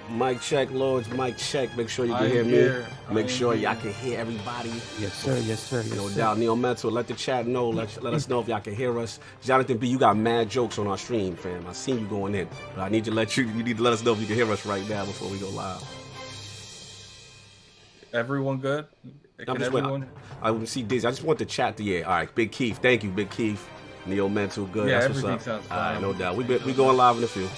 Mic check, Lords. Mic check. Make sure you can hear me. Make sure y'all can hear everybody. Yes, sir. Yes, sir. Yes, No sir. doubt. Neo Mental, let the chat know. Let us know if y'all can hear us. Jonathan B, you got mad jokes on our stream, fam. I seen you going in, but I need to you need to let us know if you can hear us right now before we go live. Everyone good? I would see Dizzy. I just want the chat to hear. All right, Big Keith. Thank you, Big Keith. Neo Mental, good. Yeah, that's everything what's up. sounds fine. All right, no doubt. We going live in a few.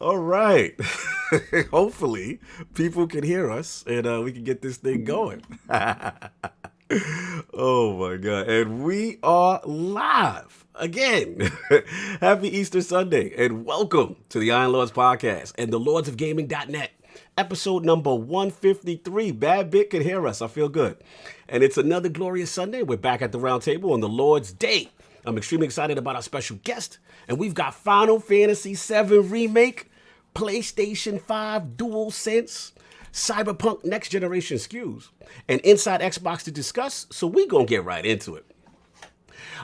All right. Hopefully, people can hear us and we can get this thing going. Oh my God. And we are live again. Happy Easter Sunday and welcome to the Iron Lords podcast and the lordsofgaming.net. Episode number 153. Bad Bit can hear us. I feel good. And it's another glorious Sunday. We're back at the round table on the Lord's Day. I'm extremely excited about our special guest. And we've got Final Fantasy VII Remake, PlayStation 5 DualSense, Cyberpunk Next Generation SKUs, and InsideXbox to discuss. So we're going to get right into it.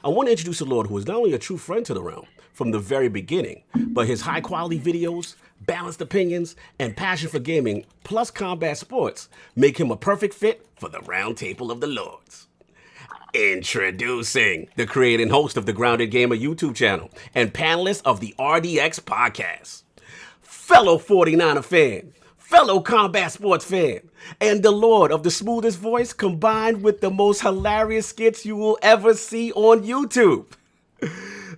I want to introduce a Lord who is not only a true friend to the realm from the very beginning, but his high quality videos, balanced opinions, and passion for gaming, plus combat sports, make him a perfect fit for the round table of the Lords. Introducing the creator and host of the Grounded Gamer YouTube channel and panelist of the RDX podcast, fellow 49er fan, fellow combat sports fan, and the Lord of the smoothest voice combined with the most hilarious skits you will ever see on YouTube.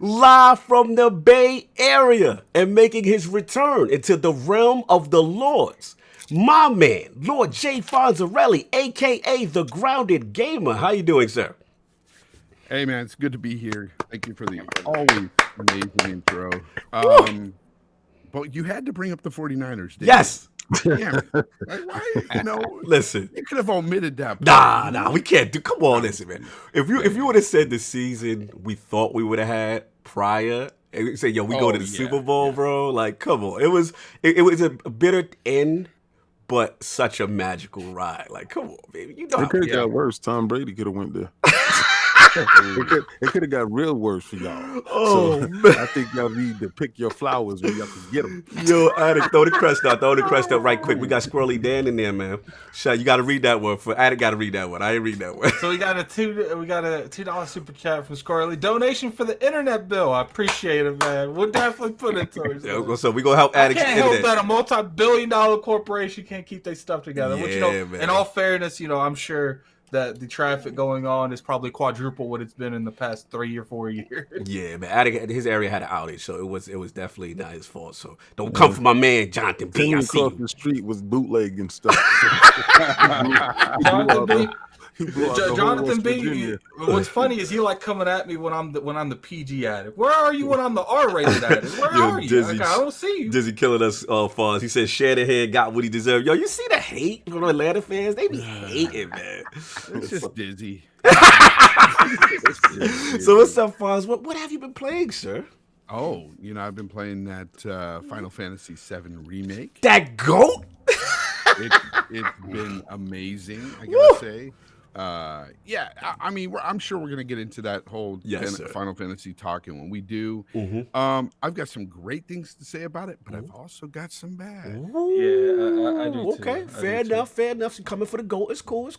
Live from the Bay Area and making his return into the realm of the Lords, my man, Lord J. Fonzerreli, a.k.a. the Grounded Gamer. How you doing, sir? Hey man, it's good to be here. Thank you for the always amazing intro. But you had to bring up the 49ers, didn't Yes. you? Damn it. Like, why, Listen. They could have omitted that part. Nah, we can't do. Come on, listen, man. If you would have said the season we thought we would have had prior, and we say, yo, we go to the Super Bowl, bro. Like, come on. It was a bitter end, but such a magical ride. Like, come on, baby. You know it could have got worse. Tom Brady could have went there. It could have got real worse for y'all. Oh, so man. I think y'all need to pick your flowers when y'all can get them. Yo, Addict, throw the crest out. Throw the crest out right quick. We got Squirrely Dan in there, man. Shut. You got to read that one. Addict got to read that one. I ain't read that one. So we got a $2 super chat from Squirrely. Donation for the internet bill. I appreciate it, man. We'll definitely put it towards it. So we gonna help Addict. I can't help that a multi-billion-dollar corporation can't keep their stuff together. Yeah, Which, you know, man. in all fairness, you know, I'm sure that the traffic going on is probably quadruple what it's been in the past 3 or 4 years. Yeah, man. Addict, his area had an outage, so it was definitely not his fault. So don't come for my man Jonathan B. I see across you. the street was bootlegging stuff. Jonathan B. What's funny is he like coming at me when I'm the PG addict. Where are you when I'm the R-rated addict? Where are you? Dizzy, Like, I don't see you. Dizzy killing us, Fonz. He said Shanahan got what he deserved. Yo, you see the hate from Atlanta fans? They be hating, man. It's just Dizzy. So what's up, Fonz? What have you been playing, sir? Oh, you know, I've been playing that Final Fantasy VII Remake. That GOAT? It's been amazing, I gotta say. I mean, I'm sure we're gonna get into that whole Final Fantasy talk, and when we do, I've got some great things to say about it, but I've also got some bad. Yeah, I do too. Okay, fair enough. So coming for the GOAT. It's cool.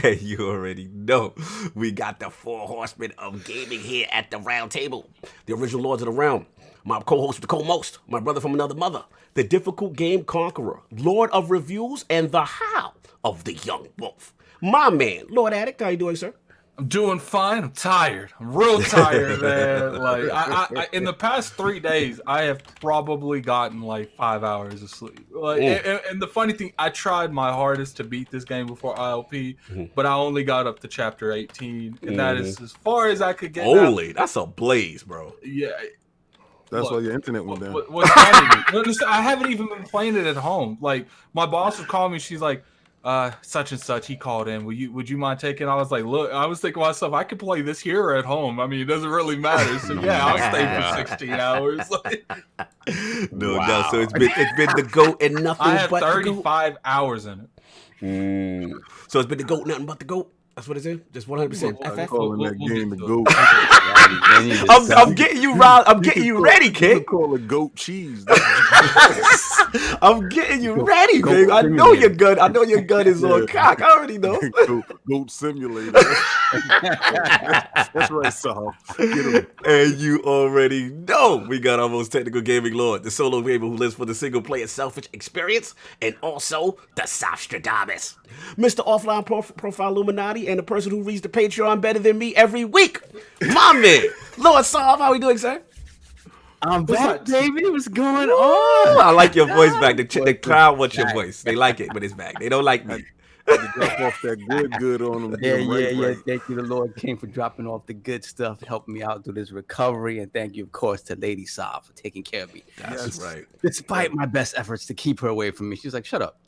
And you already know we got the 4 horsemen of gaming here at the round table. The original lords of the realm. My co-host with the co-most, my brother from another mother, the difficult game conqueror, Lord of Reviews, and the Howl of the Young Wolf. My man, Lord Addict, how you doing, sir? I'm doing fine. I'm tired. I'm real tired, man. Like I in the past 3 days, I have probably gotten like 5 hours of sleep. Like, and the funny thing, I tried my hardest to beat this game before ILP, but I only got up to chapter 18, and that is as far as I could get. Holy, that's a blaze, bro. Yeah. That's why your internet went down. What's funny, I haven't even been playing it at home. Like, my boss was calling me. She's like, such and such, he called in. Would you mind taking? I was like, look, I was thinking to myself, I could play this here or at home. I mean, it doesn't really matter. So yeah, I'll stay for 16 hours. No doubt. So it's been the GOAT and nothing. I had but 35 hours in it. So it's been the GOAT, nothing but the GOAT. That's what it is. Just 100%. FF. Calling that game the GOAT. I'm getting you riled. I'm getting you ready, kid. You call it goat cheese. I'm getting you ready, baby. I know your gun. I know your gun is on cock. I already know. Goat simulator. That's right, Saul. And you already know we got our most technical gaming lord, the solo gamer who lives for the single player selfish experience, and also the Sostradamus, Mr. Offline Profile Illuminati, and the person who reads the Patreon better than me every week. My man, Lord Solve, how we doing, sir? I'm back, baby. What's going on? I like your voice back. The crowd wants your voice. They like it, but it's back. They don't like me. To drop off that good on them. Yeah. Thank you, the Lord King, for dropping off the good stuff, helping me out through this recovery, and thank you, of course, to Lady Saw for taking care of me. That's right. Despite my best efforts to keep her away from me, she was like, "Shut up."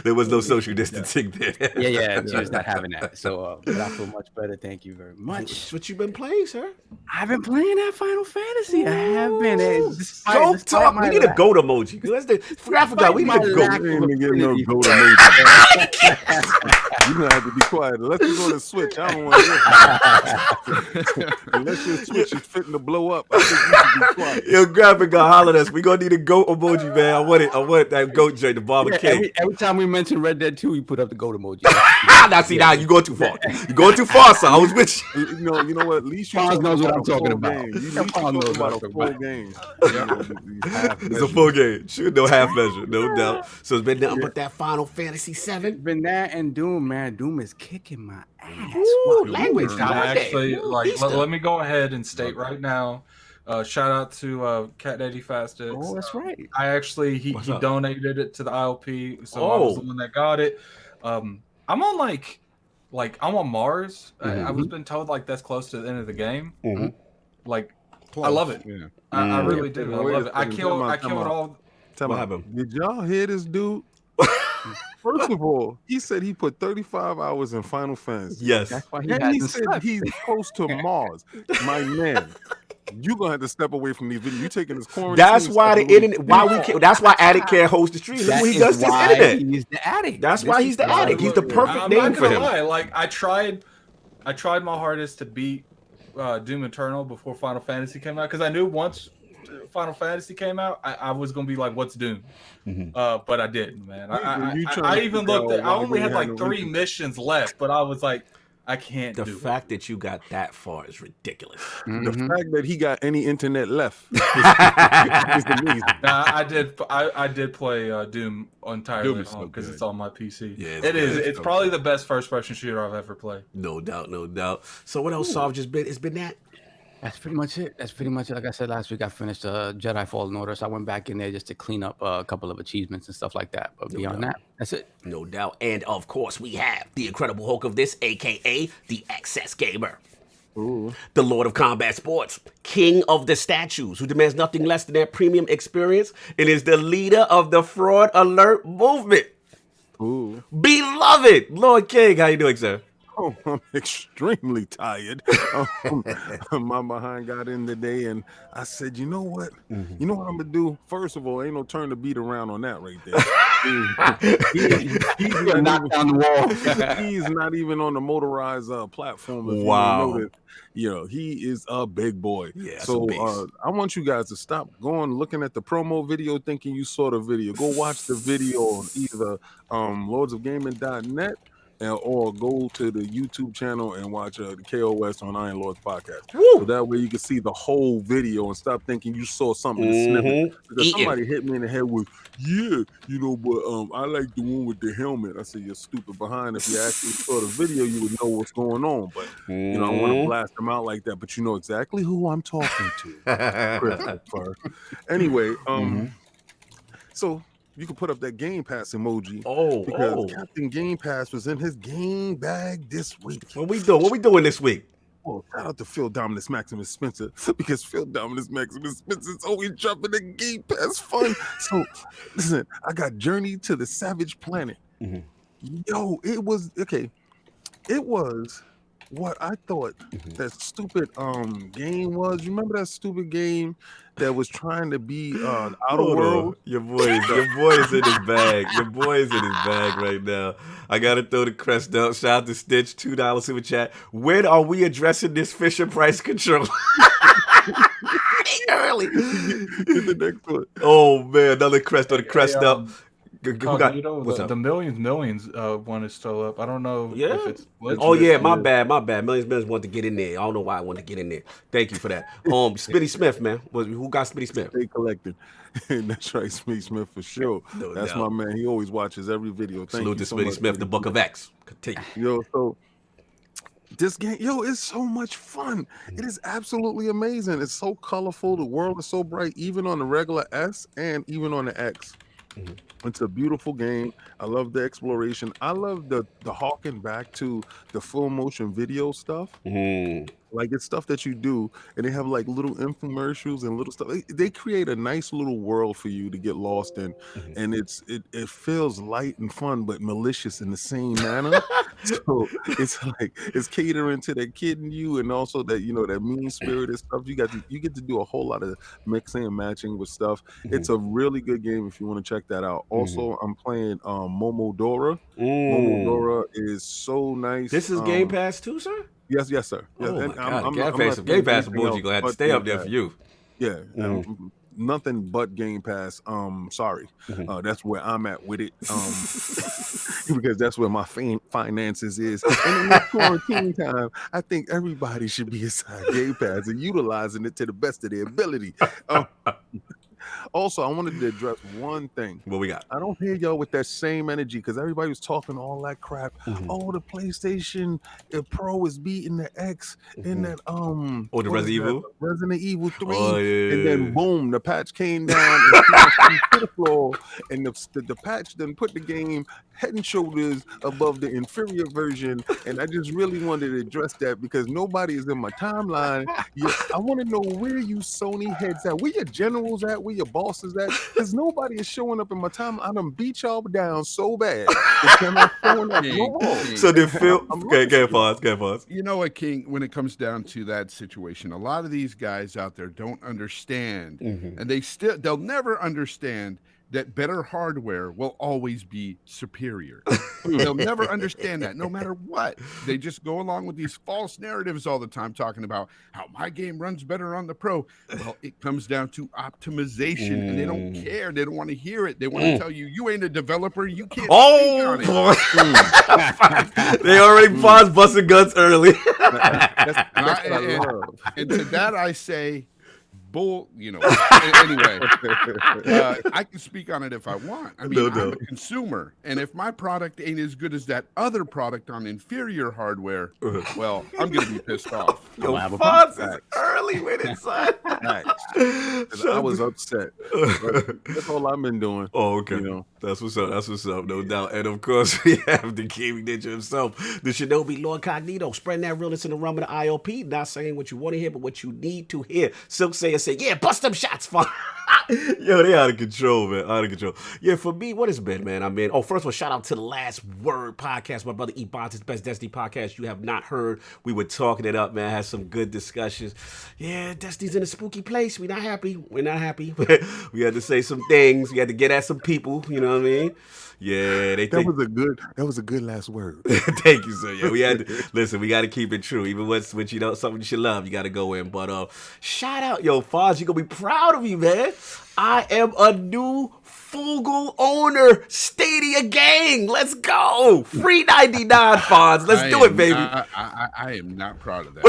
There was no social distancing there. Yeah, she was not having that. So, but I feel much better. Thank you very much. What you been playing, sir? I've been playing that Final Fantasy. I have been. Go talk. We need a goat emoji. That's the forgot. We need a goat. You ain't get no goat emoji. You gonna have to be quiet. Unless you go to Switch, I don't want to. Unless your Switch is fitting to blow up, I think you should be quiet. Yo, graphic gonna holler at us. We gonna need a goat emoji, man. I want that goat joint, the Barber King. Every time we mention Red Dead 2, we put up the goat emoji. Now you going too far. You going too far, son. I was with you. You know what? At least you knows what I'm talking about. Fonz knows about a full game. It's a full game. Sure, no half measure, no doubt. So it's been nothing but that Final Fantasy VII. Been that and Doom, man. Doom is kicking my ass. Ooh, language. Actually, let me go ahead and state right now. Shout out to Cat Daddy Fastix. Oh, that's right. I actually he donated it to the ILP, so I was the one that got it. I'm on like like I'm on Mars. I was been told like that's close to the end of the game. Like I love it. Yeah. I really do. I love it. I killed all. What happened? Did y'all hear this dude? First of all, he said he put 35 hours in Final Fantasy. Yes. That's why And he said he's close to Mars. My man, you're gonna have to step away from these videos. You taking this quarantine. That's why the internet. That's why Addict can't host the stream. Look what he does to the internet. He's the addict. That's why he's the addict. He's the perfect name for him. Lie. Like I tried my hardest to beat Doom Eternal before Final Fantasy came out because I knew once Final Fantasy came out, I was gonna be like, "What's Doom?" But I didn't, man. I even looked at. I only had like 3 missions left, but I was like, I can't. The fact that you got that far is ridiculous. The fact that he got any internet left is amazing. Nah, I did play Doom entirely at home because it's on my PC. Yeah, it is. It's probably the best first-person shooter I've ever played. No doubt, no doubt. So what else, Sov? It's been that. That's pretty much it. Like I said last week, I finished Jedi Fallen Order, so I went back in there just to clean up a couple of achievements and stuff like that. But beyond that, that's it. No doubt. And of course, we have the Incredible Hulk of this, aka the Excess Gamer. Ooh. The Lord of Combat Sports, King of the Statues, who demands nothing less than their premium experience, and is the leader of the Fraud Alert movement. Ooh. Beloved Lord King, how you doing, sir? Oh, I'm extremely tired. My behind got in today, and I said, you know what? You know what I'm gonna do? First of all, ain't no turn to beat around on that right there. He's knocked down the wall. He's not even on the motorized platform. If Wow. You know that, he is a big boy. Yeah, so I want you guys to stop going looking at the promo video thinking you saw the video. Go watch the video on either lordsofgaming.net or go to the YouTube channel and watch the KOS on Iron Lords podcast. So that way you can see the whole video and stop thinking you saw something to snippet. Because somebody hit me in the head with, but I like the one with the helmet. I said, you're stupid behind. If you actually saw the video, you would know what's going on. But, I want to blast them out like that. But you know exactly who I'm talking to. Christopher. Anyway, so you can put up that Game Pass emoji. Because Captain Game Pass was in his game bag this week. What we doing this week? Oh, shout out to Phil Dominus Maximus Spencer, because Phil Dominus Maximus Spencer is always dropping the Game Pass fun. So listen, I got Journey to the Savage Planet. Yo, it was okay. It was what I thought that stupid game was. You remember that stupid game that was trying to be Outer World? Your boy is in his bag. Your boy is in his bag right now. I gotta throw the crest up. Shout out to Stitch, $2 super chat. When are we addressing this Fisher Price control? Early. Get the next one. Oh man, another crest on the crest up. The millions one is still up. I don't know if it's my bad. Millions wanted to get in there. I don't know why I wanted to get in there. Thank you for that. Smitty Smith, man. Who got Smitty Smith? Stay collected. That's right, Smitty Smith for sure. That's my man. He always watches every video. Salute to Smitty Smith, the Book of X. Continue. So this game, it's so much fun. It is absolutely amazing. It's so colorful. The world is so bright, even on the regular S and even on the X. It's a beautiful game. I love the exploration. I love the harking back to the full motion video stuff. Like it's stuff that you do, and they have like little infomercials and little stuff. They create a nice little world for you to get lost in, and it feels light and fun, but malicious in the same manner. So it's like it's catering to that kid in you, and also that that mean spirited stuff. You get to do a whole lot of mixing and matching with stuff. It's a really good game if you want to check that out. Also, I'm playing Momodora. Momodora is so nice. This is Game Pass too, sir? Yes, sir. Yes. Oh my God. Game Pass emoji gonna have to stay up there for you. Yeah. Nothing but Game Pass. Sorry. That's where I'm at with it. Because that's where my finances is. And in this quarantine time, I think everybody should be inside Game Pass and utilizing it to the best of their ability. Also, I wanted to address one thing. What we got? I don't hear y'all with that same energy because everybody was talking all that crap. Oh, the PlayStation Pro is beating the X in that the Resident Evil 3. Oh, yeah. And then boom, the patch came down and to the floor, and the patch then put the game head and shoulders above the inferior version. And I just really wanted to address that because nobody is in my timeline. I want to know where you Sony heads at, where your generals at, where your bosses at, because nobody is showing up in my timeline. I done beat y'all down so bad. So the film. Okay, get Fonz. You know what, King? When it comes down to that situation, a lot of these guys out there don't understand, and they'll never understand that better hardware will always be superior. They'll never understand that, no matter what. They just go along with these false narratives all the time, talking about how my game runs better on the Pro. Well, it comes down to optimization, and they don't care. They don't want to hear it. They want to tell you, you ain't a developer. You can't speak on it. They already paused busting guns early. And to that I say, bull, anyway, I can speak on it if I want. I mean, I'm a consumer, and if my product ain't as good as that other product on inferior hardware, well, I'm gonna be pissed off. Yo, Fonz is early with it, son. I was upset. That's all I've been doing. Oh, okay. That's what's up, no doubt. And of course, we have the gaming ninja himself, the Shinobi LordCognito, spreading that realness in the realm of the IOP, not saying what you want to hear, but what you need to hear. Silk say, yeah, bust them shots, Fonz. Yo, they out of control, man. Out of control. Yeah, for me, what has been, man? I mean, first of all, shout out to the Last Word podcast, my brother Ebon's best Destiny podcast you have not heard. We were talking it up, man. Had some good discussions. Yeah, Destiny's in a spooky place. We're not happy. We had to say some things. We had to get at some people. You know what I mean? Yeah, that was a good last word. Thank you, sir. Yeah, we had to listen. We got to keep it true, even when something you should love. You got to go in. But shout out, yo, Fonz, you gonna be proud of me, man. I am a new Fugal owner. Stadia gang. Let's go. Free 99, Fonz. Let's do it, baby. I am not proud of that.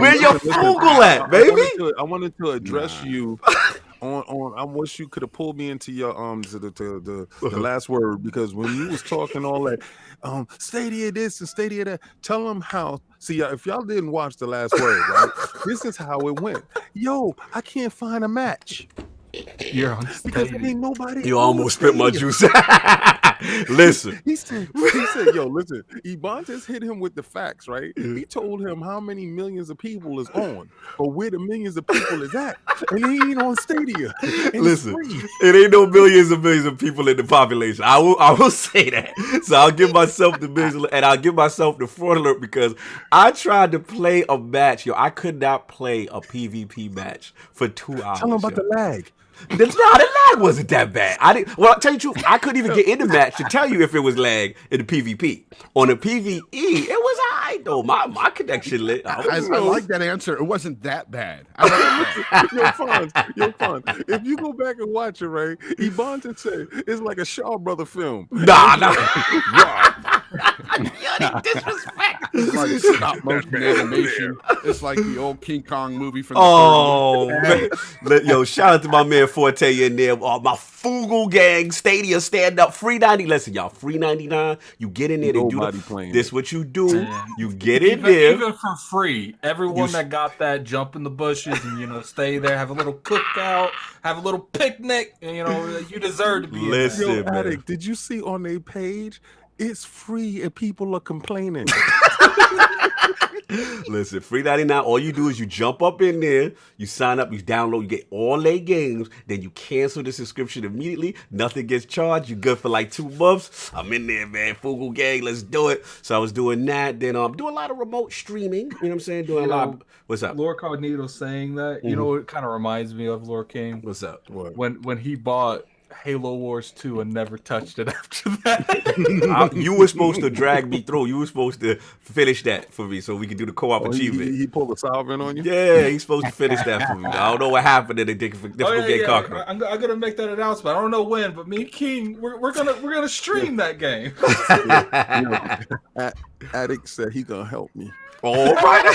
Where your Fugal at, baby? I wanted to address you. I wish you could have pulled me into your to the last word, because when you was talking all that Stadia this and Stadia that, tell them how. See, if y'all didn't watch the last word, right? This is how it went. Yo, I can't find a match. You're on because there ain't nobody. You almost spit my juice. Listen. He said, yo, listen, Ebon just hit him with the facts, right? He told him how many millions of people is on, or where the millions of people is at. And he ain't on Stadia. Listen, it ain't no millions of people in the population. I will say that. So I'll give myself the millions, and I'll give myself the fraud alert, because I tried to play a match. Yo, I could not play a PvP match for 2 hours. Tell him about the lag. The lag wasn't that bad. I'll tell you the truth, I couldn't even get in the match to tell you if it was lag in the PvP. On the PvE, it was alright though. My connection lit. I like that answer. It wasn't that bad. I like that. Yo, Fonz. If you go back and watch it, right, Ebon just said it's like a Shaw Brother film. Nah. Yo, disrespect. It's like stop motion animation. It's like the old King Kong movie from the 30s. Man. Yo, shout out to my man Forte in there. My Fugal gang, Stadia, stand up, free 90. Listen, y'all, free 99. You get in there to do this. What you do, you get in there. Even for free. Everyone that got that, jump in the bushes and stay there, have a little cookout, have a little picnic, and you deserve to be in there. Yo, Addict, did you see on their page? It's free and people are complaining. Listen, free 99, all you do is you jump up in there, you sign up, you download, you get all their games, then you cancel the subscription immediately. Nothing gets charged. You're good for like 2 months. I'm in there, man. Fugal gang, let's do it. So I was doing that. Then I'm doing a lot of remote streaming. You know what I'm saying? Doing a lot of, what's up? LordCognito saying that, it kind of reminds me of Lord King. What's up? What? When he bought Halo Wars 2 and never touched it after that. You were supposed to drag me through. You were supposed to finish that for me so we could do the co-op achievement. He pulled a sovereign on you? Yeah, he's supposed to finish that for me. I don't know what happened in the difficult game conqueror. I'm gonna make that announcement. I don't know when, but me and King, we're gonna stream that game. Addict said he gonna help me. All right.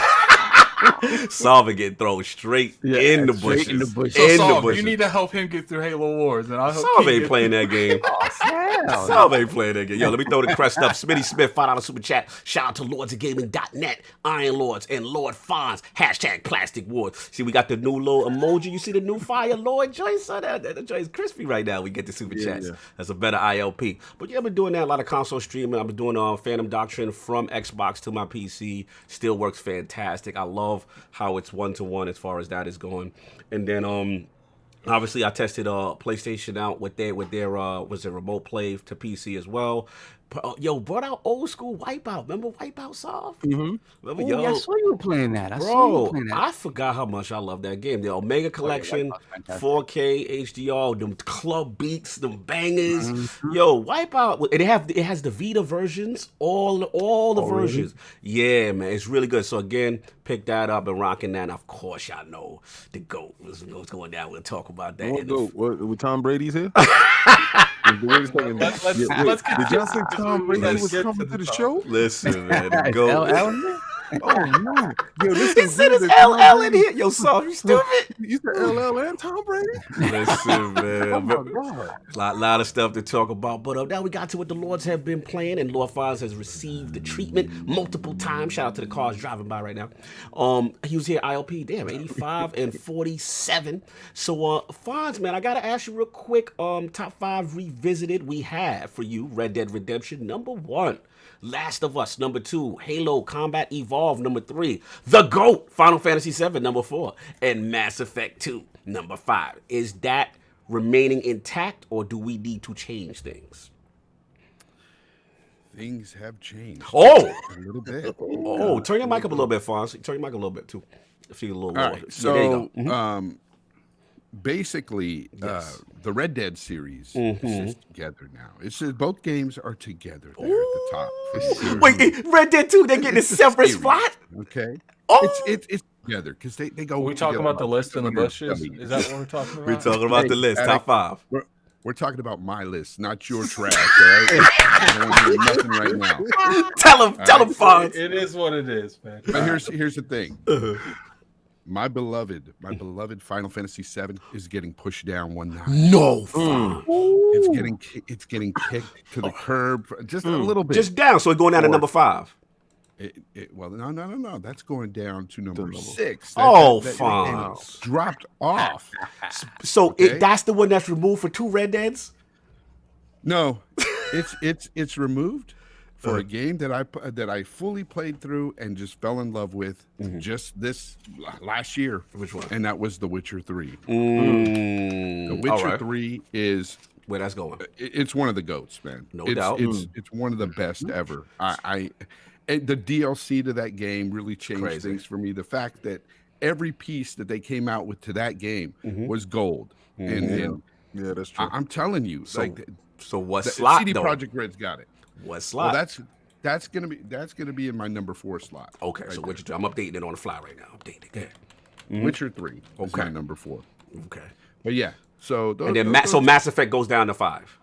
Solve getting thrown straight in the bushes. In the bushes. So In the Solve, bushes. you need to help him get through Halo Wars, and I'll help Solve King ain't get playing through- that game. Hell. Solve ain't playing that game. Yo, let me throw the crest up. Smitty Smith, $5 super chat. Shout out to LordsofGaming.net, Iron Lords, and Lord Fonz. # Plastic Wars. See, we got the new little emoji. You see the new fire Lord Joyce? So that Joyce crispy right now. We get the super chats. Yeah. That's a better ILP. But yeah, I've been doing that. A lot of console streaming. I've been doing Phantom Doctrine from Xbox to my PC. Still works fantastic. I love how it's 1-to-1 as far as that is going. And then obviously I tested PlayStation out with their was it remote play to PC as well. Yo, brought out old school Wipeout. Remember Wipeout Solve? Mm-hmm. Remember, Oh, I saw you were playing that. Bro, I forgot how much I love that game. The Omega Collection, Wipeout's fantastic. 4K HDR, them club beats, them bangers. Yo, Wipeout. It has the Vita versions, all the versions. Yeah, man, it's really good. So again, pick that up and rocking that. And of course, y'all know the GOAT. What's going down? We'll talk about that. What Tom Brady's here? Let's get Did y'all say to- Tom Brady let's was get coming to the top. show? Listen, man, the Is GOAT. LL in there? Oh man, yo, this He is said good it's that Tom LL in Brady- here. Yo, Solve, you stupid. You said LL and Tom Brady? Listen, man. Oh my god. Lot of stuff to talk about, but now we got to what the Lords have been playing, and Lord Fonz has received the treatment multiple times. Shout out to the cars driving by right now. He was here ILP, damn, 85 and 47. So Fonz, man, I gotta ask you real quick. Top 5 revisited. We have for you Red Dead Redemption #1. Last of Us, #2, Halo Combat Evolved, #3, The GOAT, Final Fantasy VII, #4, and Mass Effect 2, #5. Is that remaining intact, or do we need to change things? Things have changed Oh, a little bit. turn your mic up a little bit, Fonz. Turn your mic a little bit, too. If you're a little All lower. right, Yeah, there you so go. basically, the Red Dead series is just together now. It's both games are together there at the top. Wait, Red Dead 2, they're getting a separate Series, spot? Okay, Oh! it's together because they go. Are we talking together about the list in the bushes? dummies. Is that what we're talking about? We're talking about the list, top 5. We're talking about my list, not your trash. All right, I don't want to do nothing right now. Tell him, Fonz. It is what it is, man. But here's the thing. My beloved Final Fantasy VII is getting pushed down one notch. No, Fonz. It's getting kicked to the curb just a little bit. Just down, so it's going down to #5. Well, no. That's going down to number 6. That game dropped off. So Okay. that's the one that's removed for 2 Red Deads? No, it's removed for a game that I fully played through and just fell in love with just this last year. Which one? And that was The Witcher 3. The All Witcher right. 3 is Where that's going? it's one of the GOATs, man. No It's- doubt. It's one of the best ever. And the DLC to that game really changed Crazy. things for me. The fact that every piece that they came out with to that game was gold. And Yeah, that's true. I'm telling you, So, like so what the slot though? CDProjectRed's got it. What Well, slot? that's gonna be in my number 4 slot. Okay, right so there. Witcher 3. I'm updating it on the fly right now. Updating it. Yeah. Witcher 3 is Okay. my number 4. Okay. But yeah, so those, And then those- so Mass Effect goes down to 5.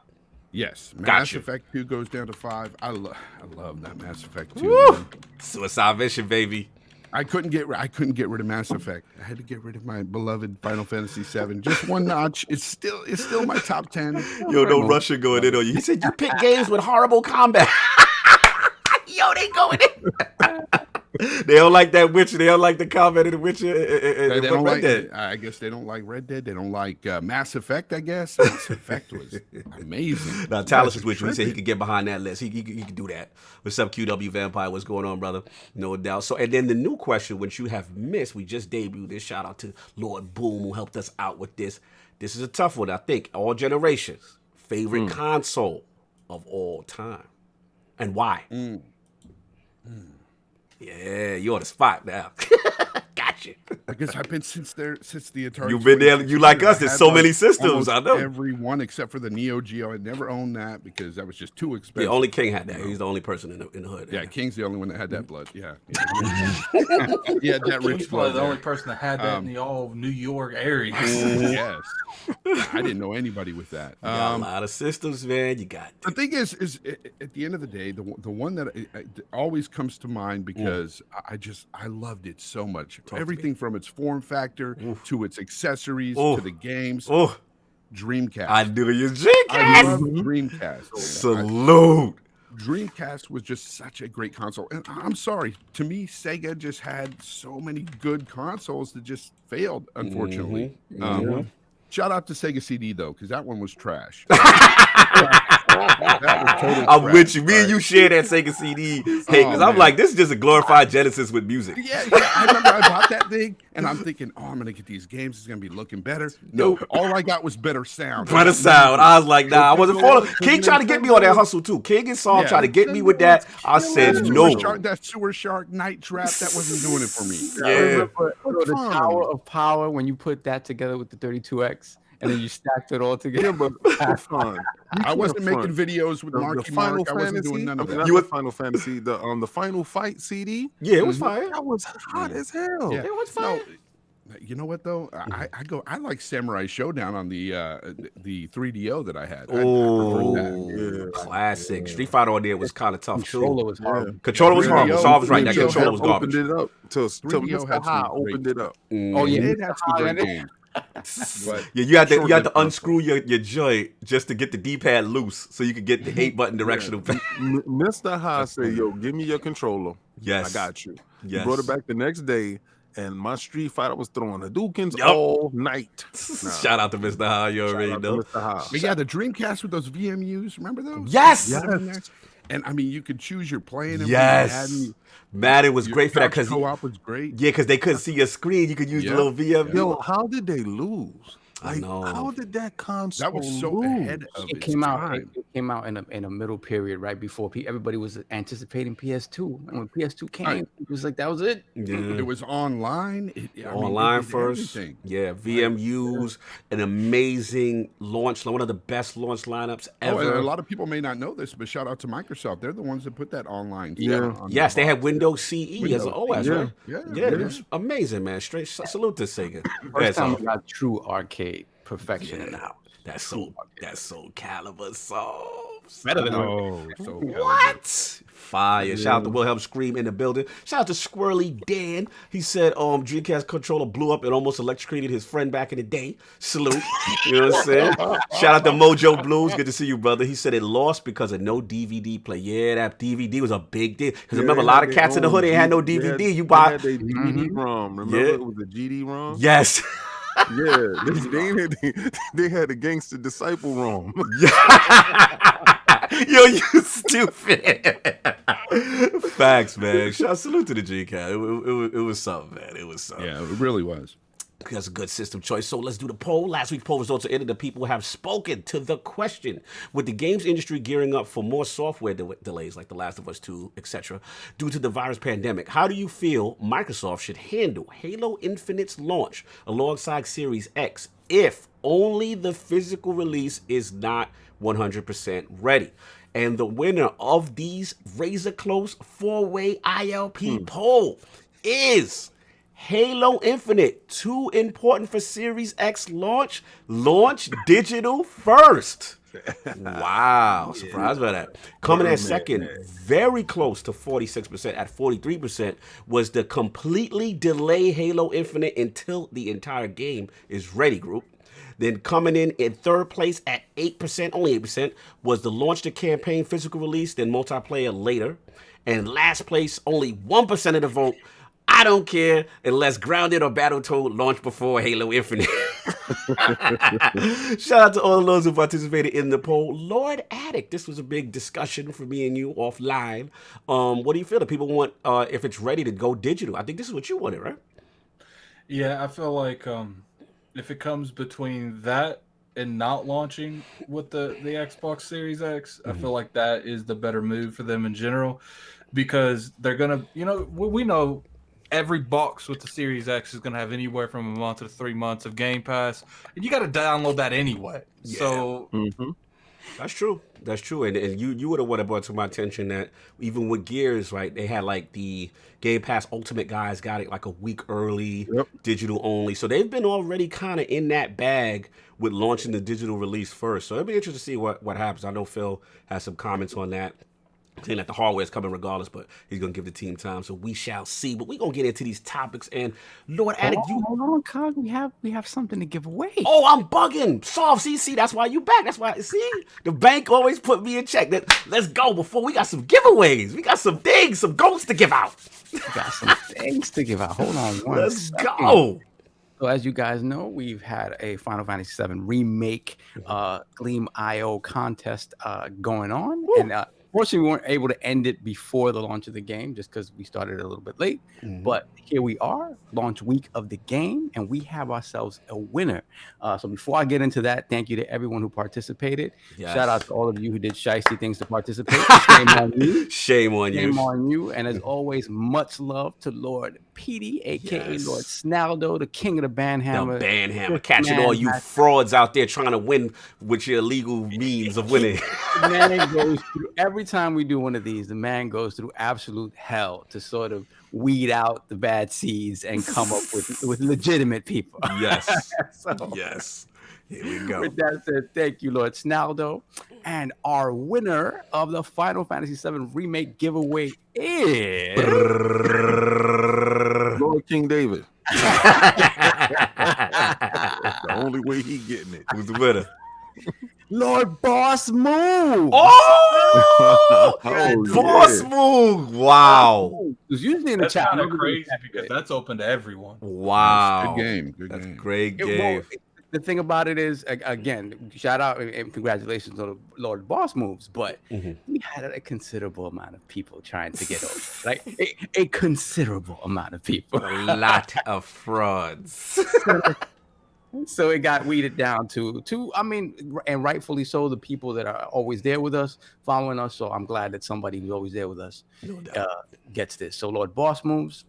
yes, Mass Gotcha. Effect 2 goes down to 5. I love that Mass Effect 2. Woo! Man. Suicide Mission, baby. I couldn't get rid of Mass Effect. I had to get rid of my beloved Final Fantasy VII. Just one notch. It's still my top 10. Yo, no Russian going in on you. He said you pick games with horrible combat. Yo, they going in. They don't like that Witcher. They don't like the combat in the Witcher. They don't Red like. Dead. I guess they don't like Red Dead. They don't like Mass Effect. I guess Mass Effect was amazing. Now, Talus is with you. He said he could get behind that list. He could do that. What's up, QW Vampire? What's going on, brother? No doubt. So, and then the new question, which you have missed, we just debuted this. Shout out to Lord Boom, who helped us out with this. This is a tough one, I think. All generations. Favorite console of all time. And why? Yeah, you're on the spot now. Gotcha. Because I've been since the Atari. You've been there. You like us. There's so many systems. I know. Every one except for the Neo Geo. I never owned that because that was just too expensive. Yeah, only King had that. He's the only person in the hood. Yeah, King's the only one that had that blood. Yeah. Yeah, that rich blood. blood. The only person that had that in the all New York area. Yes. I didn't know anybody with that. You got a lot of systems, man. You got. The thing is at the end of the day, the one that always comes to mind because I loved it so much. Everything from its form factor to its accessories to the games. Dreamcast. I knew you Dreamcast. I love Dreamcast. Salute. Dreamcast was just such a great console. And I'm sorry, to me, Sega just had so many good consoles that just failed, unfortunately. Shout out to Sega CD though, because that one was trash. I'm with you. Me and you share that Sega CD. Hey, because I'm like, this is just a glorified Genesis with music. Yeah. I remember I bought that thing, and I'm thinking, I'm gonna get these games. It's gonna be looking better. No, all I got was better sound. Better sound. I was like, nah, I wasn't following. King tried to get me on that hustle too. King and Saul tried to get me with that. I said no. That Sewer Shark Night Trap, that wasn't doing it for me. Yeah. The Tower of Power, when you put that together with the 32X. And then you stacked it all together. Yeah, but have fun. I wasn't making videos with Marky Mark. I wasn't doing none of that. You were Final Fantasy, the Final Fight CD. Yeah, it was fire. That was hot as hell. Yeah. It was fire. No, you know what though? I like Samurai Showdown on the 3DO that I had. Oh, classic. Street Fighter on there was kind of tough too. Controller was hard. Controller was horrible. So I was right. That controller was garbage. Opened it up till Mr. High opened it up. Oh yeah, it had some great games. But you had to unscrew your joint just to get the D-pad loose so you could get the 8-button directional. Mr. High said, "Yo, give me your controller. Yes, I got you." Yes. He brought it back the next day, and my Street Fighter was throwing Hadoukens all night. Shout out to Mr. High. You already know. Mr. High. But yeah, the Dreamcast with those VMUs. Remember those? Yes. And I mean, you could choose your playing. Yes. Madden was great for that because co-op was great. Yeah, because they couldn't see your screen. You could use the little VM. Yo, how did they lose? I know. How did that console that was so lose? ahead of it came out. It came out in a middle period right before everybody was anticipating PS2, and when PS2 came, it was like that was it. Yeah. It was online. Online first. Everything. Yeah, VMUs, an amazing launch, one of the best launch lineups ever. And a lot of people may not know this, but shout out to Microsoft. They're the ones that put that online. Yes, they had Windows CE as an OS, right? Yeah, it was amazing, man. Straight salute to Sega. First time we got true arcade perfection in the house. That's Soul Calibur solves. Better than what? Fire. Shout out to Wilhelm Scream in the building. Shout out to Squirrely Dan. He said Dreamcast controller blew up and almost electrocuted his friend back in the day. Salute. You know what I'm saying? Shout out to Mojo Blues. Good to see you, brother. He said it lost because of no DVD play. Yeah, that DVD was a big deal. Because remember, a lot of cats in the hood ain't had no DVD. You buy they had DVD-ROM. Remember it was a GD-ROM? Yes. Yeah, they had a Gangster Disciple ROM. Yo, you stupid. Facts, man. Salute to the G-Cat. It was something, man. It was something. Yeah, it really was. That's a good system choice. So let's do the poll. Last week's poll results are in. The people have spoken to the question. With the games industry gearing up for more software delays like The Last of Us 2, etc., due to the virus pandemic, how do you feel Microsoft should handle Halo Infinite's launch alongside Series X if only the physical release is not 100% ready? And the winner of these razor-close 4-way ILP poll is Halo Infinite. Too important for Series X launch. Launch digital first. Wow. Surprised by that. Coming at second, very close to 46%, at 43%, was the completely delay Halo Infinite until the entire game is ready group. Then coming in third place at 8%, only 8%, was the launch the campaign physical release, then multiplayer later. And last place, only 1% of the vote, I don't care unless Grounded or Battletoad launch before Halo Infinite. Shout out to all of those who participated in the poll. Lord Addict, this was a big discussion for me and you offline. What do you feel that people want, if it's ready to go digital? I think this is what you wanted, right? Yeah, I feel like if it comes between that and not launching with the Xbox Series X, I feel like that is the better move for them in general, because they're going to, we know every box with the Series X is going to have anywhere from a month to 3 months of Game Pass, and you got to download that anyway. Yeah. So that's true. That's true. And you would have want to brought to my attention that even with Gears, right, they had like the Game Pass Ultimate guys got it like a week early, digital only. So they've been already kind of in that bag with launching the digital release first. So it'll be interesting to see what happens. I know Phil has some comments on that, saying that the hardware is coming regardless, but he's going to give the team time. So we shall see. But we're going to get into these topics. And Lord Addict, hold on, Cog. We have something to give away. Oh, I'm bugging. Soft, see, that's why you back. That's why, see, the bank always put me in check. Let's go before we got some giveaways. We got some things, some goats to give out. We got some things to give out. Hold on Let's go. So as you guys know, we've had a Final Fantasy VII Remake Gleam IO contest going on. Woo. And fortunately, we weren't able to end it before the launch of the game just because we started a little bit late. But here we are, launch week of the game, and we have ourselves a winner. So before I get into that, thank you to everyone who participated. Yes. Shout out to all of you who did shiesty things to participate. Shame on you. Shame on you. Shame on you. And as always, much love to Lord Petey, a.k.a. Lord Snaldo, the king of the Banhammer. The Banhammer. Catching all you frauds out there trying to win with your illegal means of winning. The man goes through, every time we do one of these, the man goes through absolute hell to sort of weed out the bad seeds and come up with legitimate people. Yes. Yes. Here we go. With that said, thank you, Lord Snaldo. And our winner of the Final Fantasy VII Remake giveaway is Lord King David. That's the only way he getting it. Who's the winner? Lord Boss Move. Oh, Boss Move. Wow. Because usually in the that's chat, kind of crazy because that's open to everyone. Wow. Good game. That's a great game. The thing about it is, again, shout out and congratulations on Lord Boss Moves, but we had a considerable amount of people trying to get over, like a considerable amount of people. A lot of frauds. So it got weeded down to, I mean, and rightfully so, the people that are always there with us, following us. So I'm glad that somebody who's always there with us gets this. So Lord Boss Moves,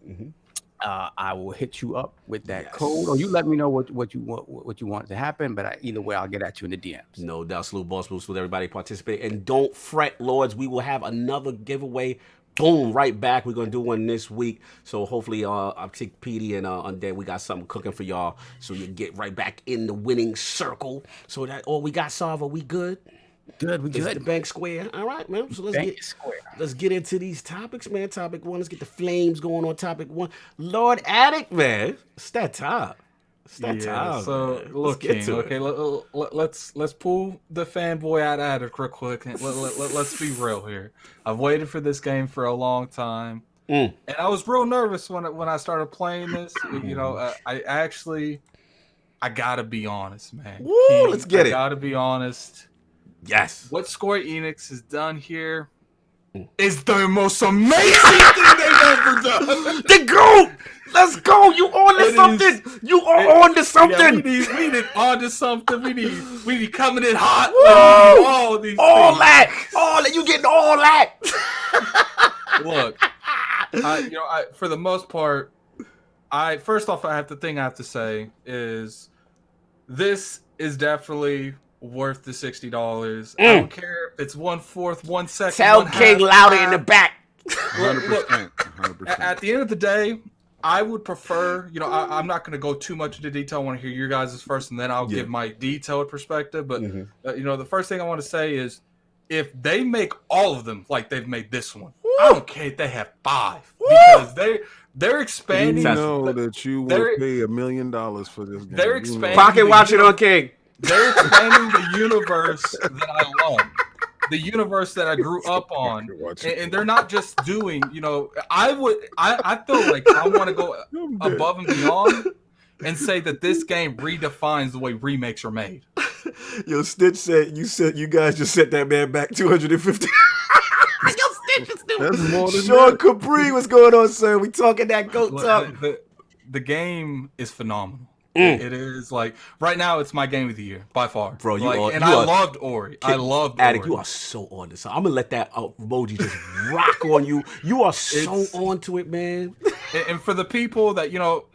I will hit you up with that code, or you let me know what you want to happen. But either way, I'll get at you in the DMs. No doubt. Salute Boss Moves with everybody participating, and don't fret, Lords. We will have another giveaway. Boom, right back. We're gonna do one this week, so hopefully I'll take PD and Undead. We got something cooking for y'all, so you get right back in the winning circle. So that all we got, Salva, we good? Good, we good. The bank square. All right, man. So let's get into these topics, man. Topic one. Let's get the flames going on topic one. Lord Addict, man. It's that time. It's that time. So man. look, King, okay, let's pull the fanboy out of it real quick. Let's be real here. I've waited for this game for a long time, and I was real nervous when I started playing this. You know, I gotta be honest, man. Woo, King, let's get it. I gotta be honest. Yes. What Square Enix has done here is the most amazing thing they've ever done. The GOAT! Let's go! You on to something! You are on to something! Yeah, we need on to something. We need coming in hot. Woo! All these all things. that! You getting all that! Look, for the most part, first off, I have to say is this is definitely worth the $60. I don't care if it's 1/4, 1 second. Tell King louder in the back. 100%. 100%. At the end of the day, I would prefer, I'm not going to go too much into detail. I want to hear your guys' first, and then I'll give my detailed perspective. But, the first thing I want to say is if they make all of them like they've made this one, I don't care if they have 5. Because they're expanding. You know that you will pay $1 million for this game. They're expanding. Pocket watch it on King. They're expanding the universe that I love, the universe that I grew up on, and they're not just doing. I feel like I want to go above and beyond and say that this game redefines the way remakes are made. Yo, Stitch said you guys just sent that man back 250. Yo, Stitch is stupid. That's more than Sean that. Capri, what's going on, sir? We talking that goat talk. The game is phenomenal. It is right now. It's my game of the year by far, bro. I loved Ori. I loved Addict. Ori. You are so on this. I'm gonna let that emoji just rock on you. You are so onto it, man. And for the people that,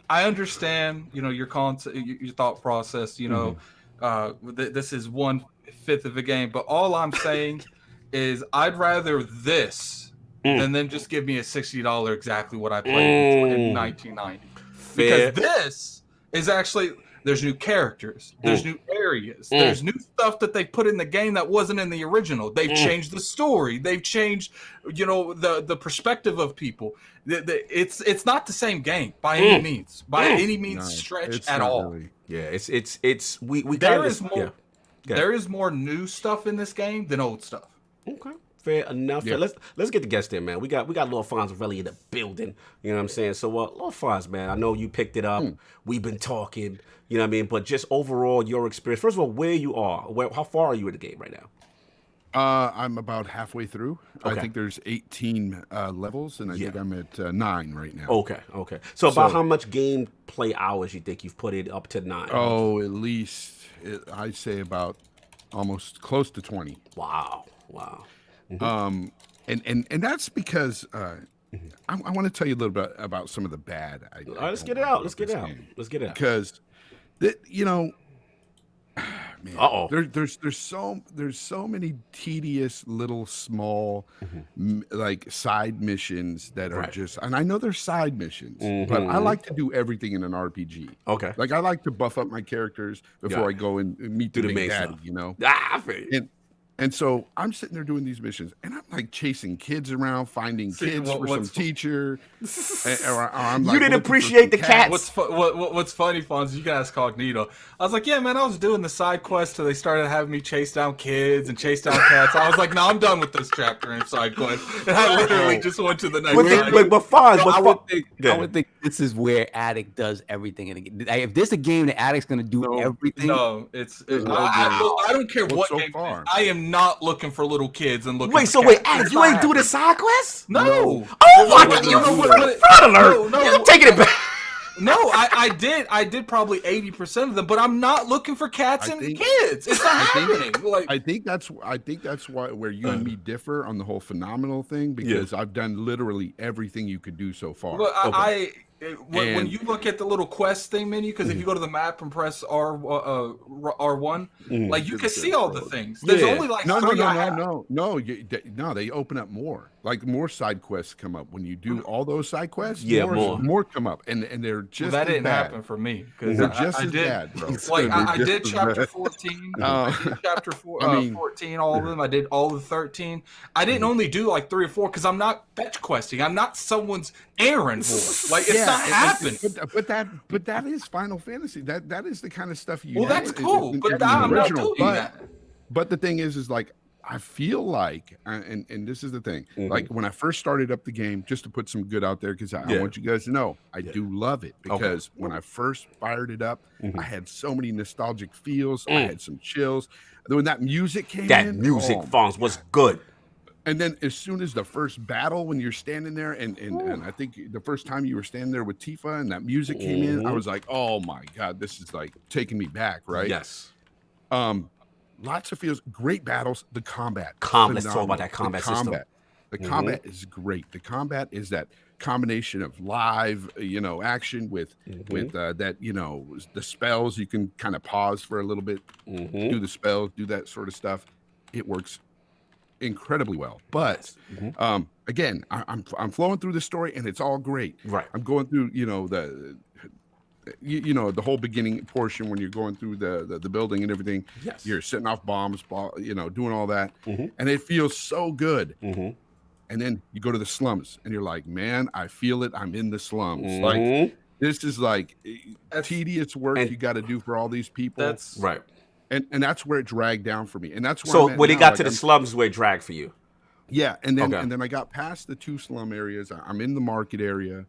I understand, your thought process, this is 1/5 of the game, but all I'm saying is I'd rather this than them just give me a $60 exactly what I played in 1990. Fair. Because this is actually, there's new characters, there's new areas, there's new stuff that they put in the game that wasn't in the original. They've changed the story, they've changed, the perspective of people. It's not the same game by any means, stretch at all. Really. Yeah, it's we there is more. Yeah. There is more new stuff in this game than old stuff. Okay. Fair enough. Yeah. Let's get the guests in, man. We got Lord Fonzerreli in the building. You know what I'm saying? So, Lord Fonz, man, I know you picked it up. We've been talking. You know what I mean? But just overall, your experience. First of all, where you are. How far are you in the game right now? I'm about halfway through. Okay. I think there's 18 levels, and I think I'm at 9 right now. Okay. So about how much gameplay hours you think you've put in up to 9? Oh, at least I'd say about almost close to 20. Wow. And that's because I want to tell you a little bit about some of the bad. All right, let's get it out. Because man, there's so many tedious little small like side missions that are just, and I know they're side missions, but I like to do everything in an RPG. Okay, like I like to buff up my characters before I go and meet the big daddy, And so I'm sitting there doing these missions, and I'm like chasing kids around, finding kids for some teacher. Or I'm like, you didn't appreciate the cats. What's funny, Fonz, you can ask Cognito. I was like, yeah, man, I was doing the side quest till they started having me chase down kids and chase down cats. I was like, no, I'm done with this chapter and side quest. And I literally just went to the next one. But Fonz, I would think this is where Addict does everything. If there's a game that Addict's going to do everything. No, I don't care what game. I am not looking for little kids and looking. Wait, Addict, you ain't do the side quests? No. Oh my God! You fraud alert! No, you're taking it back. No, I did probably 80% of them, but I'm not looking for cats and kids. It's not happening. I think that's why where you and me differ on the whole phenomenal thing, because I've done literally everything you could do so far. Well, when you look at the little quest thing menu, because if you go to the map and press R1, like you can see all the things. There's only like no. They open up more. Like more side quests come up when you do all those side quests. More come up, and they're just that didn't bad. happen for me because they're just as bad, bro. Like I did chapter 14, chapter 14, all of them. I did all the 13. I didn't only do like 3 or 4 because I'm not fetch questing. I'm not someone's errand boy. Like it's not happening. But that is Final Fantasy. That is the kind of stuff you. Well, that's cool. But I'm not doing that. But the thing is like. I feel like, and this is the thing, like when I first started up the game, just to put some good out there, because I want you guys to know, I do love it, because when I first fired it up, I had so many nostalgic feels, I had some chills. When that music came that music, Fonz, was good. And then as soon as the first battle, when you're standing there, and I think the first time you were standing there with Tifa and that music came in, I was like, oh my God, this is like taking me back, right? Yes. Lots of feels, great battles. The combat. Let's talk about that combat system. The combat is great. The combat is that combination of live, action with that, the spells. You can kind of pause for a little bit, do the spells, do that sort of stuff. It works incredibly well. But again, I'm flowing through the story, and it's all great. Right. I'm going through, the whole beginning portion when you're going through the building and everything. Yes. You're setting off bombs, doing all that, and it feels so good. And then you go to the slums, and you're like, man, I feel it. I'm in the slums. Like this is like tedious work you got to do for all these people. That's right. And that's where it dragged down for me. And that's where so when it got to the slums, where it dragged for you. Yeah, and then I got past the 2 slum areas. I'm in the market area.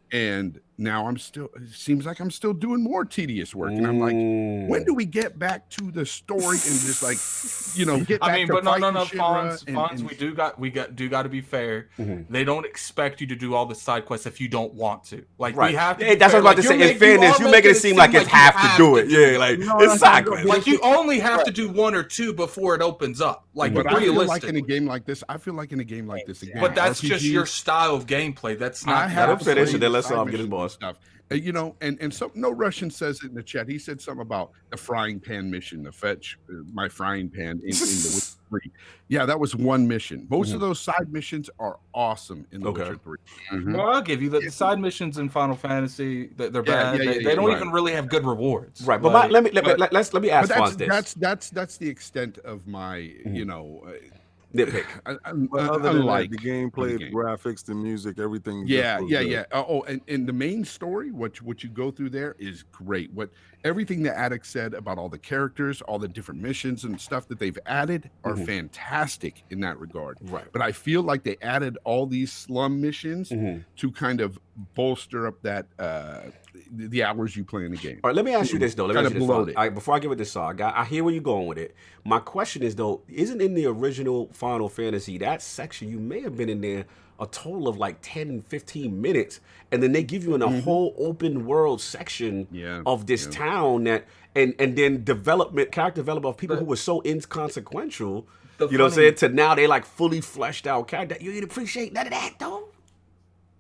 And now it seems like I'm still doing more tedious work. And I'm like, when do we get back to the story and just like, get back to Fonz, we got to be fair. They don't expect you to do all the side quests if you don't want to. Like we have to. Hey, that's what I was about to say. In fairness, you making it seem like it's have to do it. Yeah, like it's side quests. Like you only have to do 1 or 2 before it opens up. Like but I feel like in a game like this, again, but that's just your style of gameplay. That's not. I haven't finished it. let's get his boss stuff. You know, and so no Russian says it in the chat. He said something about the frying pan mission, to fetch my frying pan in the Witcher 3. Yeah, that was one mission. Most of those side missions are awesome in the Witcher 3. Well, I'll give you the side missions in Final Fantasy. They're bad. They don't even really have good rewards. Right, but let me ask Fonz this. That's the extent of my you know. Nitpick. Other than that, the gameplay, the graphics, the music, everything. Yeah. Oh, and the main story, what you go through there is great. Everything that Attic said about all the characters, all the different missions and stuff that they've added are fantastic in that regard. Right. But I feel like they added all these slum missions to kind of bolster up that the hours you play in the game. All right, let me ask you this though. Before I give it this song, I hear where you're going with it. My question is though, isn't in the original Final Fantasy that section you may have been in there a total of like 10, 15 minutes, and then they give you in a whole open world section of this town that and then character development of people who were so inconsequential, you know what I'm saying, to now they like fully fleshed out character. You didn't appreciate none of that though?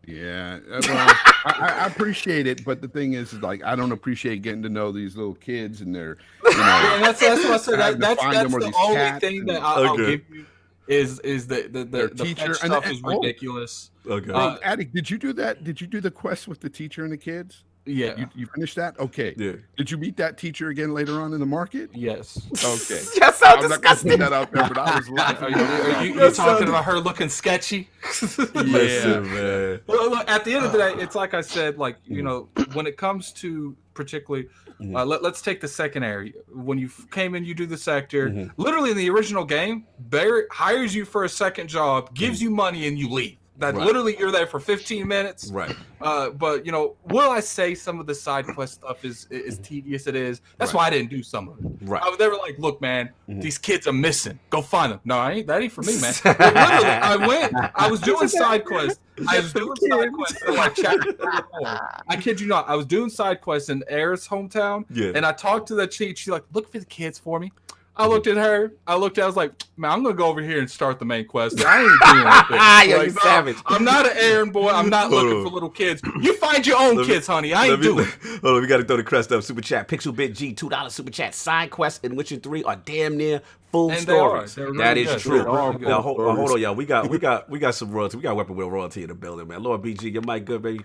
Yeah, well, I appreciate it, but the thing is like I don't appreciate getting to know these little kids and their, you know, and that's what I said. That's the only thing that I'll give you is the teacher stuff is ridiculous. Okay, Attic, did you do that? Did you do the quest with the teacher and the kids? Yeah. You finished that? Okay. Yeah. Did you meet that teacher again later on in the market? Yes. Okay. That's so disgusting. I'm not gonna put that out there, but I was laughing. Are you talking about her looking sketchy? Listen, man. Well, look, at the end of the day, it's like I said, like, you know, when it comes to particularly, let's take the second area. When you came in, you do the sector. Literally in the original game, Barrett hires you for a second job, gives you money, and you leave. That literally you're there for 15 minutes. Right. But you know, will I say some of the side quest stuff is tedious? It is. That's why I didn't do some of it. Right. They were like, look, man, these kids are missing. Go find them. No, that ain't for me, man. Literally, I was doing side quests. I was doing side quests in like chapter 34. I kid you not. I was doing side quests in Air's hometown. Yeah. And I talked to the chief. She's like, look for the kids for me. I looked at her. I was like, man, I'm gonna go over here and start the main quest. I ain't doing anything. You're savage. I'm not an errand boy. I'm not looking for little kids. You find your own kids, honey. I ain't doing it. Hold on, we gotta throw the crest up. Super chat, Pixel Bit G, $2 super chat. Side quests in Witcher 3 are damn near full stories. That is true. Now hold on, y'all. We got some royalty. We got Weapon Wheel royalty in the building, man. Lord BG, your mic good, baby?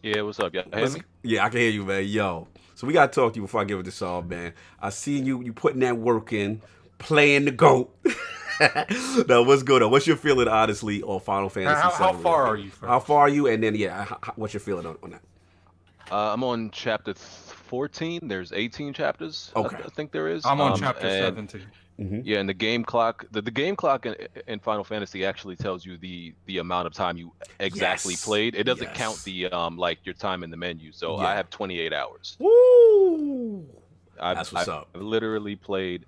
Yeah, what's up, y'all? Hear me? Yeah, I can hear you, man. Yo. So we gotta talk to you before I give it this all, man. I seen you putting that work in. Playing the GOAT. Now, what's good? What's your feeling, honestly, on Final Fantasy? How far are you? How far are you? And then, what's your feeling on that? I'm on chapter 14. There's 18 chapters. Okay. I think there is. I'm on chapter 17. Yeah, and the game clock, the game clock in Final Fantasy actually tells you the amount of time you exactly played. It doesn't count the like your time in the menu. So I have 28 hours. Woo! That's what's up. I've literally played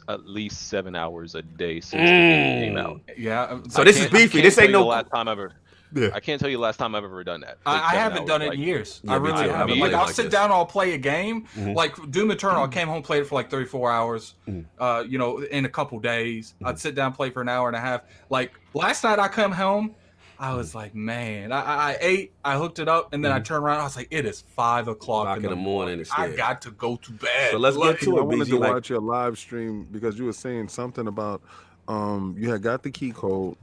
at least 7 hours a day since the game came out. Yeah. So this is beefy. This ain't no last time ever. Yeah. I can't tell you the last time I've ever done that. I haven't done it in years. I really haven't. Like I'll sit down, I'll play a game. Like Doom Eternal, I came home, played it for like 34 hours. You know, in a couple days. I'd sit down, play for an hour and a half. Like last night, I come home. I was like, man, I ate, I hooked it up, and then I turned around. I was like, it is 5 o'clock in the morning. I got to go to bed. So let's get to it. I wanted to watch your live stream because you were saying something about you had got the key code,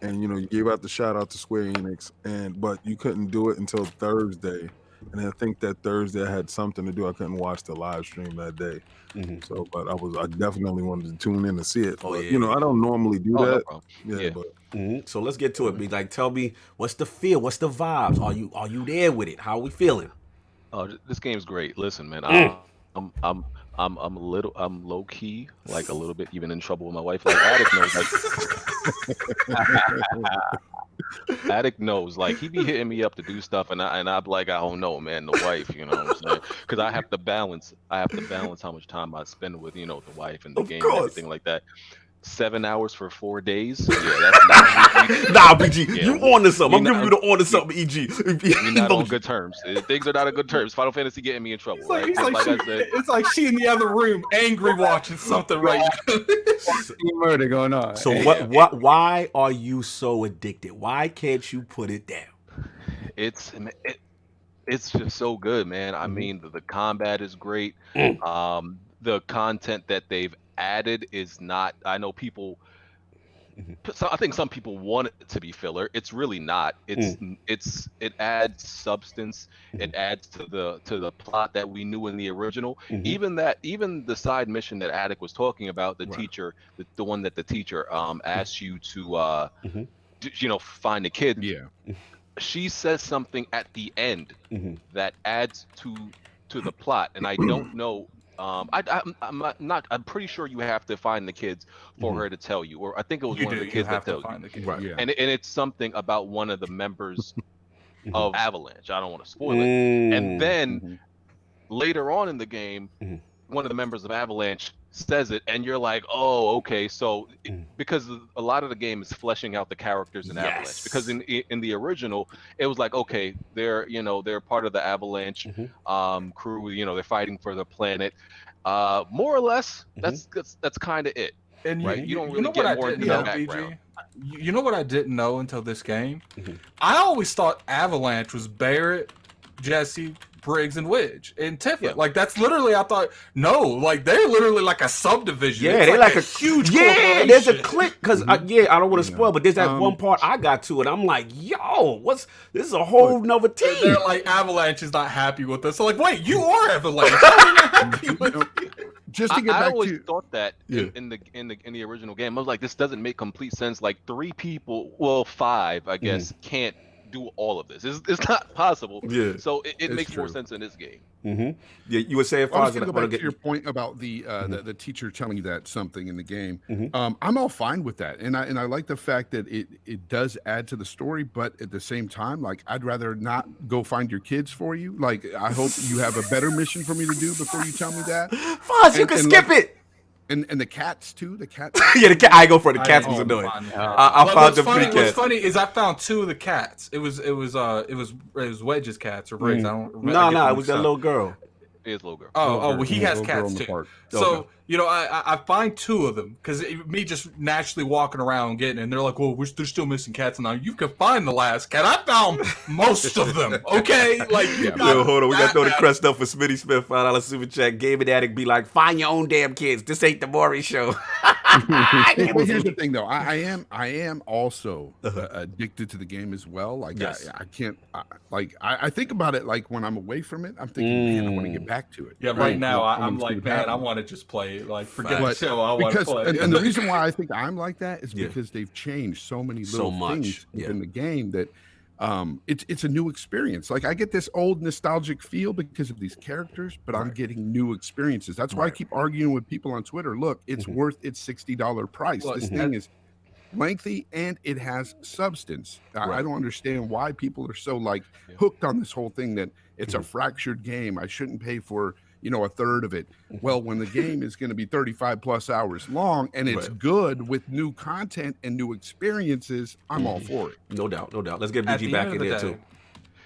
and you know you gave out the shout out to Square Enix, but you couldn't do it until Thursday. And I think that Thursday I had something to do. I couldn't watch the live stream that day. So, but I definitely wanted to tune in to see it. But, you know, I don't normally do that. No but So let's get to it. Be like, tell me what's the feel, what's the vibes? Are you there with it? How are we feeling? Oh, this game's great. Listen, man, I'm low key, like a little bit even in trouble with my wife. Like Attic knows, Attic knows. Like he be hitting me up to do stuff, and I'm like, I don't know, man. The wife, you know what I'm saying? Because I have to balance how much time I spend with, you know, the wife and the game and everything like that. 7 hours for 4 days. Yeah, that's not BG. You on to something. I'm giving you the on to something, EG. We're not on good terms. Things are not on good terms. Final Fantasy getting me in trouble. It's like she in the other room, angry watching something right now. Murder going on. So why are you so addicted? Why can't you put it down? It's just so good, man. I mean, the combat is great. The content that they've added is not. I know people. So I think some people want it to be filler. It's really not. It adds substance. It adds to the plot that we knew in the original. Even the side mission that Attic was talking about, the teacher, the one that the teacher asks you to find the kid. Yeah. She says something at the end that adds to the plot, and I don't know. I'm pretty sure you have to find the kids for her to tell you, or I think it was one of the kids that tells you. Right. Yeah. And it's something about one of the members of Avalanche. I don't want to spoil it. And then later on in the game, one of the members of Avalanche says it, and you're like, oh, okay. So because a lot of the game is fleshing out the characters in Avalanche, because in the original, it was like, okay, they're part of the Avalanche crew. They're fighting for the planet. More or less, that's kind of it. And right? You don't really get more into the background. You know what I didn't know until this game? I always thought Avalanche was Barrett, Jesse, Briggs, and Wedge and Tifa. Yeah. Like that's literally, I thought, no, like they're literally like a subdivision. Yeah, it's they're like a huge corporation. There's a clique, because I don't want to spoil, but there's that one part I got to, and I'm like, yo, this is a whole nother team. They're like, Avalanche is not happy with us. So like, wait, you are Avalanche. How are you not happy with you? Just to get I back always to thought that in the original game. I was like, this doesn't make complete sense. Like 3 people, well, 5, I guess, can't do all of this. It's not possible. Yeah. So it makes more true. sense in this game. Yeah, you were saying, I was going to go back to your point about the teacher telling you that something in the game. I'm all fine with that, and I like the fact that it does add to the story, but at the same time, like I'd rather not go find your kids for you. Like I hope you have a better mission for me to do before you tell me that. Fonz, you can skip it. And the cats too. The cats. Yeah, I go for the cats was annoying. I found the free cats. What's funny is I found 2 of the cats. It was Wedge's cats or Briggs. No, it was that little girl. It's little girl. Well, he has cats too. So I find 2 of them because me just naturally walking around getting it, and they're like, well, they're still missing cats, and now you can find the last cat. I found most of them. Okay, like hold on, we got to throw the crust up for Smitty Smith. $5 super chat. Gaming Addict be like, find your own damn kids. This ain't the Maury show. Well, here's the thing, though. I am also addicted to the game as well. Like I can't. I think about it like when I'm away from it. I'm thinking, man, I want to get back to it. Yeah, right now I'm like, man, I want to just play it. Like, forget the show. I want to play. And the reason why I think I'm like that is because they've changed so many little things in the game that it's a new experience. Like I get this old nostalgic feel because of these characters, but I'm getting new experiences. That's why I keep arguing with people on Twitter. Look, it's worth its $60 price. This thing is lengthy and it has substance. I don't understand why people are so hooked on this whole thing that it's a fractured game. I shouldn't pay for a third of it. Well, when the game is going to be 35 plus hours long and it's good with new content and new experiences, I'm all for it. No doubt. Let's get BG back in there too.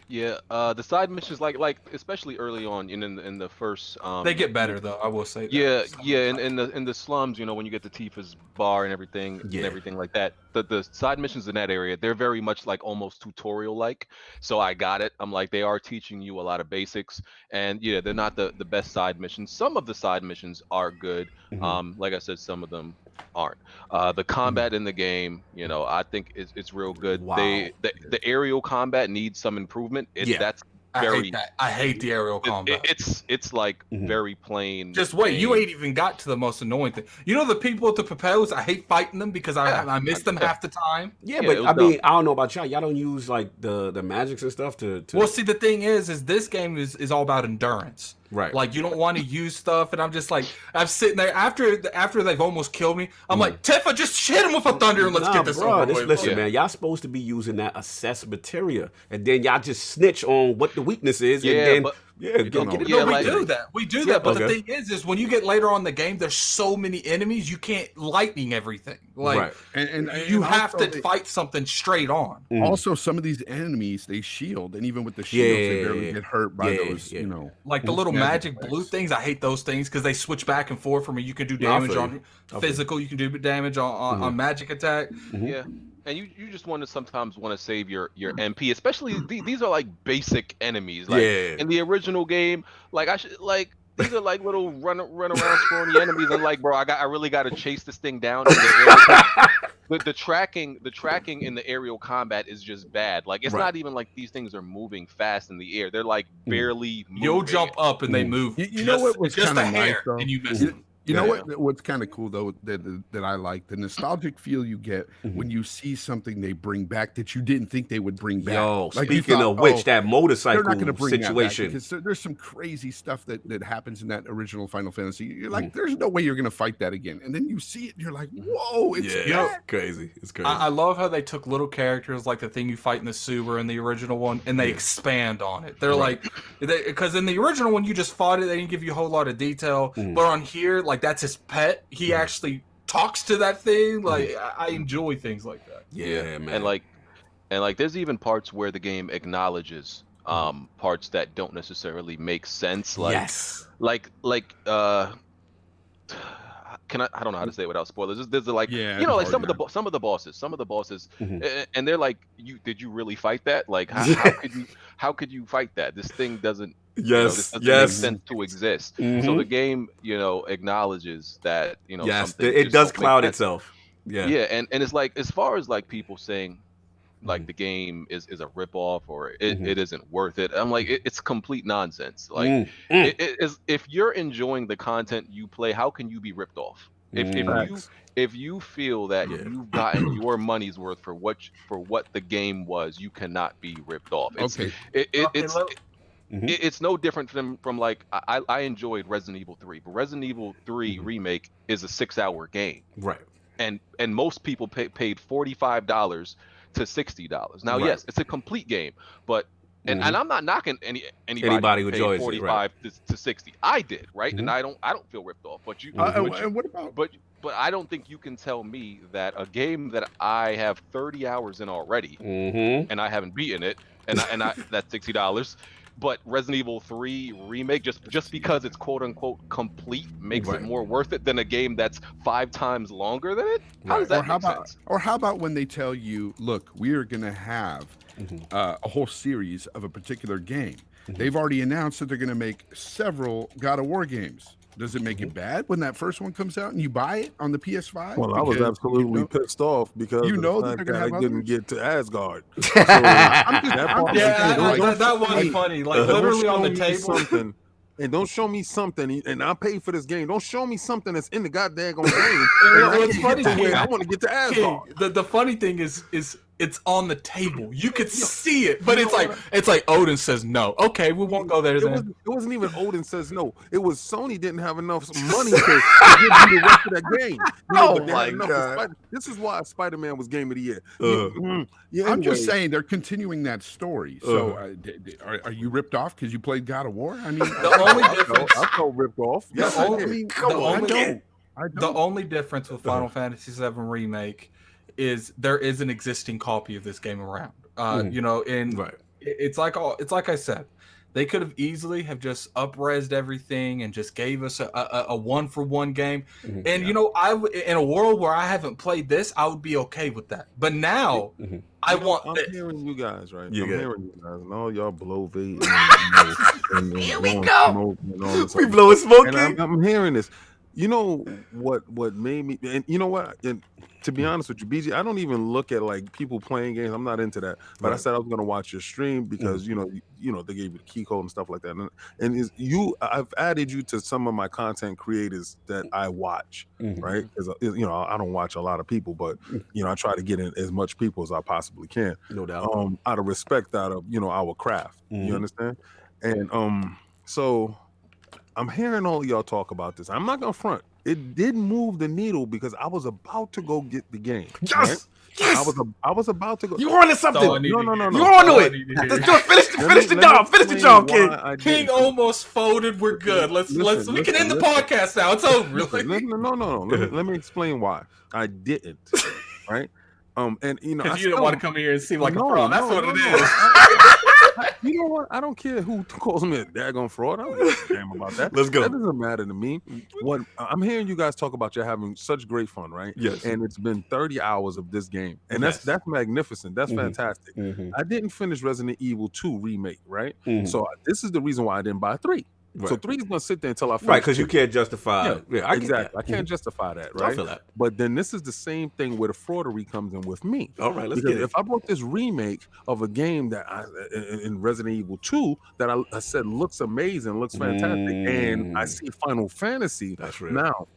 Yeah, the side missions, like especially early on in the first, they get better though. I will say that. Yeah. In the slums, when you get to Tifa's bar and everything like that, the side missions in that area, they're very much like almost tutorial like. So I got it. I'm like, they are teaching you a lot of basics, and they're not the best side missions. Some of the side missions are good. Like I said, some of them aren't. The combat in the game, I think it's real good. Wow. The aerial combat needs some improvement. That's very. I hate the aerial combat. It's like very plain. Just wait, you ain't even got to the most annoying thing. The people with the propellers, I hate fighting them because I miss them half the time. Yeah, but I mean, I don't know about y'all. Y'all don't use like the magics and stuff to. Well, see, the thing is this game is all about endurance. Right. Like you don't want to use stuff, and I'm just like, I'm sitting there after they've almost killed me. I'm like, Tifa, just hit him with a thunder and let's get this over with. Listen, man, y'all supposed to be using that assess materia, and then y'all just snitch on what the weakness is, and then we do that. But the thing is when you get later on in the game, there's so many enemies, you can't lightning everything. Like, and you have to fight something straight on. Also, some of these enemies they shield, and even with the shields, they barely get hurt by those. Like the little magic blue things. I hate those things because they switch back and forth for me. You can do damage on physical, you can do damage on magic attack. And you just sometimes want to save your MP, especially these are like basic enemies. Like in the original game, like these are like little run around scrawny enemies, and like, bro, I really got to chase this thing down. The tracking in the aerial combat is just bad. Like it's not even like these things are moving fast in the air. They're like barely moving. You'll jump up and they move. You know what was just kind a of hair, nice, though? and you miss them. You know what's kind of cool though that I like, the nostalgic feel you get when you see something they bring back that you didn't think they would bring back. Yo, like speaking of which, that motorcycle they're not gonna bring situation, because there's some crazy stuff that happens in that original Final Fantasy. You're like, there's no way you're gonna fight that again, and then you see it, and you're like, whoa, it's crazy. It's crazy. I love how they took little characters like the thing you fight in the sewer in the original one, and they expand on it. They're like, because in the original one you just fought it, they didn't give you a whole lot of detail, but on here, like that's his pet. He actually talks to that thing. Like I enjoy things like that. Yeah, man. And like there's even parts where the game acknowledges parts that don't necessarily make sense. Like I don't know how to say it without spoilers. There's like like some of the bosses, and they're like, did you really fight that? Like how could you fight that? This thing doesn't this doesn't make sense to exist. So the game acknowledges that it does cloud itself. And it's like, as far as like people saying like the game is a ripoff or it isn't worth it, I'm like, it's complete nonsense. Like it is, if you're enjoying the content you play, how can you be ripped off? If you feel that you've gotten your money's worth for what the game was, you cannot be ripped off. It's no different from like, I enjoyed Resident Evil 3, but Resident Evil 3 Remake is a 6-hour game, right? And most people paid $45 to $60. Now, yes, it's a complete game, but and I'm not knocking anybody who paid 45 to 60. I did, right? And I don't feel ripped off. But and what about? But I don't think you can tell me that a game that I have 30 hours in already, and I haven't beaten it, and that's $60. But Resident Evil 3 Remake, just because it's quote unquote complete, makes it more worth it than a game that's 5 times longer than it? How does that make sense? Or how about when they tell you, look, we are going to have a whole series of a particular game. They've already announced that they're going to make several God of War games. Does it make it bad when that first one comes out and you buy it on the PS5? Well, I was absolutely pissed off because I didn't get to Asgard. So, that was funny. Like literally on the table. And don't show me something, and I paid for this game. Don't show me something that's in the goddamn game. What's funny, I want to get to Asgard. The funny thing is it's on the table. You could see it, but it's like Odin says no. Okay, we won't go there. It wasn't even Odin says no. It was Sony didn't have enough money to give you the rest of that game. My God! This is why Spider-Man was Game of the Year. I'm just saying they're continuing that story. So are you ripped off because you played God of War? I mean, the only difference. I felt ripped off. Yes, the only difference with Final Fantasy VII Remake is there is an existing copy of this game around. It's like I said, they could have easily have just up-resed everything and just gave us a one-for-one game. And in a world where I haven't played this, I would be okay with that. But now I'm hearing you guys, right? Hearing you guys, and all y'all blow vape. Here we go. We blowing smoke. And I'm hearing this. You know what made me, and you know what, and to be honest with you, BG, I don't even look at like people playing games. I'm not into that. But I said I was gonna watch your stream because you know they gave you the key code and stuff like that. And I've added you to some of my content creators that I watch, right? Because I don't watch a lot of people, but I try to get in as much people as I possibly can. No doubt. Out of respect, out of our craft. You understand? And so I'm hearing all of y'all talk about this. I'm not gonna front. It did move the needle because I was about to go get the game. Yes, right? yes. I was about to go. You wanted something? No. You on to it? Let's do it. Finish the job. Finish the job, King. King almost folded. We're good. We can end the podcast now. It's over. No. Let me explain why I didn't. Right? And because you didn't want to come here and seem like a pro. That's what it is. You know what? I don't care who calls me a daggone fraud. I don't give a damn about that. Let's go. That doesn't matter to me. What I'm hearing you guys talk about, you're having such great fun, right? Yes. And it's been 30 hours of this game, and that's magnificent. That's fantastic. I didn't finish Resident Evil 2 remake, right? So this is the reason why I didn't buy 3. Right. So 3 is gonna sit there until I finish. Right, because you can't justify. Yeah, exactly. I can't justify that, right? I feel that. But then this is the same thing where the fraudery comes in with me. All right, let's because get it. If I bought this remake of a game that in Resident Evil 2 that I said looks amazing, looks fantastic, and I see Final Fantasy. That's real. Now,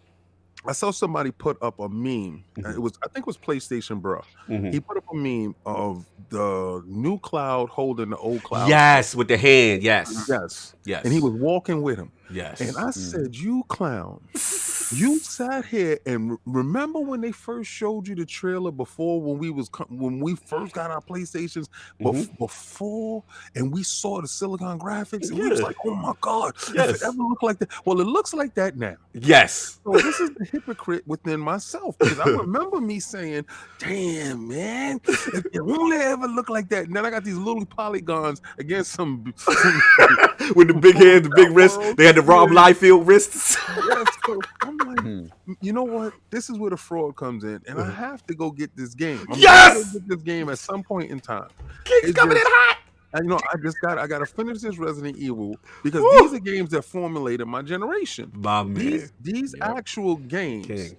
I saw somebody put up a meme. I think it was PlayStation Bro. He put up a meme of the new Cloud holding the old Cloud. Yes, with the hand. Yes. And he was walking with him. Yes. And I said, you clown. You sat here and remember when they first showed you the trailer before when we first got our PlayStations before and we saw the silicon graphics and we was like, oh my God, if it ever looked like that. Well, it looks like that now. Yes. So this is the hypocrite within myself because I remember me saying, damn, man, if it only ever looked like that. And then I got these little polygons against some with the big hands, the big wrists. They had the Rob Liefeld wrists. So I'm like, you know what? This is where the fraud comes in, and I have to go get this game. I'm gonna go get this game at some point in time. King's coming in hot. And I gotta finish this Resident Evil because these are games that formulated my generation. These actual games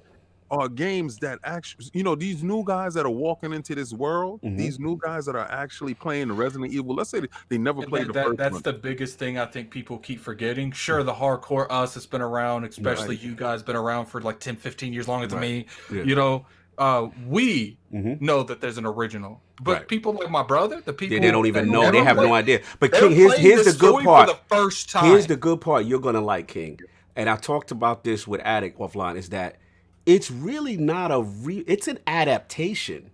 are games that actually, these new guys that are walking into this world, these new guys that are actually playing the Resident Evil. Let's say they never played the first That's one. the biggest thing I think people keep forgetting. Sure, the hardcore us has been around, especially you guys been around for like 10, 15 years longer than me. Yeah. We know that there's an original. But people like my brother, the people they don't even know. They have no idea. But King, here's the good part. For the first time. Here's the good part you're gonna like, King. And I talked about this with Attic offline, is that it's really not it's an adaptation.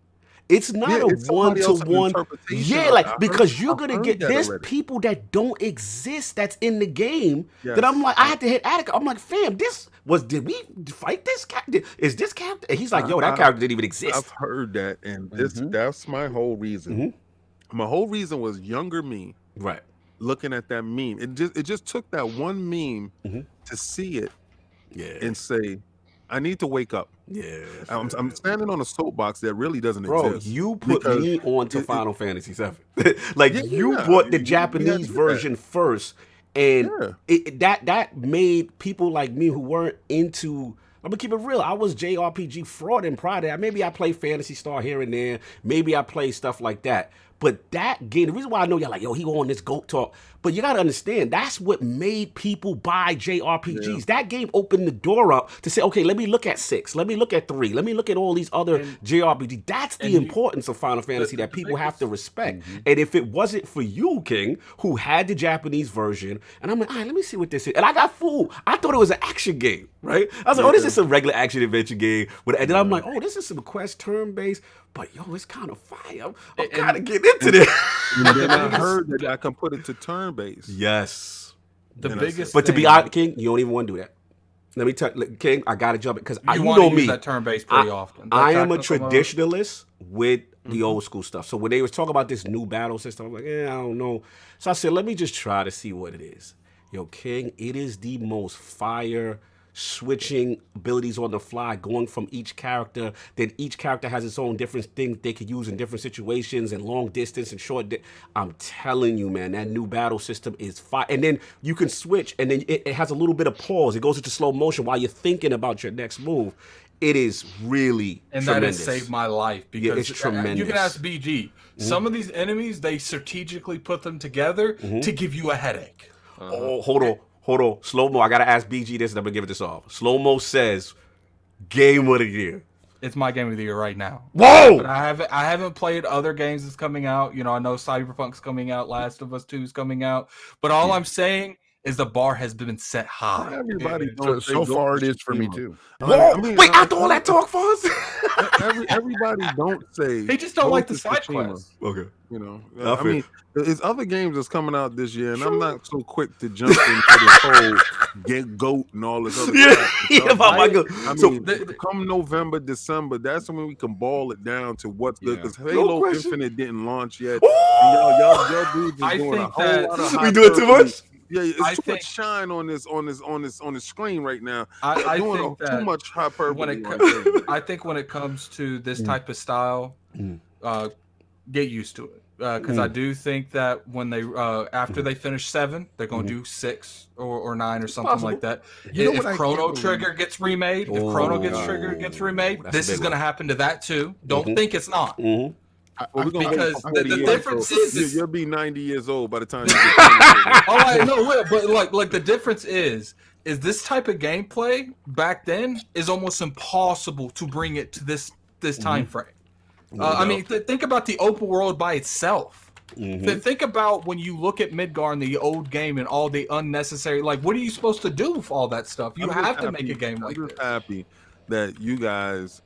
It's not a one-to-one. Yeah, because you're gonna get there's people that don't exist that's in the game that I'm like, I had to hit Attica. I'm like, fam, did we fight this character? Is this character? And he's like, yo, that character didn't even exist. I've heard that, and that's my whole reason. My whole reason was younger me, looking at that meme. It just took that one meme to see it, and say, I need to wake up. Yeah, I'm standing on a soapbox that really doesn't exist. Bro, you put me onto Final Fantasy VII. Like you bought the Japanese version first, and that made people like me who weren't into. I'm gonna keep it real. I was JRPG fraud and prior. Maybe I play Phantasy Star here and there. Maybe I play stuff like that. But that game, the reason why I know y'all like, yo, he on this GOAT talk. But you gotta understand, that's what made people buy JRPGs. Yeah. That game opened the door up to say, okay, let me look at 6, let me look at 3, let me look at all these other JRPGs. That's the importance of Final Fantasy that people have to respect. And if it wasn't for you, King, who had the Japanese version, and I'm like, all right, let me see what this is. And I got fooled. I thought it was an action game, right? I was like, oh, this is some regular action adventure game. And then I'm like, oh, this is some quest turn-based. But yo, it's kind of fire. I'm kind of getting into this. And then I heard that I can put it to turn-based. Yes. The biggest But to be honest, King, you don't even want to do that. Let me tell you, King, I got to jump it because you know me. That turn-based pretty often. I am a traditionalist with the old school stuff. So when they was talking about this new battle system, I'm like, I don't know. So I said, let me just try to see what it is. Yo, King, it is the most fire switching abilities on the fly, going from each character. Then each character has its own different things they could use in different situations and long distance and short. I'm telling you, man, that new battle system is fire. And then you can switch, and then it has a little bit of pause. It goes into slow motion while you're thinking about your next move. It is really tremendous. That has saved my life because it's tremendous. You can ask BG. Some of these enemies, they strategically put them together to give you a headache. Oh, hold on. Slow-mo, I got to ask BG this and I'm going to give it this off. Slow-mo says, game of the year. It's my game of the year right now. Whoa! But I haven't played other games that's coming out. You know, I know Cyberpunk's coming out. Last of Us 2 is coming out. But all I'm saying is the bar has been set high. Everybody So far it is for me too. Wait, after all that talk, Fonz? Everybody don't say They just don't like the Ghost side of Tsushima. quests. Okay. You know, I I feel- mean, there's other games that's coming out this year, and I'm not so quick to jump into this whole get goat and all this other stuff. about my goat. I So- mean, come November, December, that's when we can ball it down to what's good. Yeah. Because No Halo question. Infinite didn't launch yet. Ooh! And y'all dudes is I doing a think whole that- lot of We doing too hyperbole. much? Yeah, it's I too think- much shine on the screen right now. I Doing think too that much hyperbole. when it on co- everything. I think when it comes to this type of style, get used to it. Because I do think that when they after they finish 7, they're going to do 6 or 9 or something possible. like that. You know If what I Chrono can't Trigger gets remade, if Oh, Chrono God. Trigger gets remade, That's a this big is going to one. happen to that too. Don't think it's not. Mhm. Well, we're gonna Because wait for the 40 years, difference so is- you'll be 90 years old by the time you get Oh, I know, but like the difference is this type of gameplay back then is almost impossible to bring it to this time frame. I mean, think about the open world by itself. Think about when you look at Midgar in the old game and all the unnecessary, like, what are you supposed to do with all that stuff? You I'm have just to make a game I'm like just this. happy that you guys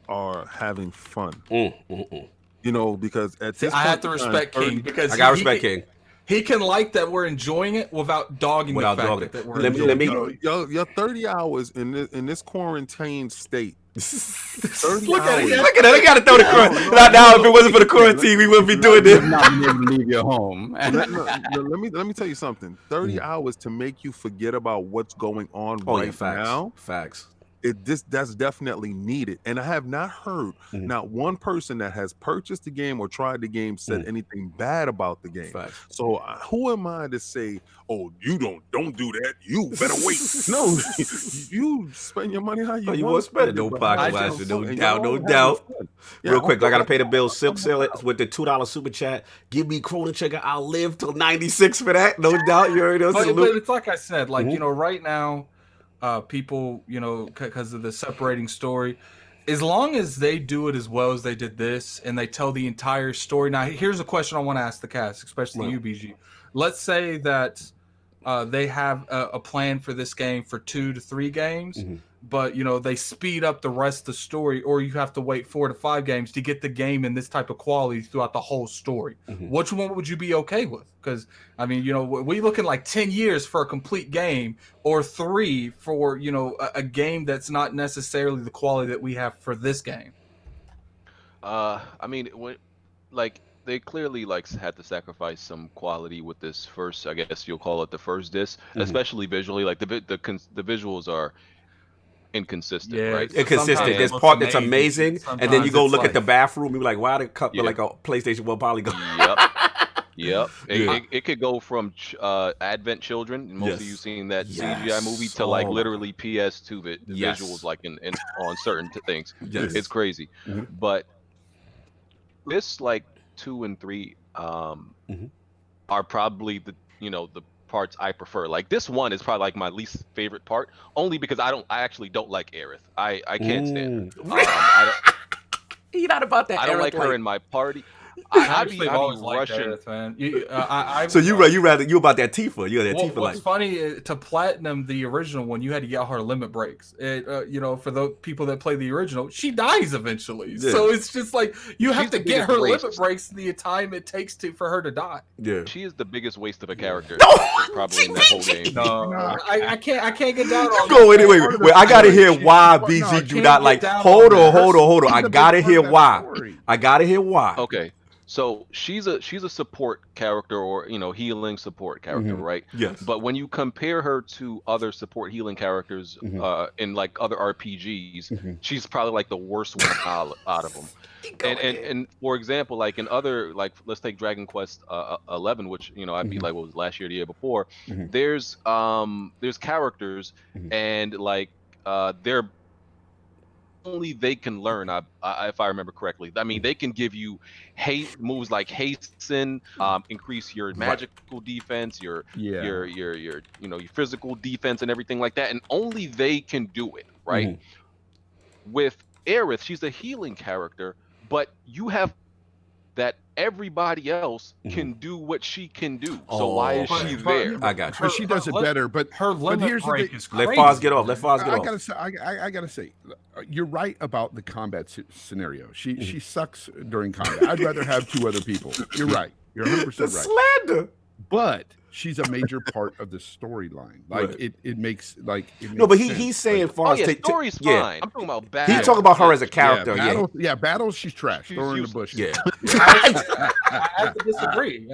are having fun. Mm. You know, because at See, this I point have to in time, respect King 30 because I got he respect, can, King. He can like that we're enjoying it without dogging Without the fact dogging it. that we're Let me- enjoying let me- it. your 30 hours in this quarantine state. 30 Look at hours. it. Look at that! I gotta throw the quarantine. no, Now, if it wasn't for the quarantine, we wouldn't be doing this. Not being able to leave your home. Let me tell you something. 30 hours to make you forget about what's going on Oh yeah, right facts. now. Facts. That's definitely needed. And I have not heard not one person that has purchased the game or tried the game said anything bad about the game. Facts. So who am I to say, oh, you don't do that. You better wait. No, you spend your money how you want. You want to spend it. No pocket watch, no doubt, no doubt. Real quick, I gotta pay the bill. Silk Sale with the $2 super chat. Give me Chrono Trigger. I'll live till 96 for that. No doubt. You already know. But Salute. it's like I said, like, you know, right now, people, you know, because of the separating story, as long as they do it as well as they did this and they tell the entire story. Now, here's a question I want to ask the cast, especially you, BG. Let's say that they have a plan for this game for 2 to 3 games, but, you know, they speed up the rest of the story, or you have to wait 4 to 5 games to get the game in this type of quality throughout the whole story. Which one would you be okay with? Because, I mean, you know, we looking like 10 years for a complete game, or 3 for, you know, a game that's not necessarily the quality that we have for this game. I mean, like, they clearly had to sacrifice some quality with this first, I guess you'll call it the first disc, especially visually. Like the visuals are inconsistent, right? Inconsistent. There's part that's amazing, and then you go look at the bathroom. You're like, why the cup like a PlayStation 1 polygon? Yep. It could go from Advent Children, most of you seen that CGI movie, to like literally PS2 visuals, like in on certain things. It's crazy. But this, like, 2 and 3 are probably the parts I prefer. Like, this one is probably like my least favorite part, only because I actually don't like Aerith. I can't stand her. You're not about that. I don't like her in my party. I'd be rushing. Aerith, man. So you about that Tifa? You that Tifa. What's funny, to platinum the original one, you had to get her limit breaks. You know, for the people that play the original, she dies eventually. Yeah. So it's just like you have to get her limit breaks the time it takes for her to die. Yeah, she is the biggest waste of a character probably in the whole game. No, I can't get down on. Go anyway. Wait, I gotta hear why BG do not like. Hold on. I gotta hear why. Okay. So she's a support character, or healing support character, right? Yes. But when you compare her to other support healing characters in like other RPGs, she's probably like the worst one out of them. And for example, like in other, like, let's take Dragon Quest 11, which I beat like what was last year, the year before. There's characters and like they're only they can learn, if I remember correctly. I mean, they can give you moves like hasten, increase your magical defense, your physical defense, and everything like that, and only they can do it, right? With Aerith, she's a healing character, but you have that everybody else can do what she can do. So why is she there? I got you. But she does it better. But her limit here's break the is Let crazy. Fonz get off. Let Fonz get I off. gotta say, I gotta say, you're right about the combat scenario. She sucks during combat. I'd rather have 2 other people. You're right. You're 100% right. Slander. But she's a major part of the storyline. Like it makes like no, but sense. he's saying Fonz. Story's fine. I'm talking about battle. He's talking about her as a character. Battles. She's trash. Throw her in the bush. Yeah. I have to disagree.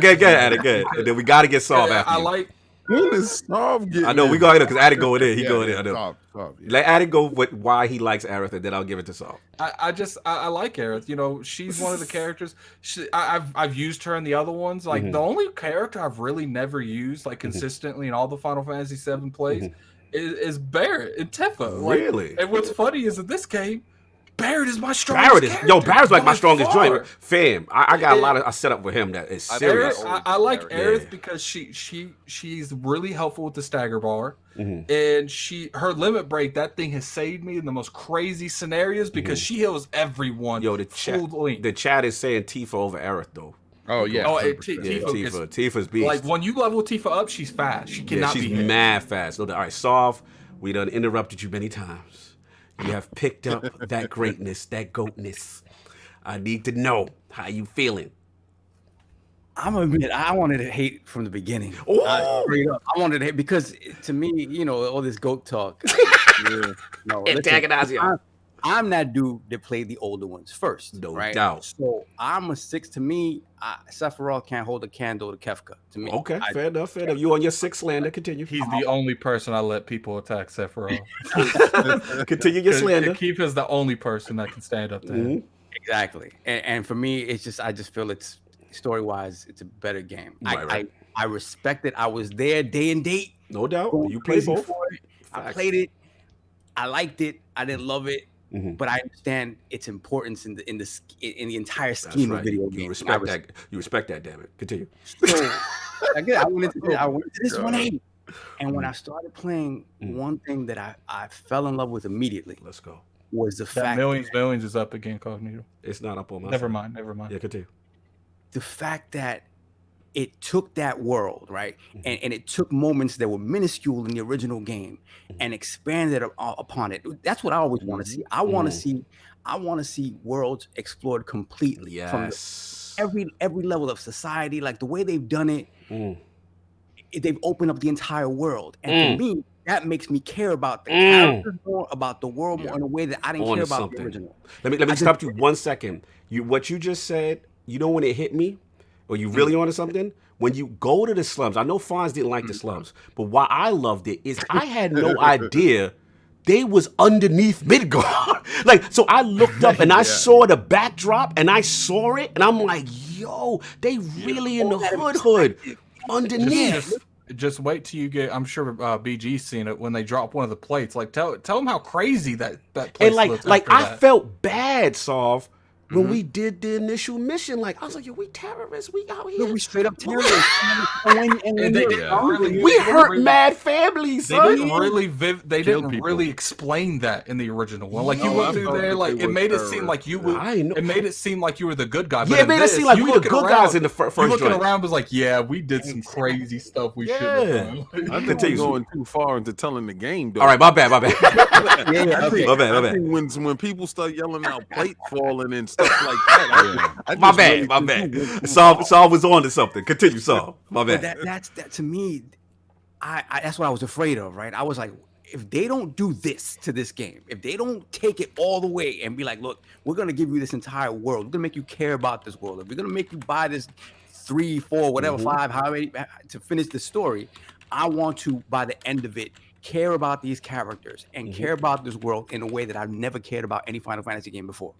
Get at it. Good. And then we got to get Solve after you. When is Solve getting I know we go because Attic going in. He going in. I know. Solve, Let Attic go with why he likes Aerith, and then I'll give it to Solve. I like Aerith. You know, she's one of the characters. I've used her in the other ones. Like the only character I've really never used like consistently in all the Final Fantasy VII plays is Barret and Tifa. Really? And what's funny is in this game, Barret is my strongest character. Barret's like my strongest joint. Fam, I got a lot of set up with him that is serious. I like Aerith because she's really helpful with the stagger bar. And her limit break, that thing has saved me in the most crazy scenarios because she heals everyone. Yo, the chat is saying Tifa over Aerith though. Oh yeah. Tifa's beast. Like when you level Tifa up, she's fast. She cannot she's be hit. mad fast. All right, Solve, we done interrupted you many times. You have picked up that greatness, that goatness. I need to know how you feeling. I'm gonna admit, I wanted to hate from the beginning. Straight up. I wanted to hate because to me, you know, all this goat talk. Antagonize you. I'm that dude that played the older ones first. No right? doubt. So I'm a 6. To me, Sephiroth can't hold a candle to Kefka. To me. Okay, fair enough. You on your 6 slander. Continue. He's the only person I let people attack Sephiroth. Continue your slander. Keith is the only person that can stand up to him. Exactly. And for me, it's just I just feel it's story-wise, it's a better game. Right. I respect it. I was there day and date. No doubt. You played both. I played it. I liked it. I didn't love it. But I understand its importance in the entire scheme of video games. You respect that, damn it. Continue. So, I went into this 1-8. And when I started playing, one thing that I fell in love with immediately. Let's go. Was the fact millions is up again, Cognito. It's not up on my Never side. mind. Yeah, continue. The fact that it took that world, right? And it took moments that were minuscule in the original game and expanded upon it. That's what I always want to see. I want to see worlds explored completely. Yes. From every level of society, like the way they've done it, they've opened up the entire world. And for me, that makes me care about the characters more, about the world more in a way that I didn't care about the original. Let me stop you 1 second. What you just said, you know when it hit me? Or you really onto something? When you go to the slums, I know Fonz didn't like the slums, but why I loved it is I had no idea they was underneath Midgard. So I looked up and I saw the backdrop and I saw it and I'm like, yo, they really in the hood underneath. Just wait till you get. I'm sure BG's seen it when they drop one of the plates. Like tell them how crazy that place and looks. I felt bad, Solve. When we did the initial mission, I was like, yo, we terrorists. We out here. We straight up terrorists. We hurt mad families, son. They didn't really explain that in the original one. You went through there, it made it seem like you were. It made it seem like you were the good guy. Yeah, it made it seem like we were the good guys in the first joint. Looking around was like, yeah, we did some crazy stuff we shouldn't have done. I think we're going too far into telling the game, though. All right, my bad. My bad. When people start yelling out plates falling and stuff like that. My bad. Saul was on to something. Continue, Saul. My bad. That to me, that's what I was afraid of, right? I was like, if they don't do this to this game, if they don't take it all the way and be like, look, we're gonna give you this entire world, we're gonna make you care about this world, if we're gonna make you buy this 3, 4, whatever, 5, how many to finish the story, I want to, by the end of it, care about these characters and care about this world in a way that I've never cared about any Final Fantasy game before.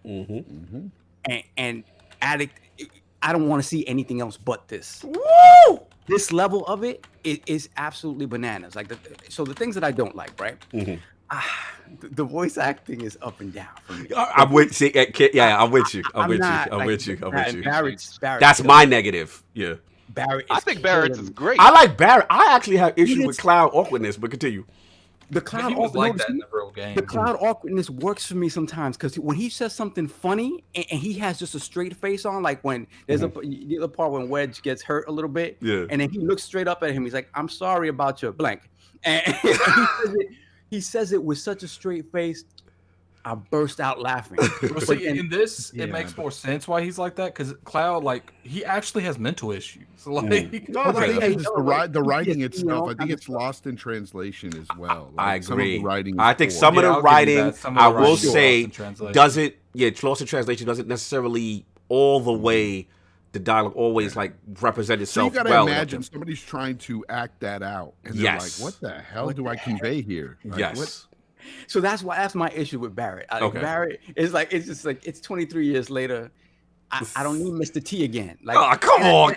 And Addict, I don't want to see anything else but this. Woo! This level of it is absolutely bananas. So the things that I don't like, right? The voice acting is up and down for me. I'm with you. I'm with you. I'm with you. Barrett's That's my negative. Yeah. Barrett. I think Barrett's is great. I like Barrett. I actually have issue with Cloud awkwardness, but continue. The cloud he was like that in the real game. The cloud awkwardness works for me sometimes because when he says something funny and he has just a straight face on, like when there's the other part when Wedge gets hurt a little bit, and then he looks straight up at him. He's like, "I'm sorry about your blank," and he says it with such a straight face. I burst out laughing. See, in this, it makes more sense why he's like that because Cloud, like, he actually has mental issues. Like, the writing itself, I think it's lost in translation as well. Like, I agree. I think some of the writing, I will say, doesn't. Yeah, lost in translation doesn't necessarily all the way. The dialogue always like represent itself. So you gotta imagine somebody's trying to act that out, and they're like, "What the hell do I convey here?" Like, what? So that's my issue with Barrett. Barrett is like, it's just like, it's 23 years later. I don't need Mr. T again. Like, oh, come on.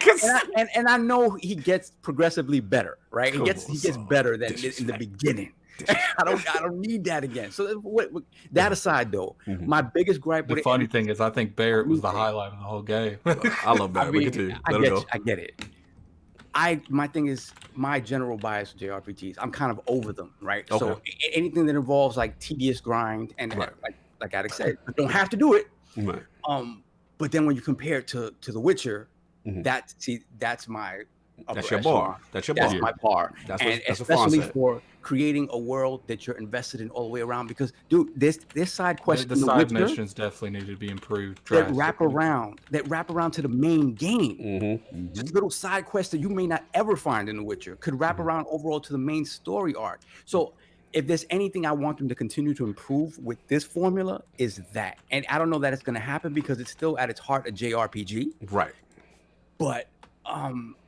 And I know he gets progressively better, right? He gets better than in the beginning. I don't need that again. So that aside, though, my biggest gripe with the funny thing is, I think Barrett was the highlight of the whole game. I love Barrett. I get it. My thing is my general bias with JRPGs. I'm kind of over them, right? Okay. So anything that involves like tedious grind and like Addict said, you don't have to do it. Right. But then when you compare it to The Witcher, that's my That's your bar. That's my bar. That's especially for creating a world that you're invested in all the way around. Because, dude, this side quest, the side missions definitely need to be improved. That wrap around to the main game. Just little side quests that you may not ever find in The Witcher could wrap around overall to the main story arc. So, if there's anything I want them to continue to improve with this formula, is that. And I don't know that it's going to happen because it's still at its heart a JRPG. Right. But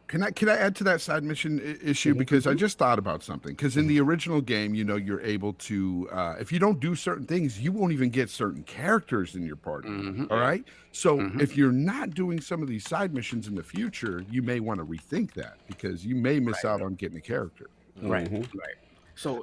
Can I add to that side mission issue? Because I just thought about something. Because in the original game, you know, you're able to, if you don't do certain things, you won't even get certain characters in your party. All right. So if you're not doing some of these side missions in the future, you may want to rethink that because you may miss out on getting a character. Right. So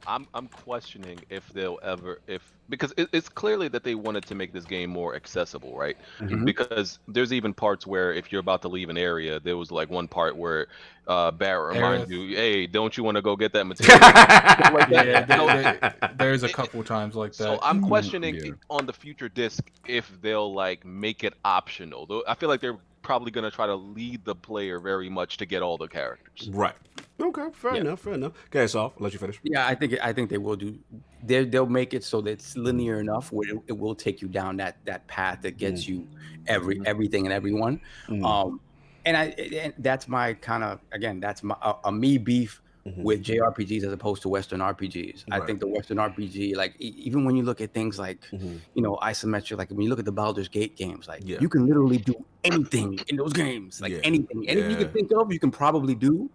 I'm questioning if they'll ever, because it's clearly that they wanted to make this game more accessible, right? Because there's even parts where if you're about to leave an area, there was like one part where Barrett reminds you, "Hey, don't you want to go get that material?" Like that. There's a couple times like that. So I'm questioning on the future disc if they'll like make it optional. Though I feel like they're probably going to try to lead the player very much to get all the characters. Right. Okay. Fair enough. Okay, so I'll let you finish. Yeah, I think they will do. They'll make it so that it's linear enough where it will take you down that path that gets you everything and everyone. And that's my kind of, again, that's my me beef with JRPGs as opposed to Western RPGs. I think the Western RPG, like even when you look at things like you know, isometric, like when you look at the Baldur's Gate games, like you can literally do anything in those games, like anything you can think of, you can probably do.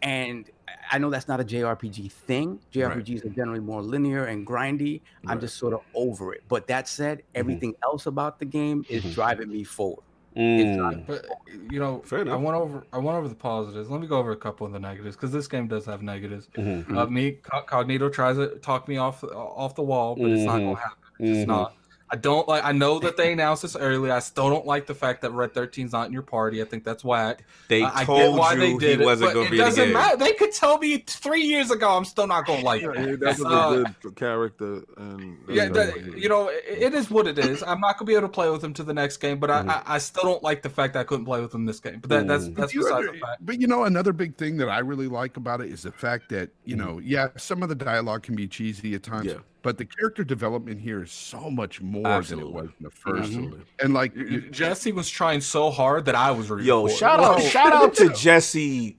And I know that's not a JRPG thing. JRPGs are generally more linear and grindy. I'm just sort of over it. But that said, everything else about the game is driving me forward. But you know, I went over the positives. Let me go over a couple of the negatives because this game does have negatives. Cognito tries to talk me off the wall, but it's not gonna happen. It's just not. I know that they announced this early. I still don't like the fact that Red 13's not in your party. I think that's whack. They told you he wasn't going to be in the game. It doesn't matter. They could tell me 3 years ago. I'm still not going to like it. That's a good character. And you know, it is what it is. I'm not going to be able to play with him to the next game, but I still don't like the fact that I couldn't play with him this game. But that's besides the fact. But you know, another big thing that I really like about it is the fact that, you know, some of the dialogue can be cheesy at times. But the character development here is so much more than it was in the first. And like Jesse was trying so hard that I was rooting for. Shout out to Jesse.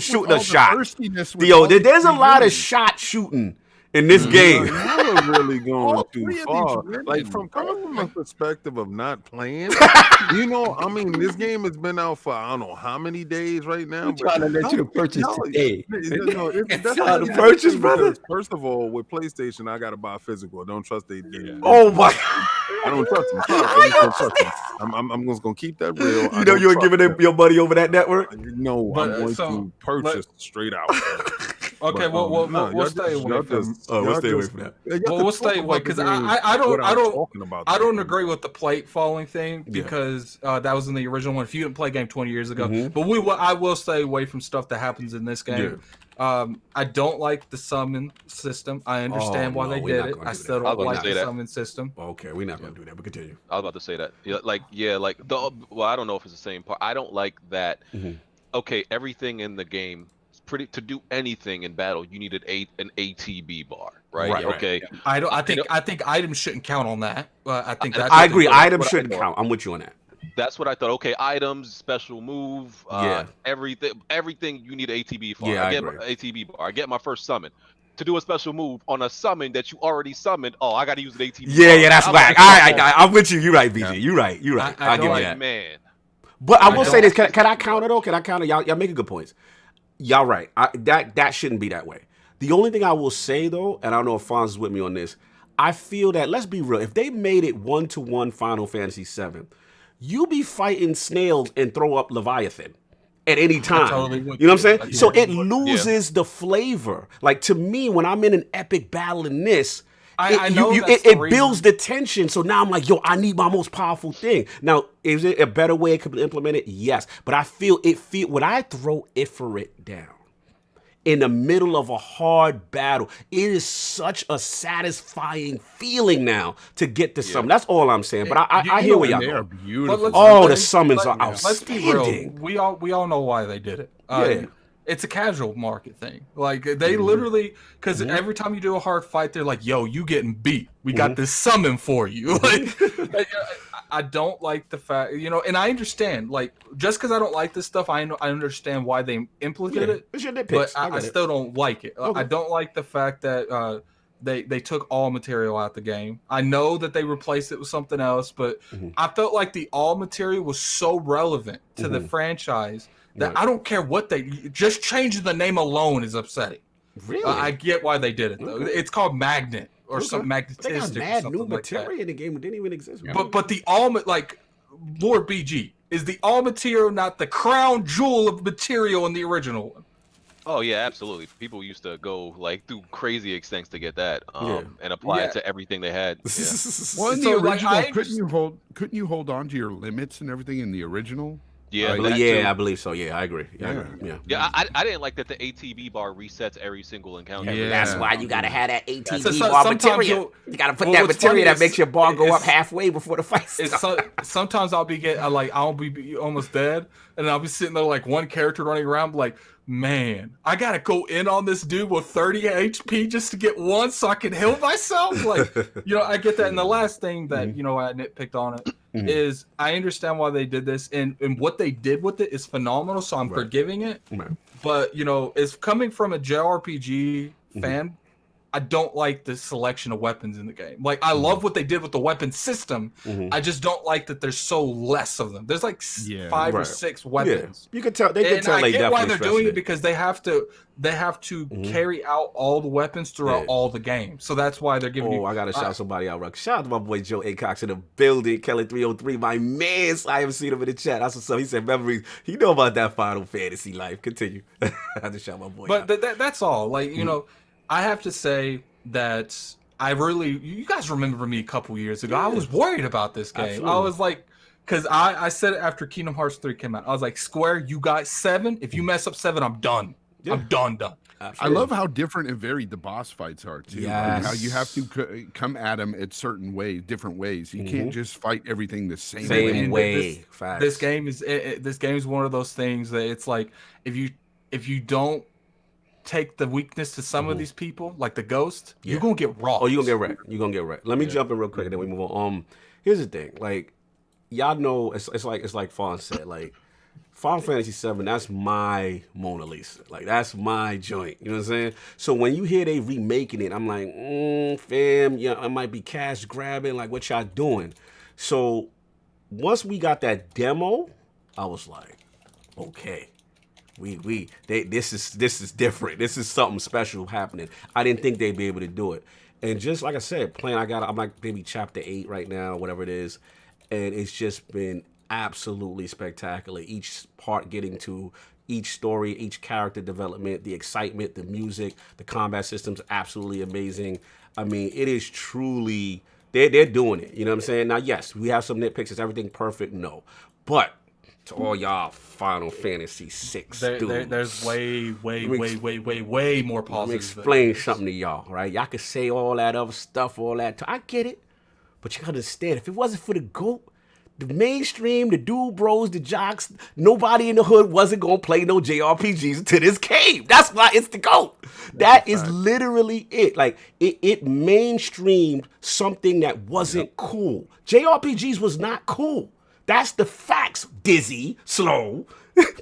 Shooting a shot. There's a lot of shot shooting in this game. You're really going too far. Like coming from a perspective of not playing, you know, I mean, this game has been out for I don't know how many days right now. I'm trying to let you to purchase today. That's how to purchase, brother. First of all, with PlayStation, I gotta buy physical. I don't trust the game. Oh my! I don't trust them. I don't trust them. I'm just gonna keep that real. You know, you're giving your money over that network. No, I'm going to purchase straight out. Okay, we'll stay away from. We'll stay away from that. We'll stay away because I don't agree with the plate falling thing because that was in the original one. If you didn't play game 20 years ago, but I will stay away from stuff that happens in this game. I don't like the summon system. I understand why they did it. I still don't like the summon system. Okay, we're not going to do that, but continue. I was about to say that. Well, I don't know if it's the same part. I don't like that. Okay, everything in the game, to do anything in battle, you needed an ATB bar, right? Okay. Yeah. I think items shouldn't count on that. I agree. Items shouldn't count. I'm with you on that. That's what I thought. Okay, items, special move, everything you need an ATB for. Yeah, I get my ATB bar. I get my first summon. To do a special move on a summon that you already summoned, I got to use an ATB bar. Yeah, that's whack. I'm with you. You're right, BG. You're right. I give you that. Man. But I will say this. Can I counter though? Can I counter? Y'all making good points. Y'all right. That shouldn't be that way. The only thing I will say though, and I don't know if Fonz is with me on this, I feel that, let's be real, if they made it 1-to-1 Final Fantasy VII, you be fighting snails and throw up Leviathan at any time. You know what I'm saying? So it loses the flavor. Like, to me, when I'm in an epic battle in this, it builds the tension. So now I'm like, yo, I need my most powerful thing. Now, is it a better way it could be implemented? Yes. But I feel when I throw Ifrit down in the middle of a hard battle, it is such a satisfying feeling now to get to something. That's all I'm saying. But I hear where y'all are going. beautiful. The summons are outstanding. Let's be real. We all know why they did it. It's a casual market thing. Like, they literally, because every time you do a hard fight, they're like, yo, you getting beat. We got this summon for you. Like, I don't like the fact, and I understand, like, just because I don't like this stuff, I understand why they implemented it. It's your nitpicks. But I still don't like it. Okay. I don't like the fact that they took all material out the game. I know that they replaced it with something else, but I felt like the all material was so relevant to the franchise that I don't care what just changing the name alone is upsetting. Really? I get why they did it though. It's called Magnet or something magnetistic. They got mad new material like in the game that didn't even exist. But the like Lord BG, is the all material not the crown jewel of material in the original one? Oh yeah, absolutely. People used to go like through crazy extents to get that, and apply it to everything they had. Yeah. Well, in the original, couldn't you hold on to your limits and everything in the original? Yeah, I believe so. Yeah, I agree. I didn't like that the ATB bar resets every single encounter. Yeah. That's why you gotta have that ATB bar material. You gotta put that material that makes your bar go up halfway before the fight starts. Sometimes I'll be I'll be almost dead, and I'll be sitting there like one character running around like, man, I gotta go in on this dude with 30 HP just to get one so I can heal myself. Like, I get that. And the last thing that I nitpicked on it is I understand why they did this, and what they did with it is phenomenal, so I'm forgiving it. But it's coming from a JRPG fan. I don't like the selection of weapons in the game. Like, I love what they did with the weapon system. I just don't like that there's so less of them. There's like 5 or 6 weapons. You can tell. They can tell. I get why they're doing it, because they have to carry out all the weapons throughout all the games. So that's why they're giving you. I gotta shout somebody out. Shout out to my boy Joe Acox in the building. Kelly 303, my man. I haven't seen him in the chat. That's what's up. He said memories. He know about that Final Fantasy life. Continue. I had to shout my boy. But that's all. Like, I have to say that you guys remember me a couple years ago. I was worried about this game. Absolutely. I was like, because I said it after Kingdom Hearts 3 came out. I was like, Square, you got 7. If you mess up 7, I'm done. Yeah. I'm done. Absolutely. I love how different and varied the boss fights are too. Yes. How you have to come at them at certain ways, different ways. You can't just fight everything the same way. This game is one of those things that it's like, if you don't take the weakness to some of these people, like the Ghost, you're gonna get raw. Oh, you're gonna get wrecked. Let me jump in real quick and then we move on. Here's the thing, like, y'all know, it's like Fonz said, like, Final Fantasy VII, that's my Mona Lisa. Like, that's my joint. You know what I'm saying? So when you hear they remaking it, I'm like, fam, it might be cash grabbing. Like, what y'all doing? So once we got that demo, I was like, okay. This is different. This is something special happening. I didn't think they'd be able to do it. And just like I said, I'm like maybe chapter 8 right now, whatever it is. And it's just been absolutely spectacular. Each part getting to each story, each character development, the excitement, the music, the combat systems, absolutely amazing. I mean, it is truly, they're doing it. You know what I'm saying? Now, yes, we have some nitpicks. Is everything perfect? No. But to all y'all Final Fantasy VI dudes. There's way more positives. Let me explain something to y'all, right? Y'all can say all that other stuff, all that. I get it, but you gotta understand, if it wasn't for the GOAT, the mainstream, the dude bros, the jocks, nobody in the hood wasn't gonna play no JRPGs until this came. That's why it's the GOAT. That is literally it. Like, it mainstreamed something that wasn't cool. JRPGs was not cool. That's the facts, Dizzy, Slow,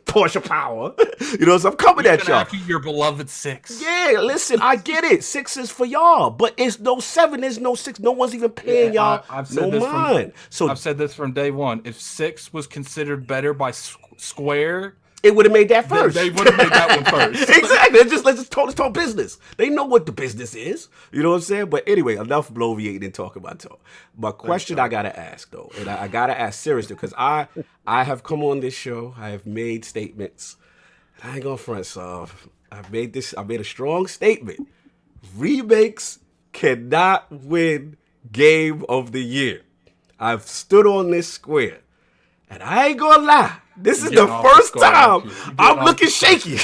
Porsche Power. You know, so I'm coming at y'all. Your beloved 6. Yeah, listen, I get it. 6 is for y'all, but it's no 7, there's no 6. No one's even paying y'all no mind. So I've said this from day one. If 6 was considered better by Square, it would have made that first. They would have made that one first. Exactly. Let's talk business. They know what the business is. You know what I'm saying? But anyway, enough bloviating and talking about talk. My question I gotta ask though, and I gotta ask seriously, because I have come on this show, I have made statements. I ain't gonna front, so I made a strong statement. Remakes cannot win Game of the Year. I've stood on this square. And I ain't gonna lie, this is the first time I'm looking shaky.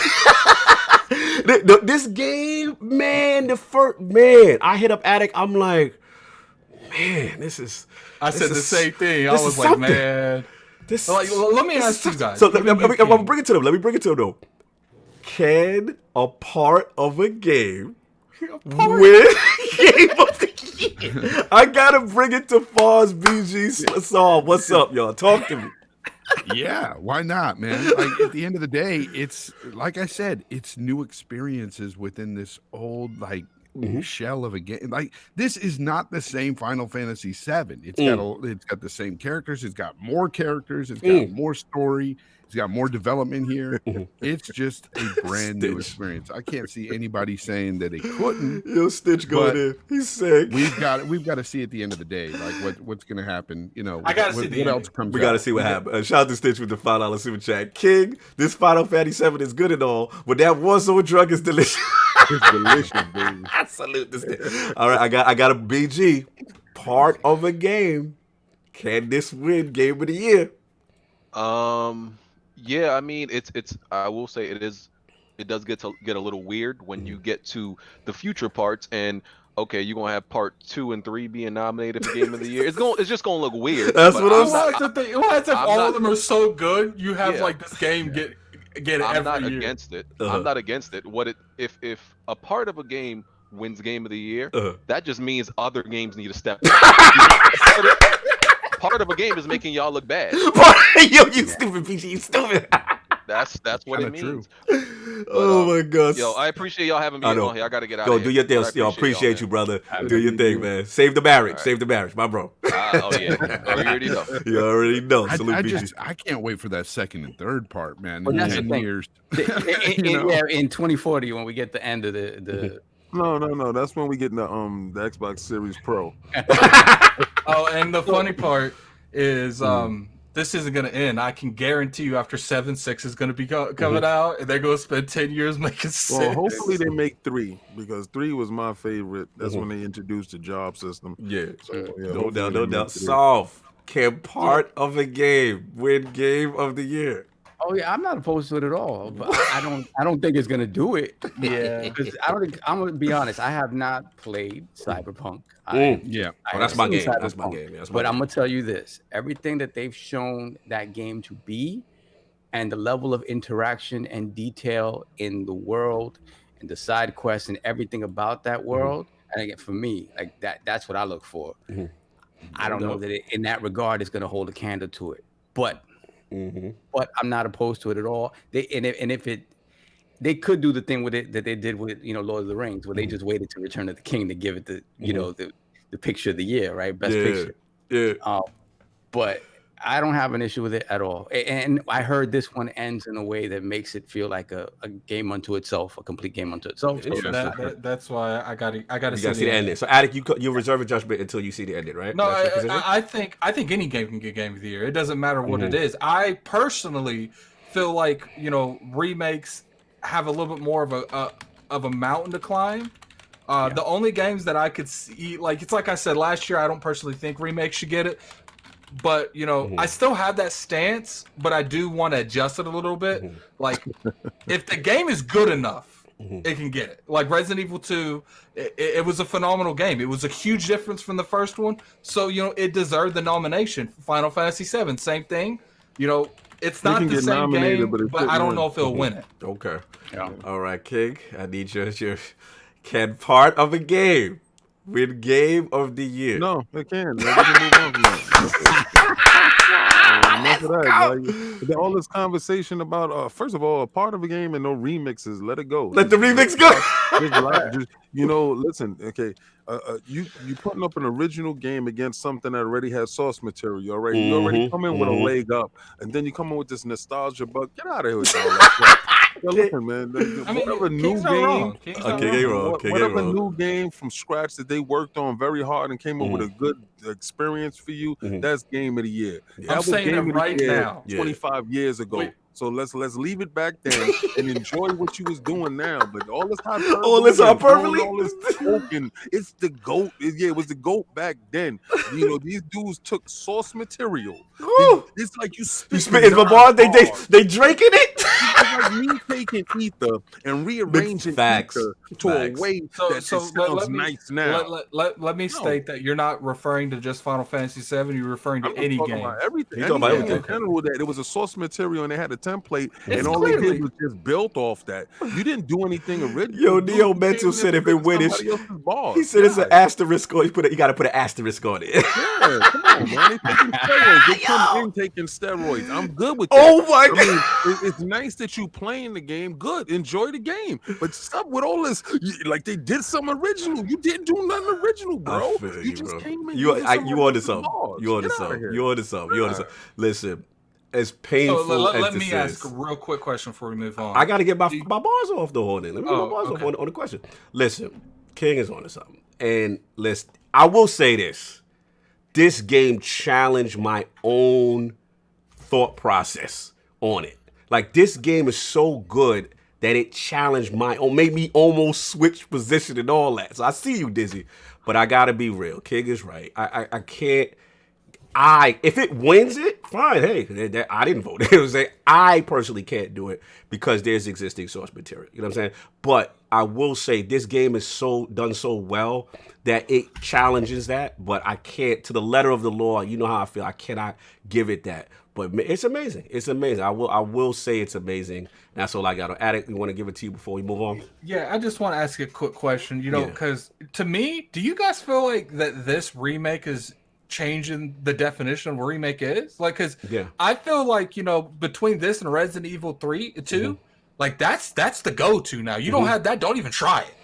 This game, man, I hit up Attic, I'm like, man, this is... I said the same thing. I was like, man... let me ask you guys. So let me bring it to them. Let me bring it to them, though. Can a part of a game win Game of the Year? I gotta bring it to Fonz, BG, Saul. What's up, y'all? Talk to me. Yeah, why not, man? Like, at the end of the day, it's like I said, it's new experiences within this old shell of a game. Like, this is not the same Final Fantasy VII. It's got the same characters. It's got more characters. It's got more story. It's got more development here. It's just a brand new experience. I can't see anybody saying that it couldn't. Yo, Stitch going in. He's sick. We've got to see at the end of the day, like what's going to happen. You know, I got to see what else comes. We got to see what happens. Shout out to Stitch with the $5 super chat. King, this Final Fantasy VII is good and all, but that Warzone drug is delicious. It's delicious, baby. I salute this thing. All right, I got a BG. Part of a game. Can this win Game of the Year? Yeah, I mean, it's. I will say it does get a little weird when you get to the future parts, and okay, you're gonna have part 2 and 3 being nominated for Game of the Year. It's just gonna look weird. That's what I'm saying. What if all of them are so good? You have like this game get it I'm every not year. Against it. I'm not against it. If a part of a game wins Game of the Year, that just means other games need to step up. Part of a game is making y'all look bad. Yo, you stupid BG, you stupid. That's what it means. But, oh my gosh. Yo, I appreciate y'all having me on here. I gotta get out. Go do your thing. Yo, appreciate you, brother. Do your thing, man. Save the marriage. Right. Save the marriage, my bro. Oh yeah. Oh, you already know. You already know. I can't wait for that second and third part, man. Well, in 10 years. In 2040 when we get the end of the. No. That's when we get in the Xbox Series Pro. Oh, and the funny part is this isn't going to end. I can guarantee you after 7, 6 is going to be coming out, and they're going to spend 10 years making 6. Well, hopefully they make 3, because 3 was my favorite. That's when they introduced the job system. Yeah. So, no doubt. Solve. Can part of a game win Game of the Year? Oh yeah, I'm not opposed to it at all, but I don't think it's gonna do it. Yeah, because I'm gonna be honest. I have not played Cyberpunk. That's my game. That's my game. But I'm gonna tell you this: everything that they've shown that game to be, and the level of interaction and detail in the world, and the side quests and everything about that world, and again, for me, like that's what I look for. I don't know that in that regard it's gonna hold a candle to it, but. But I'm not opposed to it at all. They could do the thing with it that they did with Lord of the Rings, where they just waited to Return of the King to give it the the picture of the year, right? Best picture. Yeah. But I don't have an issue with it at all. And I heard this one ends in a way that makes it feel like a game unto itself, a complete game unto itself. That's why I got to see the ending. So, Attic, you reserve a judgment until you see the ending, right? No, I think any game can get Game of the Year. It doesn't matter what it is. I personally feel like remakes have a little bit more of a mountain to climb. The only games that I could see, it's like I said last year, I don't personally think remakes should get it. but I still have that stance, but I do want to adjust it a little bit. Like, if the game is good enough, it can get it. Like Resident Evil 2, it was a phenomenal game. It was a huge difference from the first one, so it deserved the nomination. Final Fantasy 7, same thing. It's not the same game, but I don't know if it'll win it. Okay. Yeah. All right, King. I need your can part of a game win Game of the Year? No, it can. We can move on from that. Like, all this conversation about first of all, a part of a game and no remixes. Let it go. Let the remix go. Listen. Okay, you putting up an original game against something that already has source material. All right, you already come in with a leg up, and then you come in with this nostalgia bug. Get out of here with all that. Yo, listen, man. Whatever new game from scratch that they worked on very hard and came up with a good experience for you, that's Game of the Year. I'm saying it right now. 25 years ago. Wait. So let's leave it back then and enjoy what you was doing now. But all this hyperbole, all this token, it's the GOAT. It was the GOAT back then. These dudes took source material. It's like you spitting the bar. They drinking it. It's like me taking ether and rearranging ether to a way that sounds nice now. Let me state that you're not referring to just Final Fantasy 7. You're referring to any game. About everything. You're talking about everything. In general, that it was a source material and they had a template, and all they did was just built off that. You didn't do anything original. Yo, Neo Mental said if it win it, he said it's an asterisk on. You got to put an asterisk on it. Yeah, come on, man. They come in taking steroids. I'm good with that. Oh my god, it's nice that you playing the game. Good, enjoy the game, but stop with all this. Like they did some original. You didn't do nothing original, bro. You just came in. You on to something. You on to something. Listen. As painful let me ask a real quick question before we move on. I got to get my bars off the horn. Let me get my bars off on the question. Listen, King is on to something. And I will say this. This game challenged my own thought process on it. Like, this game is so good that it challenged my own, made me almost switch position and all that. So I see you, Dizzy. But I got to be real. King is right. I can't. If it wins it, fine. Hey, I didn't vote. It was I personally can't do it because there's existing source material. You know what I'm saying? But I will say this game is done so well that it challenges that. But I can't, to the letter of the law. You know how I feel. I cannot give it that. But it's amazing. It's amazing. I will say it's amazing. That's all I got. Addict, we want to give it to you before we move on. Yeah, I just want to ask you a quick question. Because to me, do you guys feel like that this remake is changing the definition of what remake is? Like, because I feel like between this and Resident Evil 2, like that's the go-to now. You don't have that, don't even try it.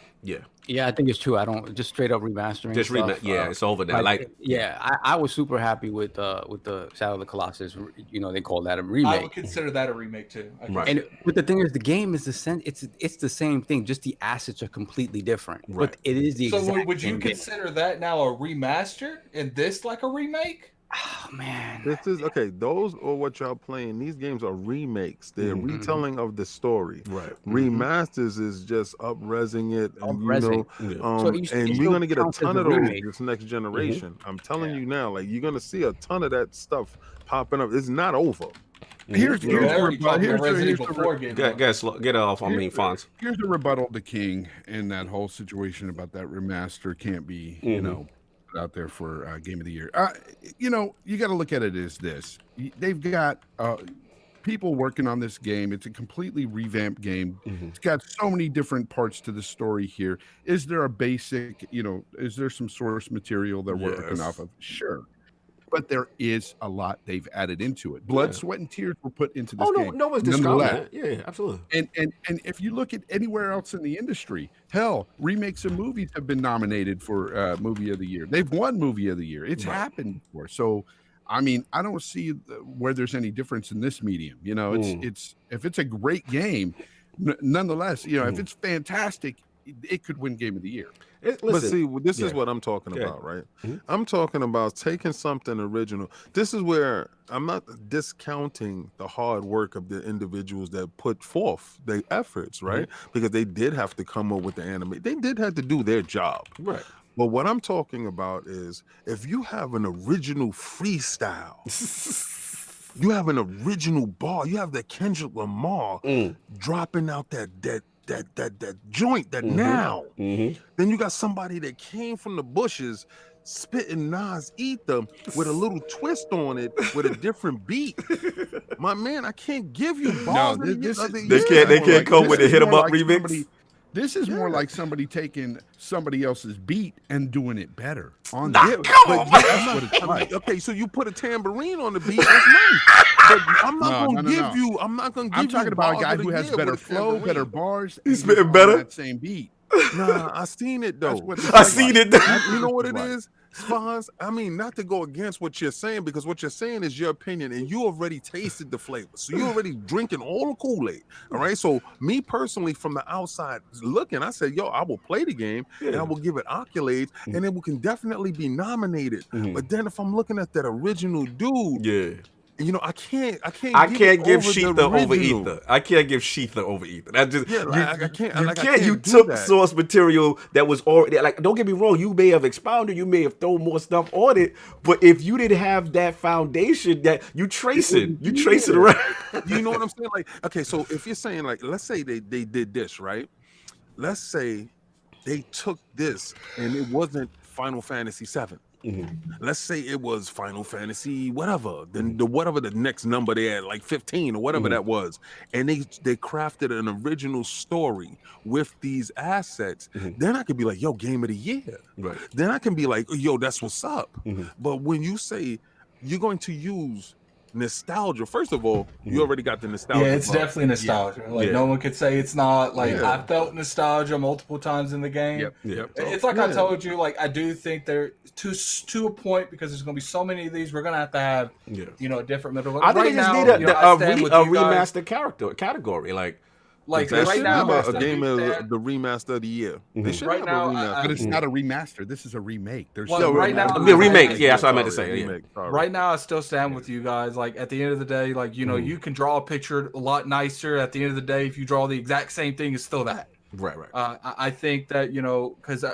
Yeah, I think it's true. I don't just straight up remastering. Just remake. Yeah, it's over now. I was super happy with the Shadow of the Colossus. They call that a remake. I would consider that a remake too. Right. But the thing is, the game is it's the same thing. Just the assets are completely different. Right. But it is the exact So would you same consider that now a remaster and this like a remake? Oh man, this is okay. Those are what y'all playing. These games are remakes. They're retelling of the story. Right. Remasters is just up-resing it, and and we're gonna get a ton of those this next generation. I'm telling you now, like you're gonna see a ton of that stuff popping up. It's not over. Here's the get off on me, Fonz. Here's the rebuttal to King and that whole situation about that remaster can't be, out there for Game of the Year. You got to look at it as this. They've got people working on this game. It's a completely revamped game. It's got so many different parts to the story here. Is there a basic, is there some source material they're working off of? Sure. But there is a lot they've added into it. Blood, sweat, and tears were put into this game. No one's discounting that. Yeah, absolutely. And if you look at anywhere else in the industry, hell, remakes of movies have been nominated for Movie of the Year. They've won Movie of the Year. It's happened before. So, I mean, I don't see where there's any difference in this medium. It's if it's a great game, nonetheless, if it's fantastic, it could win Game of the Year. But see, this is what I'm talking about, right? I'm talking about taking something original. This is where I'm not discounting the hard work of the individuals that put forth their efforts, right? Because they did have to come up with the anime. They did have to do their job. Right. But what I'm talking about is if you have an original freestyle, you have an original bar, you have that Kendrick Lamar dropping out that joint now. Then you got somebody that came from the bushes spitting Nas ether with a little twist on it with a different beat. My man, I can't give you bars. No, they can't come with a hit 'em up remix. This is more like somebody taking somebody else's beat and doing it better on Come on, that's what it's like. Okay, so you put a tambourine on the beat, that's nice. But I'm not gonna give you. I'm not gonna give you. I'm talking about a guy who has better flow, better bars. He's spitting better. That same beat. Nah, I seen it though. I seen it. You know what it is, Fonz? I mean, not to go against what you're saying, because what you're saying is your opinion, and you already tasted the flavor, so you're already drinking all the Kool-Aid. All right. So me personally, from the outside looking, I said, "Yo, I will play the game and I will give it accolades, and it can definitely be nominated." But then if I'm looking at that original dude, you know, I can't give Sheetha over ether. I can't give Sheetha over ether. That just I can't. You took source material that was already, like, don't get me wrong, you may have expounded, you may have thrown more stuff on it, but if you didn't have that foundation, that you trace it around. You know what I'm saying? Like, okay, so if you're saying, like, let's say they did this, right? Let's say they took this and it wasn't Final Fantasy VII. Let's say it was Final Fantasy whatever, then whatever the next number they had, like 15 or whatever that was, and they crafted an original story with these assets. Then I could be like, yo, game of the year. Right. Then I can be like, yo, that's what's up. But when you say you're going to use nostalgia, first of all, you already got the nostalgia. Yeah, it's definitely nostalgia. No one could say it's not. Like, I felt nostalgia multiple times in the game. It's like I told you, like, I do think they're to a point, because there's going to be so many of these, we're going to have you know, a different middle. I think they just need a remastered category, like right now, a game is the remaster of the year. They should have a remaster. But it's not a remaster. This is a remake. There's right now, a remake. Yeah, that's what I meant to say. Right now, I still stand with you guys. Like, at the end of the day, like, you know, you can draw a picture a lot nicer. At the end of the day, if you draw the exact same thing, it's still that. Right. I think that, you know, because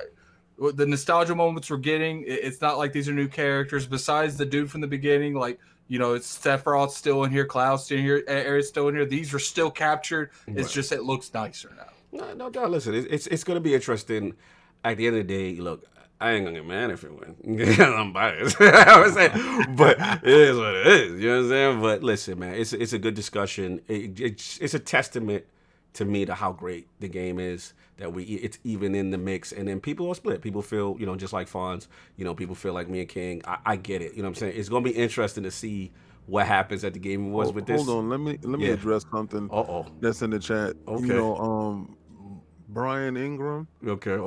the nostalgia moments we're getting, it's not like these are new characters. Besides the dude from the beginning, like, you know, it's Sephiroth's still in here, Cloud's still in here, Aerith's still in here. These are still captured. It's just, it looks nicer now. No doubt. Listen, it's going to be interesting. At the end of the day, look, I ain't gonna get mad if it wins. I'm biased. I'm saying, but it is what it is. You know what I'm saying? But listen, man, it's a good discussion. It's a testament to me to how great the game is, that it's even in the mix, and then people are split. People feel, you know, just like Fonz, you know, people feel like me and King. I get it. You know what I'm saying? It's gonna be interesting to see what happens at the Game Awards with this. Hold on, let me address something that's in the chat. Okay. You know, Brian Ingram. Okay.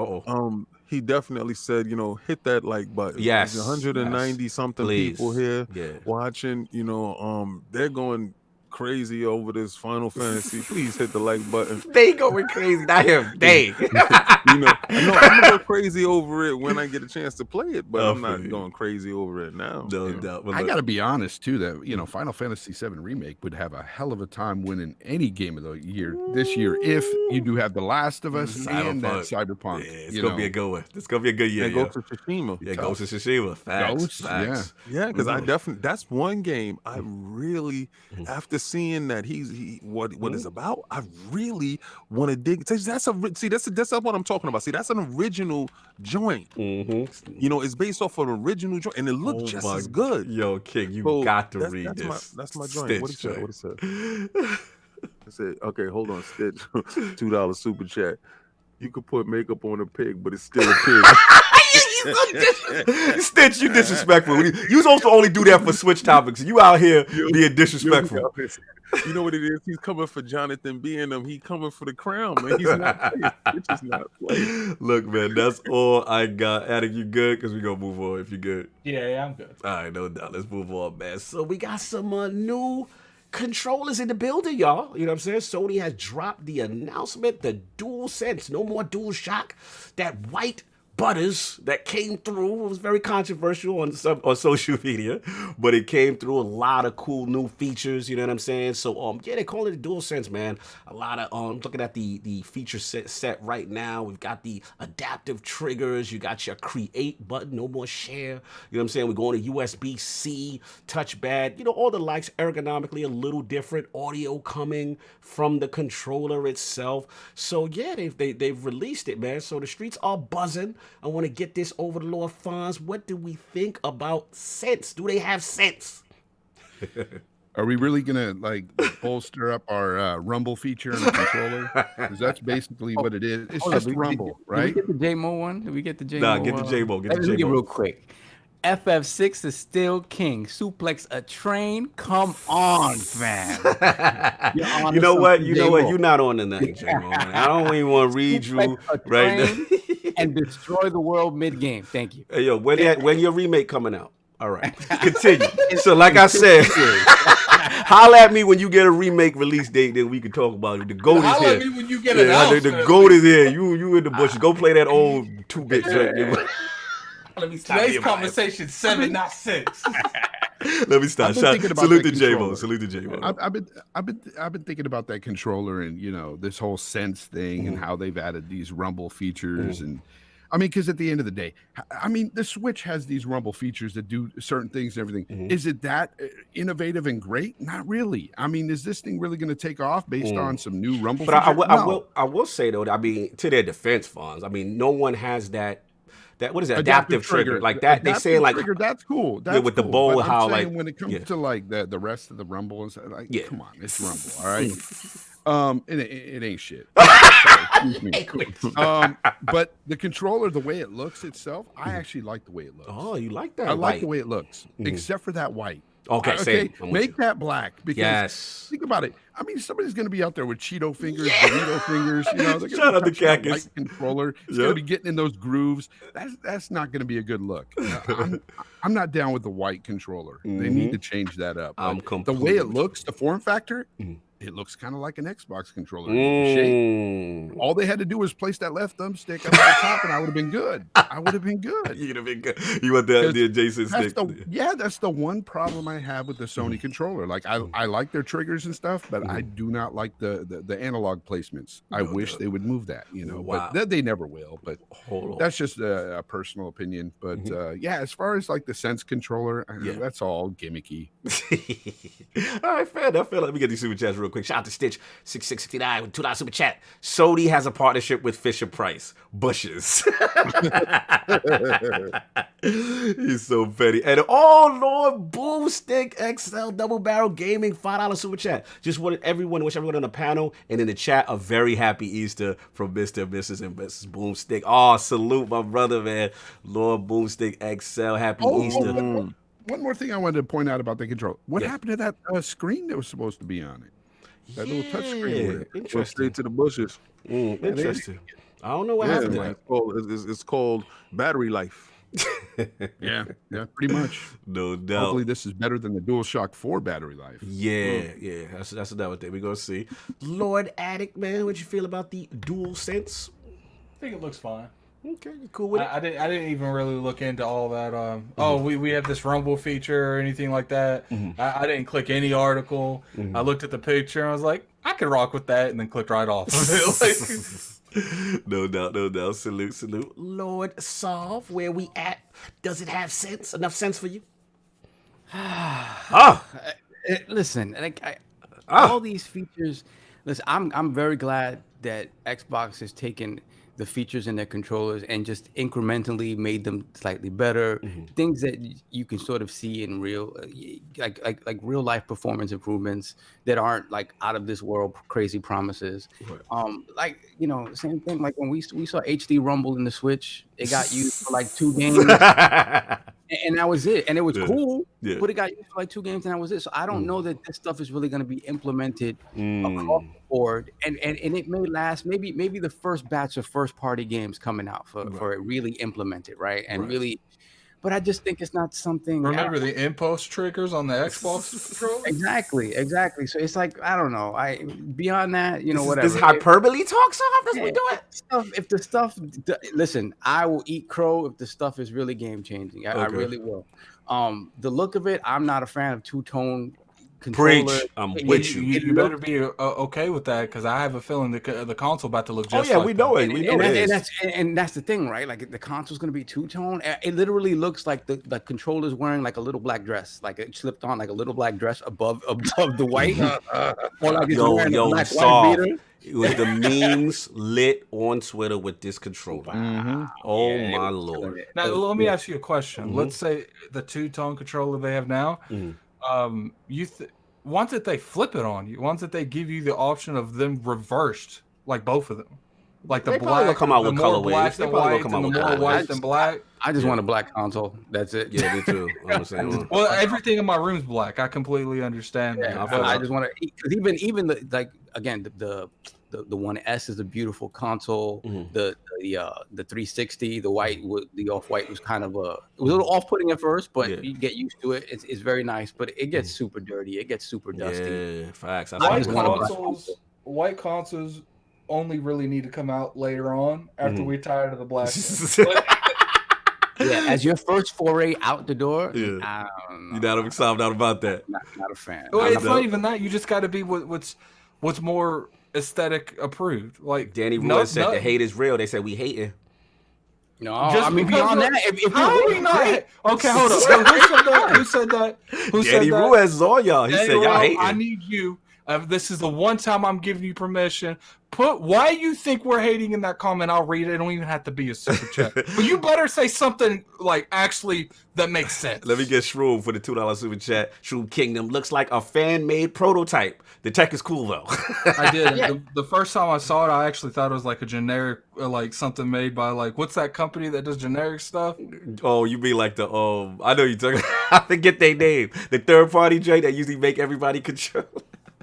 He definitely said, you know, hit that like button. Yes. 190 something people here watching. You know, they're going crazy over this Final Fantasy. Please hit the like button. They going crazy, not him. They. You know, no, I'm gonna go crazy over it when I get a chance to play it, but I'm not going crazy over it now. No doubt. I gotta be honest too, that, you know, Final Fantasy VII Remake would have a hell of a time winning any game of the year this year if you do have The Last of Us and that Cyberpunk. Yeah, it's gonna be a good one. It's gonna be a good year. And Ghost of Tsushima. Yeah, Ghost of Tsushima. Facts. Yeah, because I definitely, that's one game I really, after seeing that what it's about, I really want to dig. That's what I'm talking about. See, that's an original joint. You know, it's based off an original joint, and it looked just as good. Yo, King, you got to read this. That's my joint. What is that? I said, okay, hold on, Stitch. $2 super chat. You could put makeup on a pig, but it's still a pig. Stitch, you disrespectful. You supposed to only do that for Switch topics. You out here being disrespectful. You know what it is? He's coming for Jonathan B and them. He coming for the crown, man. He's not playing. Stitch is not playing. Look, man, that's all I got. Attic, you good? Because we're going to move on if you good. Yeah, I'm good. All right, no doubt. Let's move on, man. So we got some new controllers in the building, y'all. You know what I'm saying? Sony has dropped the announcement, the DualSense. No more DualShock. That white butters that came through. It was very controversial on social media, but it came through a lot of cool new features. You know what I'm saying? So yeah, they call it the DualSense, man. A lot of looking at the feature set right now. We've got the adaptive triggers. You got your create button, no more share. You know what I'm saying? We're going to USB-C, touchpad. You know, all the likes, ergonomically a little different. Audio coming from the controller itself. So yeah, they've released it, man. So the streets are buzzing. I want to get this over to Lord Fonz. What do we think about sense? Do they have sense? Are we really gonna like bolster up our rumble feature in the controller? Because that's basically what it is. It's just rumble, right? Did we get the JMO one? Did we get the JMO? Nah, get the JMO. Get the JMO. Real quick. FF6 is still king. Suplex a train. Come on, fam. You know what? You're not on the night, JMO. Man. I don't even want to read you right now. And destroy the world mid-game. Thank you. Hey, yo, when your remake coming out? All right, continue. So, like I said, holla at me when you get a remake release date, then we can talk about it. The GOAT is here. Holla at me when you get it. The GOAT is here. You in the bushes. Go play that old 2-bit joint. Today's conversation 7, not 6. Let me stop. Salute to JMO. Salute to JMO. I've been thinking about that controller and this whole sense thing and how they've added these rumble features and I mean, because at the end of the day, I mean, the Switch has these rumble features that do certain things and everything. Is it that innovative and great? Not really. I mean, is this thing really going to take off based on some new rumble features? I will say though, I mean, to their defense, Fonz, I mean, no one has that what is it? Adaptive trigger like that. They say like trigger, that's cool. That's with the bowl, but how like when it comes to like the rest of the rumble and stuff, like come on, it's rumble, all right. It ain't shit. But the controller, the way it looks itself, I actually like the way it looks. Oh, you like that? I like the way it looks, except for that white. Okay, same. Make that black because think about it. I mean, somebody's going to be out there with Cheeto fingers, Dorito fingers. They're going shout out to Cactus controller. It's going to be getting in those grooves. That's not going to be a good look. I'm not down with the white controller. They need to change that up. The way it looks, the form factor. It looks kind of like an Xbox controller shape. All they had to do was place that left thumbstick up at the top, and I would have been good. You'd have been good. You want the adjacent stick? That's the one problem I have with the Sony controller. Like I like their triggers and stuff, but I do not like the analog placements. I wish they would move that. But they never will. But that's just a personal opinion. But as far as like the Sense controller, that's all gimmicky. All right, fair enough. Let me get these super chats real quick. Shout out to Stitch 6669 with $2 super chat. Sony has a partnership with Fisher Price. Bushes. He's so petty. And Lord Boomstick XL Double Barrel Gaming $5 super chat. Just wish everyone on the panel and in the chat a very happy Easter from Mr. and Mrs. and Mrs. Boomstick. Oh, salute my brother, man. Lord Boomstick XL, happy Easter. One more thing I wanted to point out about the control. What happened to that screen that was supposed to be on it? That little touch screen. Went straight to the bushes. Interesting. I don't know what happened to that. It's called battery life. Yeah, pretty much. No doubt. Hopefully this is better than the DualShock 4 battery life. Yeah. That's another thing. We're going to see. Lord Addict, man, what you feel about the DualSense? I think it looks fine. Okay, you cool with it? I didn't even really look into all that. We have this rumble feature or anything like that. I didn't click any article. I looked at the picture and I was like, I could rock with that, and then clicked right off. No doubt. Salute. Lord Solve, where we at? Does it have sense? Enough sense for you? Listen, all these features. Listen, I'm very glad that Xbox has taken the features in their controllers and just incrementally made them slightly better. Things that you can sort of see in real, like real life performance improvements that aren't like out of this world crazy promises. Right. Same thing. Like when we saw HD Rumble in the Switch, it got used for like 2 games, and that was it. And it was cool, but it got used for like 2 games, and that was it. So I don't know that this stuff is really going to be implemented across the board, and it may last maybe the first batch of first party games coming out for it really implemented, right? And really but I just think it's not something. Remember the impulse triggers on the Xbox controller? Exactly. So it's like, I don't know. Beyond that, whatever. This hyperbole talk off. That's what we doing. If the stuff, listen, I will eat crow if the stuff is really game changing. I really will. The look of it, I'm not a fan of two-tone controller. Preach. I'm with you. You better be okay with that, because I have a feeling the console about to look just like we know it. We know it. And that's the thing, right? Like the console's going to be two-tone. It literally looks like the controller's wearing like a little black dress, like it slipped on like a little black dress above the white. Or like it's wearing a black white beater. It was the memes lit on Twitter with this controller. Mm-hmm. Oh my Lord. Now let me ask you a question. Mm-hmm. Let's say the two-tone controller they have now. Mm-hmm. Once that they flip it on you, once that they give you the option of them reversed, like both of them, like the black, will come out with more colorways. black than white, and the more white than black. I just want a black console. That's it. Yeah, me too. Well, everything in my room's black. I completely understand. Yeah, I just want to, because even the the One S is a beautiful console. Mm-hmm. The 360, the off-white was kind of it was a little off-putting at first, but you get used to it. It's very nice, but it gets super dirty. It gets super dusty. Yeah, facts. White consoles only really need to come out later on after we're tired of the black. Yeah, as your first foray out the door, you're not excited about that. Not a fan. Well, it's not even that. You just got to be what's more aesthetic approved. Like Danny Ruiz said, the hate is real. They said we hating. No, I mean beyond that, if how are we not? Okay, hold up. Who said that? Danny Ruiz is on y'all. He said y'all hating. I need you. This is the one time I'm giving you permission. Put why you think we're hating in that comment. I'll read it. It don't even have to be a super chat. But you better say something like actually that makes sense. Let me get Shroom for the $2 super chat. Shroom Kingdom looks like a fan-made prototype. The tech is cool though. I did. The first time I saw it, I actually thought it was like a generic, like something made by like what's that company that does generic stuff? Oh, you mean like the I know you talking. I forget their name. The third-party joint that usually make everybody control.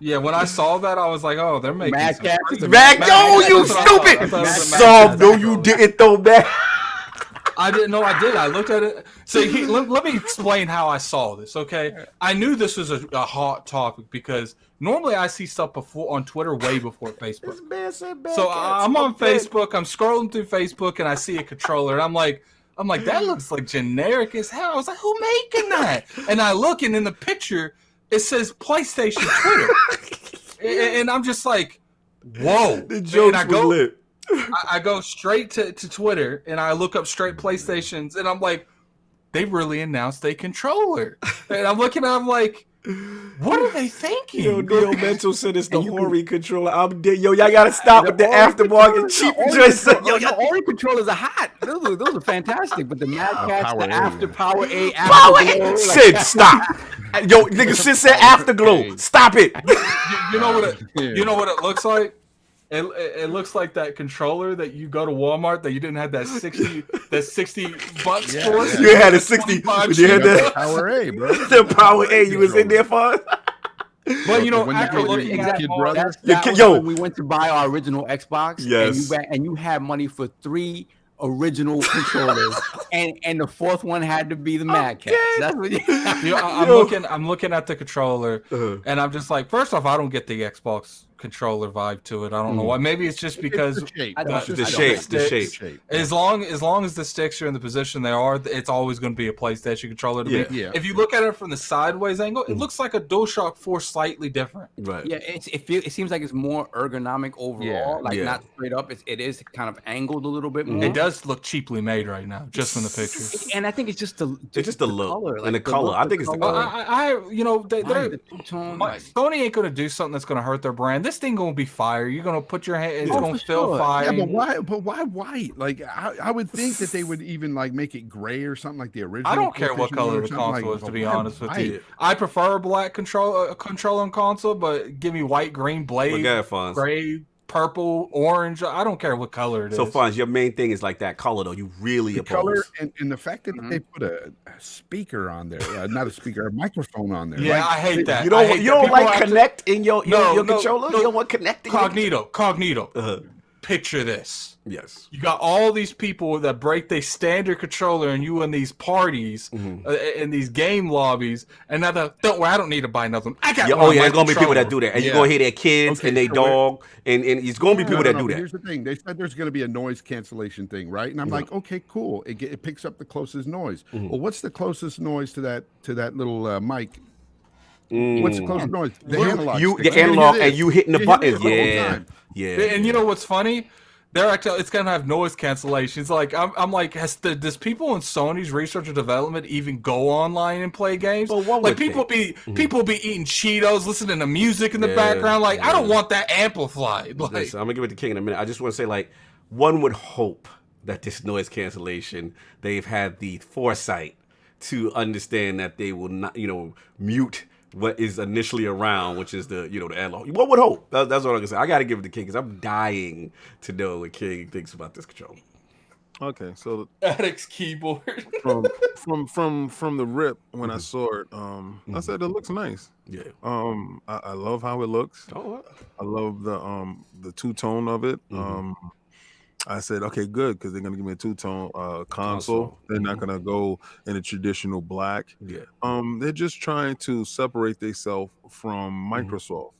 Yeah, when I saw that, I was like, "Oh, they're making Mad Cat." Yo, you stupid! No, you didn't throw that. I didn't know I did. I looked at it. So let me explain how I saw this. Okay, I knew this was a hot topic because normally I see stuff before on Twitter way before Facebook. So I'm on Facebook. I'm scrolling through Facebook and I see a controller and I'm like, that looks like generic as hell. I was like, who making that? And I look and in the picture. It says PlayStation Twitter, and I'm just like, "Whoa!" The jokes were lit. I go straight to Twitter, and I look up straight PlayStations, and I'm like, "They really announced a controller." And I'm looking at them like, "What are they thinking?" Yo, Neo Mental said it's the Hori controller. I'm dead. Yo, y'all gotta stop with the aftermarket cheap joints. Yo, the Hori controllers are hot. Those are fantastic. But the Mad Cats, the After Power A, Sid, stop. Yo, nigga, Sid said Afterglow. Stop it. You know what it looks like? It looks like that controller that you go to Walmart that you didn't have that $60 for. Yeah. You had a 60. You had that Power A, bro. The Power A. You was in there for. But after looking at when we went to buy our original Xbox, yes, and you had money for 3 original controllers, and the fourth one had to be the Mad Cat. That's what I'm looking at the controller, and I'm just like, first off, I don't get the Xbox controller vibe to it. I don't know why. Maybe it's just because the shape. As long as the sticks are in the position they are, it's always going to be a PlayStation controller to me. Yeah. If you look at it from the sideways angle, it looks like a DualShock 4 slightly different. Right. Yeah, it seems like it's more ergonomic overall. Not straight up. It is kind of angled a little bit more. It does look cheaply made right now, just from the pictures. And I think it's just the look color, and the color. I think it's the color. Sony ain't going to do something that's going to hurt their brand. This thing gonna be fire. You're gonna put your hand. It's gonna fill fire. Yeah, but why white? Like I would think that they would even like make it gray or something like the original. I don't care what color the console is, to be honest with you. I prefer a black controller and console, but give me white, green, blade, gray, purple, orange. I don't care what color it is. So, Fonz, your main thing is like that color, though. You really oppose. Color and the fact that they put a speaker on there, not a speaker, a microphone on there. Yeah, I hate that. You don't like Connect in your controller? You don't want Connect in Cognito. picture this. Yes. You got all these people that break their standard controller and you in these parties, in these game lobbies, and now don't worry, I don't need to buy nothing. I got there's going to be people that do that. And you're going to hear their kids and their dog, and it's going to be people that do that. Here's the thing. They said there's going to be a noise cancellation thing, right? And I'm like, okay, cool. It picks up the closest noise. Well, what's the closest noise to that little mic? What's the closest noise? The analog, and you hitting the buttons. Yeah. And you know what's funny? They're actually, it's gonna have noise cancellation. It's like I'm like, does people in Sony's research and development even go online and play games? Well, like people be eating Cheetos, listening to music in the background. Like I don't want that amplified. Like, listen, I'm gonna give it to King in a minute. I just want to say, like, one would hope that this noise cancellation, they've had the foresight to understand that they will not, mute what is initially around, which is the analog. One would hope. That's what I'm gonna say. I gotta give it to King because I'm dying to know what King thinks about this controller. Okay, so Addict's keyboard from the rip when I saw it, I said it looks nice. Yeah. I love how it looks. Oh. I love the two-tone of it. I said, okay, good, because they're gonna give me a two-tone console. They're not gonna go in a traditional black. Yeah. They're just trying to separate themselves from Microsoft.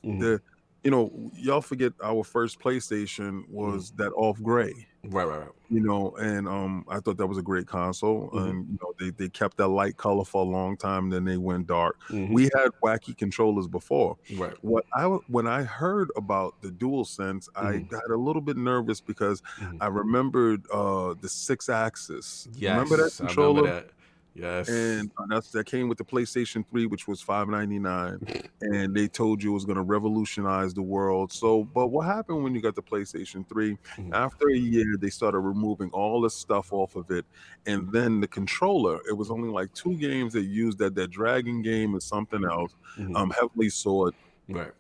Y'all forget our first PlayStation was that off gray. Right. And I thought that was a great console. And they kept that light color for a long time, then they went dark. We had wacky controllers before. Right. When I heard about the DualSense, I got a little bit nervous because I remembered the 6-axis. Yes, remember that controller? I remember that. Yes. And that came with the PlayStation 3, which was $599, and they told you it was going to revolutionize the world. So, but what happened when you got the PlayStation 3? After a year, they started removing all the stuff off of it, and then the controller. It was only like 2 games that used that dragon game and something else. Heavenly Sword, right?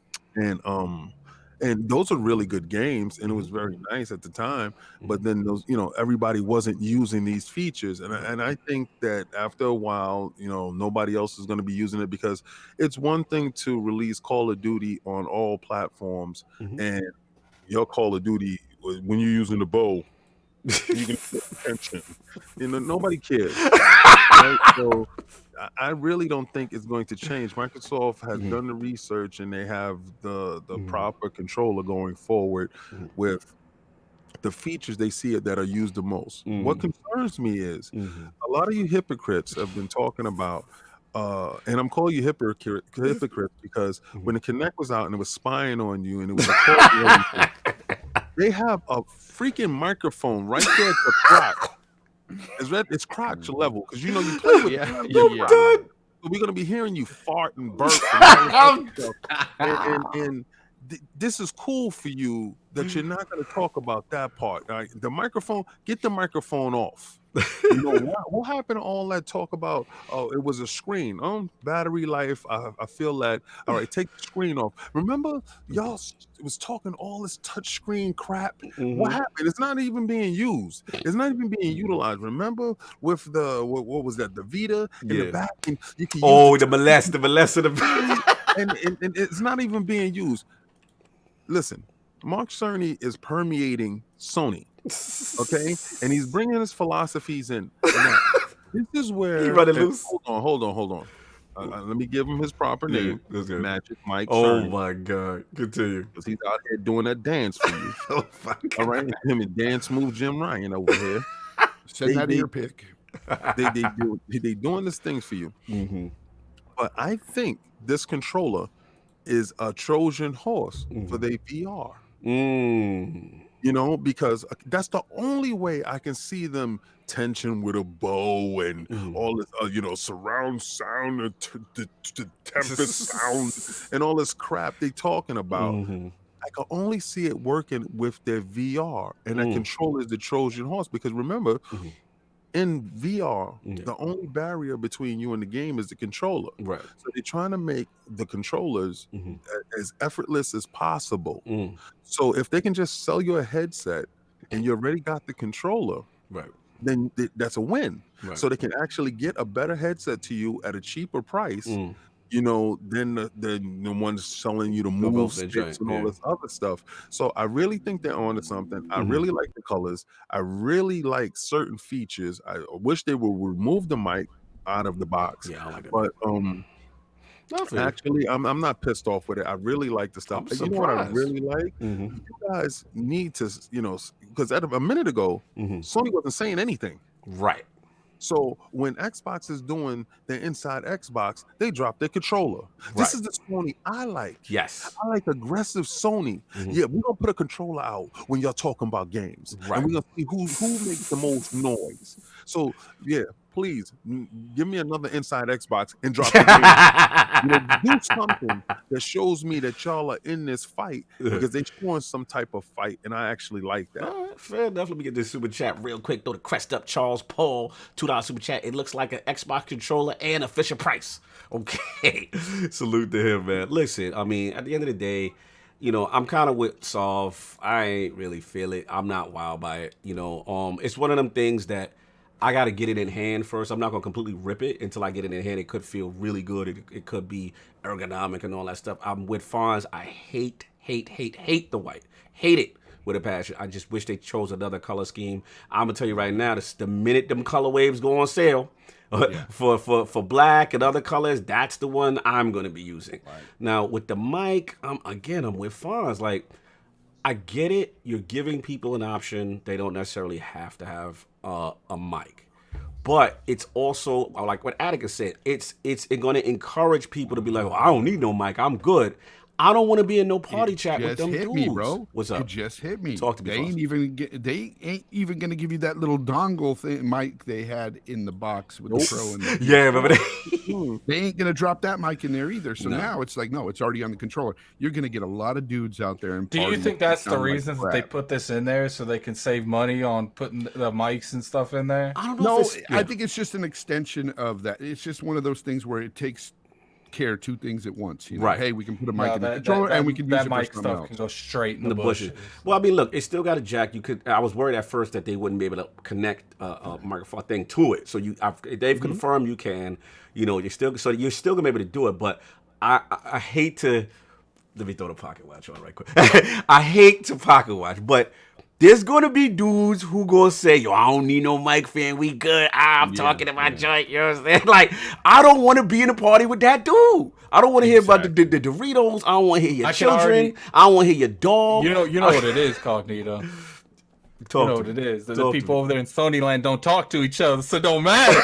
And those are really good games, and it was very nice at the time. But then those, everybody wasn't using these features, and I think that after a while, nobody else is going to be using it, because it's one thing to release Call of Duty on all platforms, and your Call of Duty, when you're using the bow, you can pay attention. Nobody cares. Right? So I really don't think it's going to change. Microsoft has done the research, and they have the proper controller going forward with the features they see it that are used the most. What concerns me is a lot of you hypocrites have been talking about, and I'm calling you hypocrites because when the Kinect was out and it was spying on you and it was recording everything, they have a freaking microphone right there at the crotch. It's crotch level, because you play with So we're gonna be hearing you fart and burp and this is cool for you that you're not gonna talk about that part. All right? The microphone, get the microphone off. What happened to all that talk about? Oh, it was a screen. Battery life. I feel that. All right, take the screen off. Remember, y'all was talking all this touch screen crap. What happened? It's not even being used. It's not even being utilized. Remember with the what was that? The Vita in the back. And you can use the molester. and it's not even being used. Listen, Mark Cerny is permeating Sony. Okay, and he's bringing his philosophies in. Now, this is where he running loose. Hold on. Let me give him his proper name. Magic Mike. Oh Cerny. My God! Continue. Because he's out here doing that dance for you. All right, him and Dance Move Jim Ryan over here. Send that ear pick. They doing these things for you. But I think this controller is a Trojan horse for their VR. Because that's the only way I can see them tension with a bow and all this, surround sound, the tempest sound, and all this crap they talking about. I can only see it working with their VR, and that controller is the Trojan horse. Because remember, in VR, the only barrier between you and the game is the controller. Right. So they're trying to make the controllers as effortless as possible. So if they can just sell you a headset and you already got the controller, right, then that's a win. Right. So they can actually get a better headset to you at a cheaper price you know, then the ones selling you the move sticks and all this other stuff. So I really think they're onto something. I really like the colors. I really like certain features. I wish they would remove the mic out of the box. Yeah, I like it. But actually, I'm not pissed off with it. I really like the stuff. You know what I really like? You guys need to, you know, because a minute ago, Sony wasn't saying anything. Right. So when Xbox is doing the InsideXbox, they drop their controller. This is the Sony I like. Yes. I like aggressive Sony. Yeah, we're going to put a controller out when y'all talking about games. And we're going to see who makes the most noise. So, yeah, please give me another InsideXbox and drop the game. You know, do something that shows me that y'all are in this fight because they're showing some type of fight, and I actually like that. All right, fair enough. Let me get this super chat real quick. Throw the crest up. Charles Paul, $2 super chat. It looks like an Xbox controller and a Fisher Price. Okay. Salute to him, man. Listen, I mean, at the end of the day, you know, I'm kind of with Solve. I ain't really feel it. I'm not wild by it. You know, it's one of them things that I got to get it in hand first. I'm not going to completely rip it until I get it in hand. It could feel really good. It could be ergonomic and all that stuff. I'm with Fonz. I hate the white. Hate it with a passion. I just wish they chose another color scheme. I'm going to tell you right now, the minute them color waves go on sale for black and other colors, that's the one I'm going to be using. Right. Now, with the mic, I'm with Fonz. Like, I get it. You're giving people an option. They don't necessarily have to have a mic. But it's also, like what Attica said, it's going to encourage people to be like, well, I don't need no mic. I'm good. I don't want to be in no party chat with them dudes. Me, bro. What's up? It just hit me. Talk to me. They ain't even gonna give you that little dongle thing mic they had in the box with the Pro. And yeah, remember that? They ain't gonna drop that mic in there either. So now it's like, no, it's already on the controller. You're gonna get a lot of dudes out there. And do you think that's the reason that they put this in there so they can save money on putting the mics and stuff in there? I don't know. I think it's just an extension of that. It's just one of those things where it takes care two things at once, you know? Right? Hey, we can put a mic in the controller and we can use it for something else. Can go straight in the bushes. Well, I mean, look, it's still got a jack. You could. I was worried at first that they wouldn't be able to connect a microphone thing to it. So they've confirmed you can. You know, you're still gonna be able to do it. But I hate to. Let me throw the pocket watch on right quick. I hate to pocket watch, but there's going to be dudes who going to say, yo, I don't need no mic, fan. We good. I'm talking to my joint. You know what I'm saying? Like, I don't want to be in a party with that dude. I don't want to hear about the Doritos. I don't want to hear your children. I don't want to hear your dog. You know what it is, Cognito. You know what it is. The people over there in Sony land don't talk to each other, so it don't matter.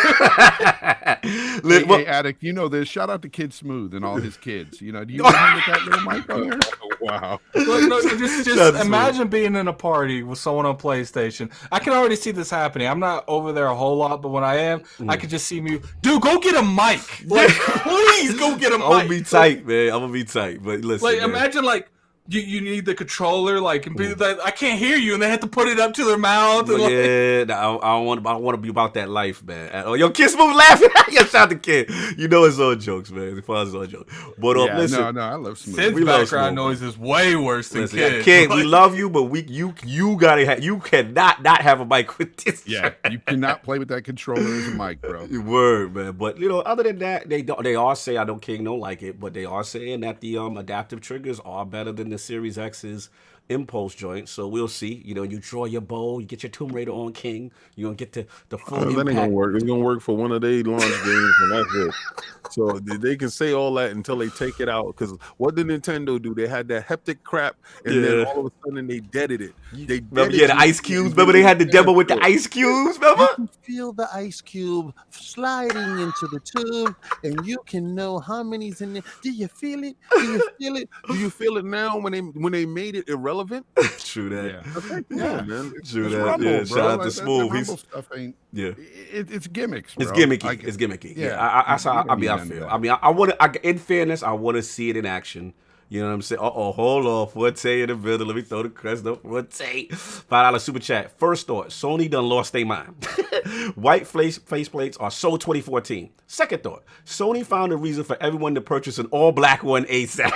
Hey, Addict, you know this. Shout out to Kid Smooth and all his kids. You know, do you want him with that little mic on there? Wow. Look, no, just imagine being in a party with someone on PlayStation. I can already see this happening. I'm not over there a whole lot, but when I am, I can just see me. Dude, go get a mic. Like, please go get a mic. I'm gonna be tight, man. I'm gonna be tight. But listen, like, imagine like. You need the controller, like, and be like, I can't hear you, and they have to put it up to their mouth. And I don't want to be about that life, man. Oh, yo, Kid Smooth laughing. Yeah, shout out to Kid. You know it's all jokes, man. It's all jokes. But listen, no, I love Smooth. Sid's background noise is way worse than Kid. Kid, we love you, but you gotta have, you cannot not have a mic with this. Yeah, you cannot play with that controller as a mic, bro. Word, man. But you know, other than that, they are saying, I know King don't like it, but they are saying that the adaptive triggers are better than the Series X's impulse joint, so we'll see. You know, you draw your bow, you get your Tomb Raider on King, you're gonna get the full impact. That ain't gonna work. It's gonna work for one of their launch games, and that's it. So they can say all that until they take it out. Because what did Nintendo do? They had that haptic crap, and then all of a sudden they deaded it. The ice cubes. Remember they had the demo with the ice cubes. Remember? You can feel the ice cube sliding into the tube, and you can know how many's in there. Do you feel it? Do you feel it? Do you feel it now when they made it irrelevant? True that. Yeah, man. True that. Rumble, yeah. Shout out to Smooth. It's gimmicks. Bro. It's gimmicky. It's gimmicky. Yeah. I feel. I mean, I want to. In fairness, I want to see it in action. You know what I'm saying? Hold on. Forte in the building. Let me throw the crest up. Forte. $5 super chat. First thought, Sony done lost their mind. White faceplates are so 2014. Second thought, Sony found a reason for everyone to purchase an all-black one ASAP.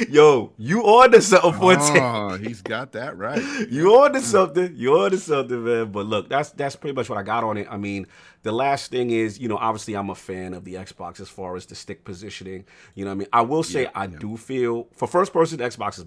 Yo, you on to something, Fonte. Oh, he's got that right. You on to something. You on to something, man. But look, that's pretty much what I got on it. I mean, the last thing is, obviously I'm a fan of the Xbox as far as the stick positioning. You know what I mean? I will say I do feel, for first person, Xbox is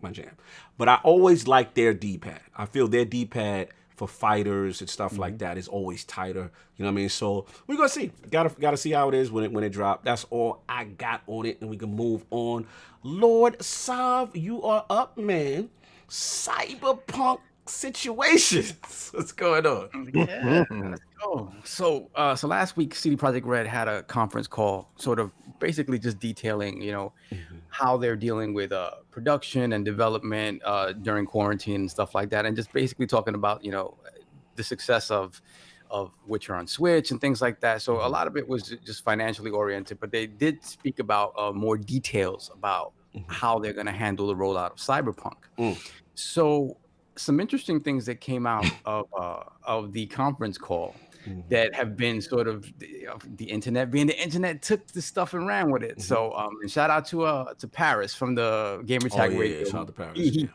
my jam. But I always like their D-pad. I feel their D-pad for fighters and stuff like that is always tighter. You know what I mean? So we're gonna see. Gotta see how it is when it drops. That's all I got on it, and we can move on. Lord Sov, you are up, man. Cyberpunk situations. What's going on? Yeah, let's go. So last week, CDProjectRed had a conference call, sort of basically just detailing, how they're dealing with production and development during quarantine and stuff like that, and just basically talking about, the success of Witcher on Switch and things like that. So a lot of it was just financially oriented, but they did speak about more details about how they're going to handle the rollout of Cyberpunk. So some interesting things that came out of the conference call that have been sort of the internet being the internet took the stuff and ran with it. So and shout out to Paris from the Gamertag Radio. Shout out to Paris.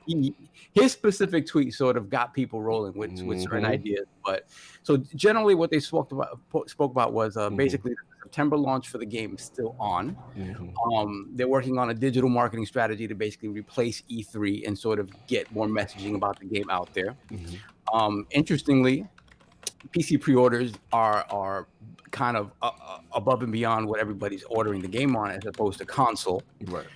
His specific tweet sort of got people rolling with certain ideas. But so generally what they spoke about was basically the September launch for the game is still on. They're working on a digital marketing strategy to basically replace E3 and sort of get more messaging about the game out there. Interestingly, PC pre-orders are kind of above and beyond what everybody's ordering the game on, as opposed to console. Right.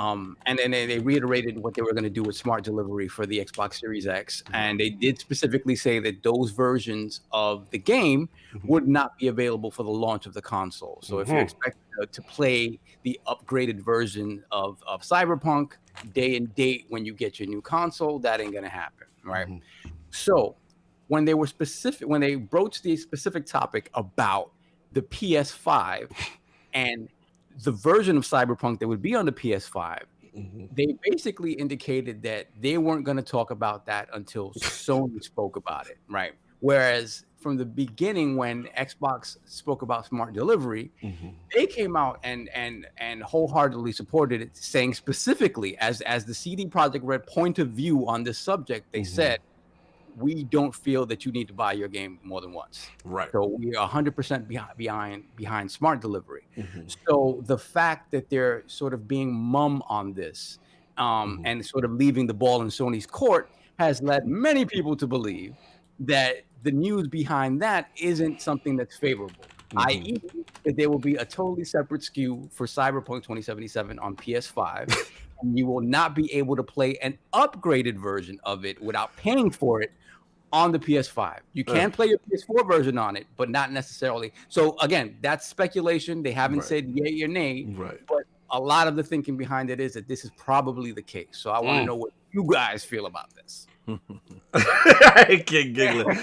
And then they reiterated what they were going to do with smart delivery for the Xbox Series X. And they did specifically say that those versions of the game would not be available for the launch of the console. So if you're expecting to play the upgraded version of Cyberpunk day and date when you get your new console, that ain't going to happen, right? So when they broached the specific topic about the PS5 and the version of Cyberpunk that would be on the PS5, they basically indicated that they weren't going to talk about that until Sony spoke about it, right? Whereas from the beginning, when Xbox spoke about smart delivery, they came out and wholeheartedly supported it, saying specifically as the CDProjectRed point of view on this subject, they said, we don't feel that you need to buy your game more than once. Right. So we are 100% behind smart delivery. So the fact that they're sort of being mum on this and sort of leaving the ball in Sony's court has led many people to believe that the news behind that isn't something that's favorable, i.e. that there will be a totally separate SKU for Cyberpunk 2077 on PS5. And you will not be able to play an upgraded version of it without paying for it on the PS5. You can play your PS4 version on it, but not necessarily. So again, that's speculation. They haven't said yay or nay, but a lot of the thinking behind it is that this is probably the case. So I want to know what you guys feel about this. King giggling.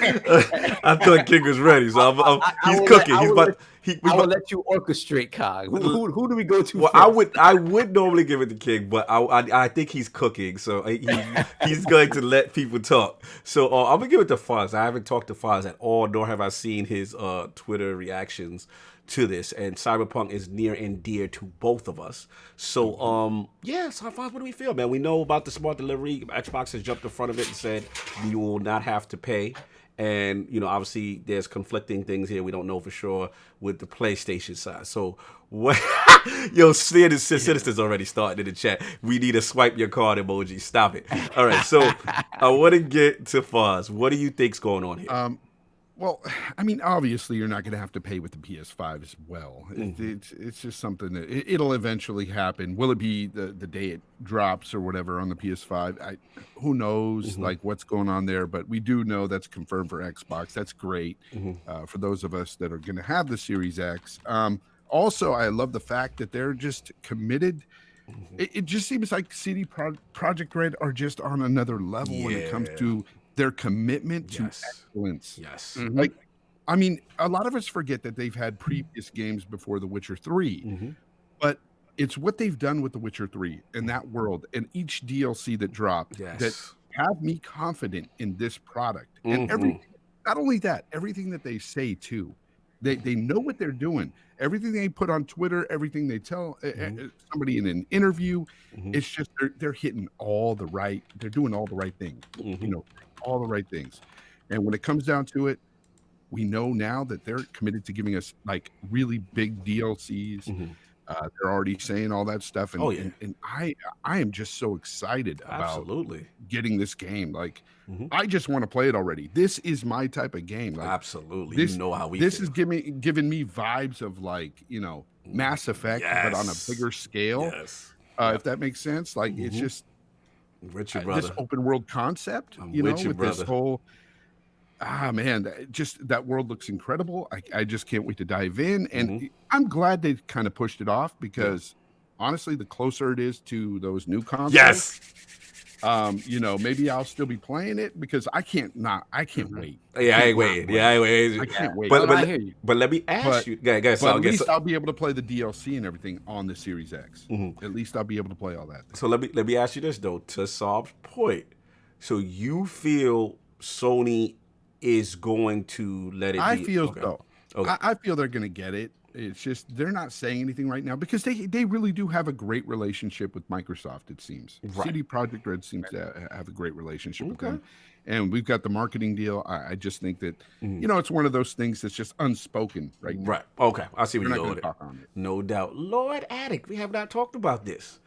I thought King was ready, so he's cooking. I will let you orchestrate, Cog. Who do we go to? Well, first? I would normally give it to King, but I think he's cooking, so he's going to let people talk. So I'm gonna give it to Fonz. I haven't talked to Fonz at all, nor have I seen his Twitter reactions to this, and Cyberpunk is near and dear to both of us. So so Fonz, what do we feel, man? We know about the smart delivery. Xbox has jumped in front of it and said you will not have to pay. And, obviously there's conflicting things here. We don't know for sure with the PlayStation side. So what? Yo, Citizen's already starting in the chat. We need a swipe your card emoji. Stop it. All right. So I want to get to Fonz. What do you think's going on here? Well, I mean, obviously, you're not going to have to pay with the PS5 as well. It's just something that it'll eventually happen. Will it be the day it drops or whatever on the PS5? Who knows, like what's going on there? But we do know that's confirmed for Xbox. That's great for those of us that are going to have the Series X. Also, I love the fact that they're just committed. It just seems like CDProjectRed are just on another level when it comes to their commitment to excellence. Yes. Like, I mean, a lot of us forget that they've had previous games before The Witcher 3, but it's what they've done with The Witcher 3 and that world and each DLC that dropped that have me confident in this product. And not only that, everything that they say too, They know what they're doing. Everything they put on Twitter, everything they tell somebody in an interview, it's just they're hitting they're doing all the right things. All the right things. And when it comes down to it, we know now that they're committed to giving us like really big DLCs. They're already saying all that stuff, and and I am just so excited about getting this game. Like, I just want to play it already. This is my type of game. Like, absolutely, this, you know how we. This is giving me vibes of like Mass Effect, but on a bigger scale. If that makes sense. Like it's just this open world concept. With this whole. Man, that world looks incredible. I just can't wait to dive in. And I'm glad they kind of pushed it off because honestly, the closer it is to those new consoles, maybe I'll still be playing it because I can't wait. Yeah, I ain't waiting. I can't wait. But let me ask you. At least I'll be able to play the DLC and everything on the Series X. At least I'll be able to play all that. So let me ask you this though, to Saab's point. So you feel Sony is going to let it I be? Feel so. Okay. I feel they're going to get it. It's just they're not saying anything right now because they really do have a great relationship with Microsoft, it seems. Right. CDProjectRed seems to have a great relationship with them. And we've got the marketing deal. I just think that, it's one of those things that's just unspoken right now. Right. Okay. I see where you're going with it. On it. No doubt. Lord Addict, we have not talked about this.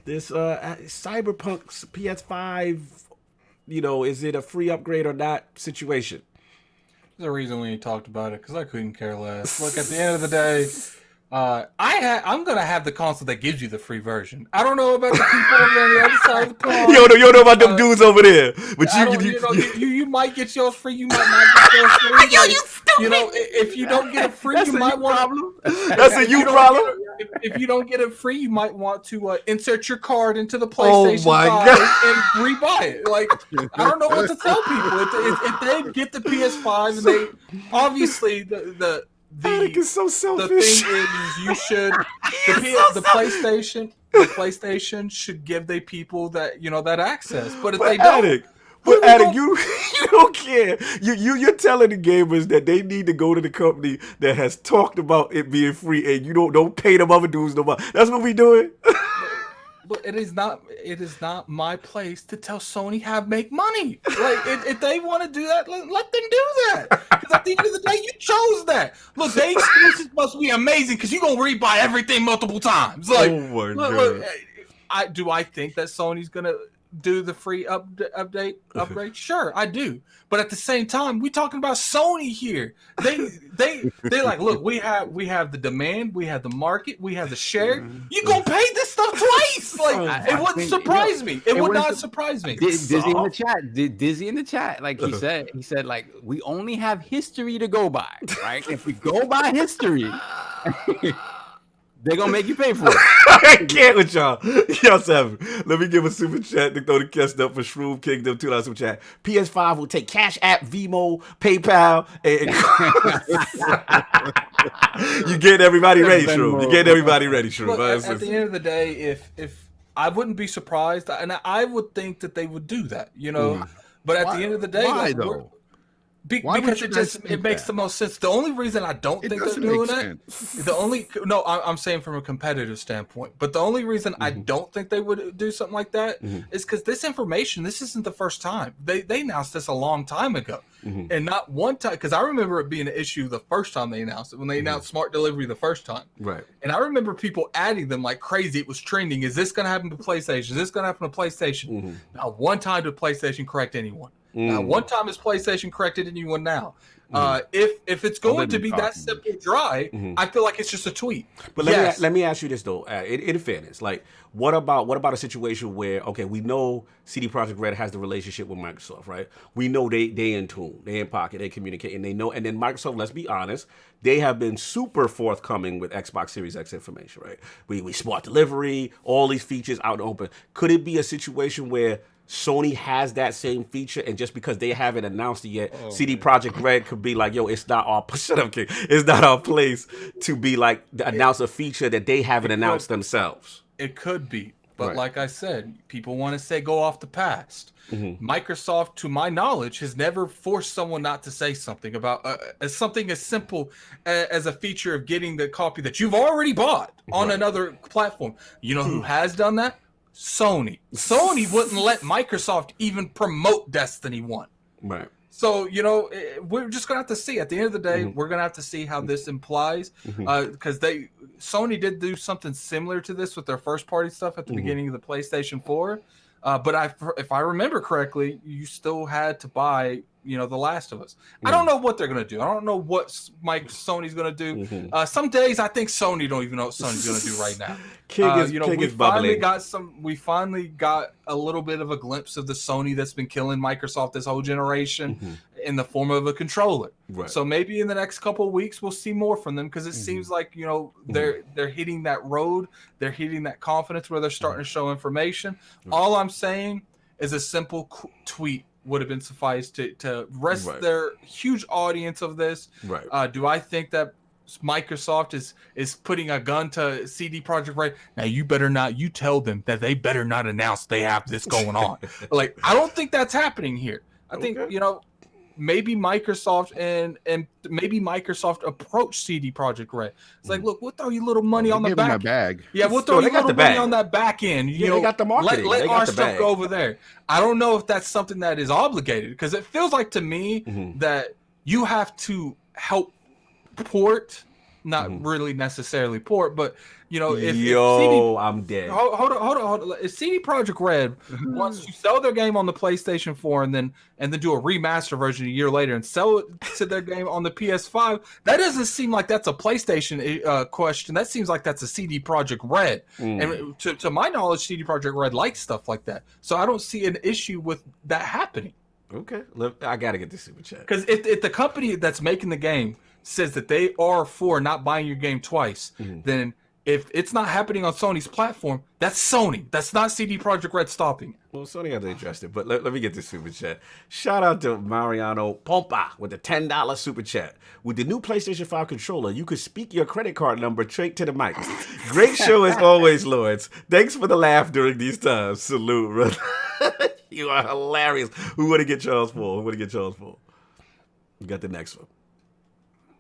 This Cyberpunk PS5, is it a free upgrade or not situation? There's a reason we ain't talked about it, because I couldn't care less. Look, at the end of the day, I'm going to have the console that gives you the free version. I don't know about the people over on the other side of the pond. You don't know about them dudes over there. But you might get yours free, you might not get yours free. Yo, you stupid! If you don't get it free, you might want to... That's a you problem? If you don't get it free, you might want to insert your card into the PlayStation 5 and rebuy it. Like, I don't know what to tell people. If they get the PS5, and they obviously the is so selfish. The thing is, you should the PlayStation should give the people that that access. But if they don't. But Addict, you don't care. You're telling the gamers that they need to go to the company that has talked about it being free, and you don't pay them other dudes no more. That's what we doing. But it is not my place to tell Sony how to make money. Like if they want to do that, let them do that. Because at the end of the day, you chose that. Look, the exclusives must be amazing because you're gonna rebuy everything multiple times. Like, I think that Sony's gonna do the free upgrade? Sure, I do. But at the same time, we talking about Sony here. They like, look, we have the demand, we have the market, we have the share. You gonna pay this stuff twice? Like, it wouldn't surprise me. It would not surprise me. Dizzy in the chat, like he said, like, we only have history to go by, right? If we go by history. They're going to make you pay for it. I can't with y'all. Y'all seven. Let me give a super chat to throw the guest up for Shroom Kingdom. $2 super chat. PS5 will take Cash App, Vimo, PayPal. You get everybody ready, Shroom. You get everybody ready, Shroom. Look, at the end of the day, if I wouldn't be surprised, and I would think that they would do that, But at the end of the day, why though? Because it makes the most sense. The only reason I don't think they're doing that, I'm saying from a competitive standpoint, but the only reason I don't think they would do something like that is because this isn't the first time. They announced this a long time ago, and not one time, because I remember it being an issue the first time they announced it, when they announced smart delivery the first time. Right. And I remember people adding them like crazy. It was trending. Is this going to happen to PlayStation? Is this going to happen to PlayStation? Not one time did PlayStation correct anyone. Now, one time has PlayStation corrected anyone now. If it's going to be that simple dry, I feel like it's just a tweet. But let me ask you this though, in fairness, like what about a situation where we know CDProjectRed has the relationship with Microsoft, right? We know they in tune, they in pocket, they communicate, and they know. And then Microsoft, let's be honest, they have been super forthcoming with Xbox Series X information, right? We smart delivery, all these features out in the open. Could it be a situation where Sony has that same feature, and just because they haven't announced it yet, CDProjectRed could be like, yo, it's not our it's not our place to be like announce a feature that they haven't announced themselves. It could be. But like I said, people want to say go off the past. Microsoft, to my knowledge, has never forced someone not to say something about something as simple as a feature of getting the copy that you've already bought on another platform. You know who has done that? Sony. Sony wouldn't let Microsoft even promote Destiny 1. Right. So, you know, we're just going to have to see. At the end of the day, we're going to have to see how this implies. Because Sony did do something similar to this with their first-party stuff at the beginning of the PlayStation 4. But if I remember correctly, you still had to buy, you know, The Last of Us. I don't know what they're going to do. I don't know what Sony's going to do. Some days I think Sony don't even know what Sony's going to do right now. We finally got a little bit of a glimpse of the Sony that's been killing Microsoft this whole generation in the form of a controller. Right. So maybe in the next couple of weeks we'll see more from them, because it seems like, you know, they're hitting that road. They're hitting that confidence where they're starting to show information. All I'm saying is a simple tweet would have been suffice to rest their huge audience of this. Right. Do I think that Microsoft is putting a gun to CDProjectRed? Now you tell them that they better not announce they have this going on. Like, I don't think that's happening here. I think, you know, maybe Microsoft and maybe Microsoft approach CDProjectRed. It's like, look, we'll throw you a little money on the bag. Yeah, we'll throw you a little money on that back end. You know, they got the marketing. Let our stuff go over there. I don't know if that's something that is obligated, because it feels like to me that you have to help port, not really necessarily port, but you know, I'm dead. Hold on. If CDProjectRed wants to sell their game on the PlayStation 4 and then do a remaster version a year later and sell it to their game on the PS5, that doesn't seem like that's a PlayStation question. That seems like that's a CDProjectRed. And to my knowledge, CDProjectRed likes stuff like that. So I don't see an issue with that happening. Okay, I gotta get this super chat, because if the company that's making the game says that they are for not buying your game twice, then if it's not happening on Sony's platform, that's Sony. That's not CDProjectRed stopping it. Well, Sony has to address it, but let me get this super chat. Shout out to Mariano Pompa with the $10 super chat. With the new PlayStation 5 controller, you could speak your credit card number straight to the mic. Great show as always, Lords. Thanks for the laugh during these times. Salute, brother. You are hilarious. Who want to get Charles for? We got the next one.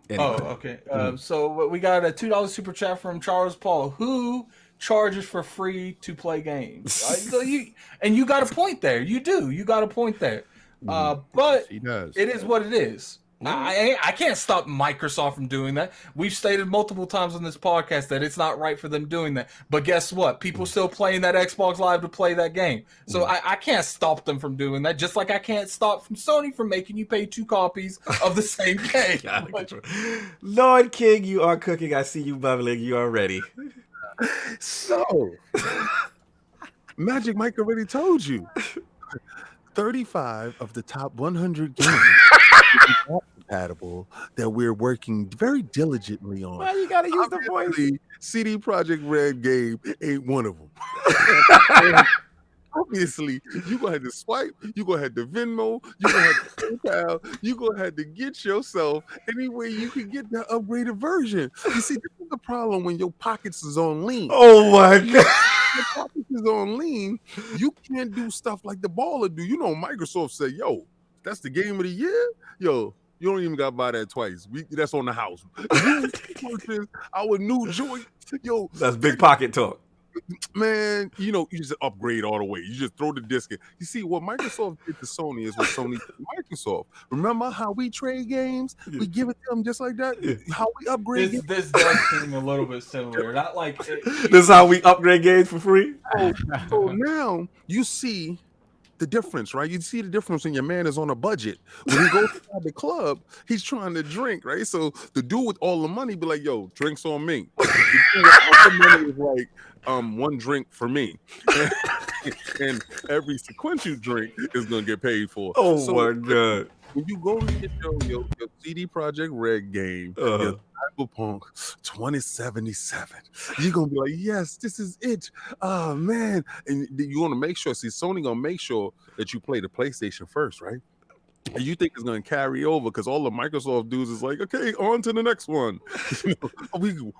Anyway. Oh, okay. So we got a $2 super chat from Charles Paul, who charges for free to play games. So you got a point there. You do. You got a point there. But he does. It is what it is. I can't stop Microsoft from doing that. We've stated multiple times on this podcast that it's not right for them doing that. But guess what? People still playing that Xbox Live to play that game. So I can't stop them from doing that, just like I can't stop from Sony from making you pay 2 copies of the same game. Lord King, you are cooking. I see you bubbling. You are ready. So, Magic Mike already told you. 35 of the top 100 games compatible that we're working very diligently on. Why you gotta use the voice? CDProjectRed game ain't one of them. Obviously, you gonna have to swipe, you gonna have to Venmo, you gonna have to PayPal, you gonna have to get yourself any way you can get the upgraded version. You see, this is the problem when your pockets is on lean. Oh my God. Your pockets is on lean, you can't do stuff like the baller do. You know, Microsoft said, yo, that's the game of the year. Yo, you don't even got to buy that twice. That's on the house. Our new joint. Yo, that's big pocket talk. Man, you know, you just upgrade all the way. You just throw the disc in. You see, what Microsoft did to Sony is what Sony did to Microsoft. Remember how we trade games? We give it to them just like that? How we upgrade games? This does seem a little bit similar. Not like... This is how we upgrade games for free? So now, you see the difference, right? You see the difference when your man is on a budget. When he goes to the club, he's trying to drink, right? So the dude with all the money be like, yo, drinks on me. The dude with all the money is like, one drink for me. And every sequential drink is going to get paid for. Oh, so my God. When you go to get your CDProjectRed game, your Cyberpunk 2077, you're going to be like, yes, this is it. Oh, man. And you're going to make sure, Sony going to make sure that you play the PlayStation first, right? And you think it's going to carry over because all the Microsoft dudes is like, okay, on to the next one.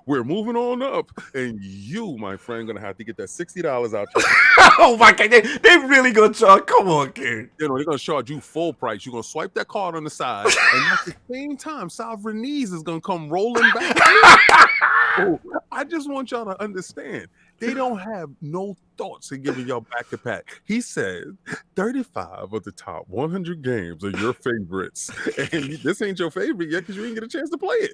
We're moving on up. And you, my friend, going to have to get that $60 out. Oh, my God. They really going to charge. Come on, kid. They're going to charge you full price. You're going to swipe that card on the side. And at the same time, Sovereign Knees is going to come rolling back. I just want y'all to understand. They don't have no thoughts in giving y'all back to back. He said 35 of the top 100 games are your favorites. And this ain't your favorite yet because you didn't get a chance to play it.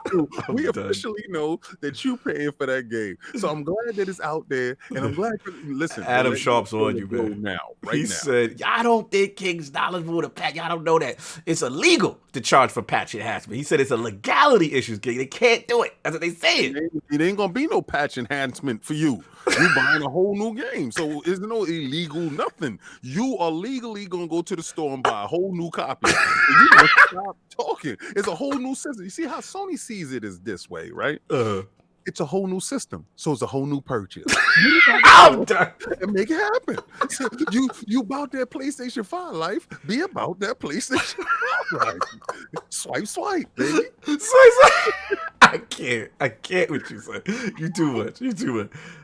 So we officially know that you paying for that game. So I'm glad that it's out there. And I'm glad, listen. Adam Sharp's on you, man. He said, y'all don't think King's Dollars for the patch. Y'all don't know that. It's illegal to charge for patch enhancement. He said it's a legality issue, King. They can't do it. That's what they saying. It ain't going to be no patch enhancement for you. You buying a whole new game. So it's no illegal nothing. You are legally going to go to the store and buy a whole new copy. You gonna stop talking. It's a whole new system. You see how Sony sees it is this way, right? It's a whole new system. So it's a whole new purchase. I'm done. And make it happen. So you about that PlayStation 5 life. Be about that PlayStation 5 life. Swipe, baby. I can't with you, son. You too much.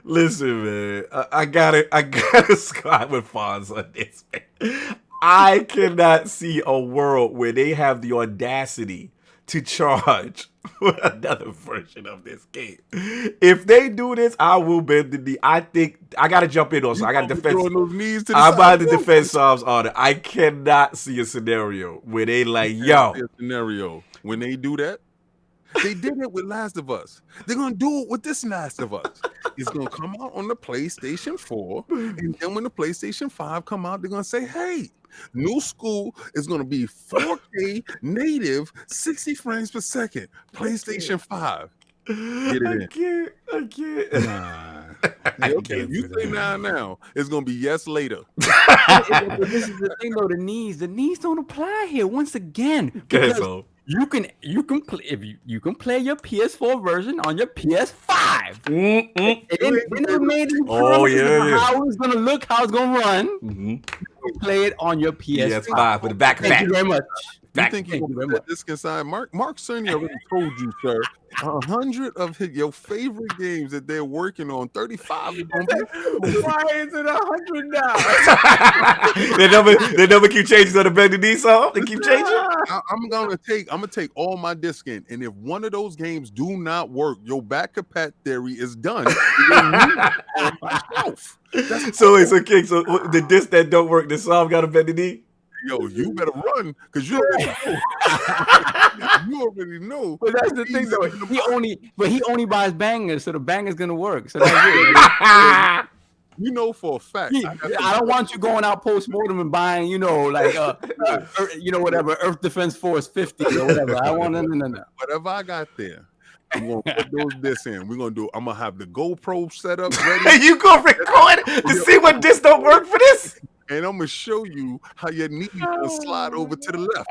Listen, man. I gotta squad with Fonz on this, man. I cannot see a world where they have the audacity to charge for another version of this game. If they do this, I will bend the knee. I think I gotta jump in also. I gotta defend. I'm about to defend Sob's honor. I cannot see a scenario where they like, yo. Scenario when they do that. They did it with Last of Us. They're gonna do it with this Last of Us. It's gonna come out on the PlayStation 4, and then when the PlayStation 5 come out, they're gonna say, "Hey, new school is gonna be 4K native, 60 frames per second, PlayStation 5." Get it in. I can't. Nah. Okay, you say now. It's gonna be yes later. But this is the thing, though. The needs don't apply here. Once again, because you can play if you can play your PS4 version on your PS5. And then they made how it's gonna look, how it's gonna run. You play it on your PS5 with the back. Thank you very much. You think you can put this inside? Mark Cerny already told you, sir. 100 of your favorite games that they're working on, 35 is gonna be. Why is it 100 now? They never keep changing on the Bend the Knee song. They keep changing. I'm gonna take all my disc in, and if one of those games do not work, your back compat theory is done. So King. So the disc that don't work, the song got a Bend the Knee. Yo, you better run because you already know. But that's the thing, though. He only buys bangers, so the banger's gonna work. So that's it. You know for a fact. I don't want you going out post-mortem and buying, whatever, Earth Defense Force 50 or whatever. I want no. Whatever I got there, I'm gonna put those discs in. I'm gonna have the GoPro set up ready. You gonna record to see what disc don't work for this? And I'm gonna show you how your knee can slide over to the left.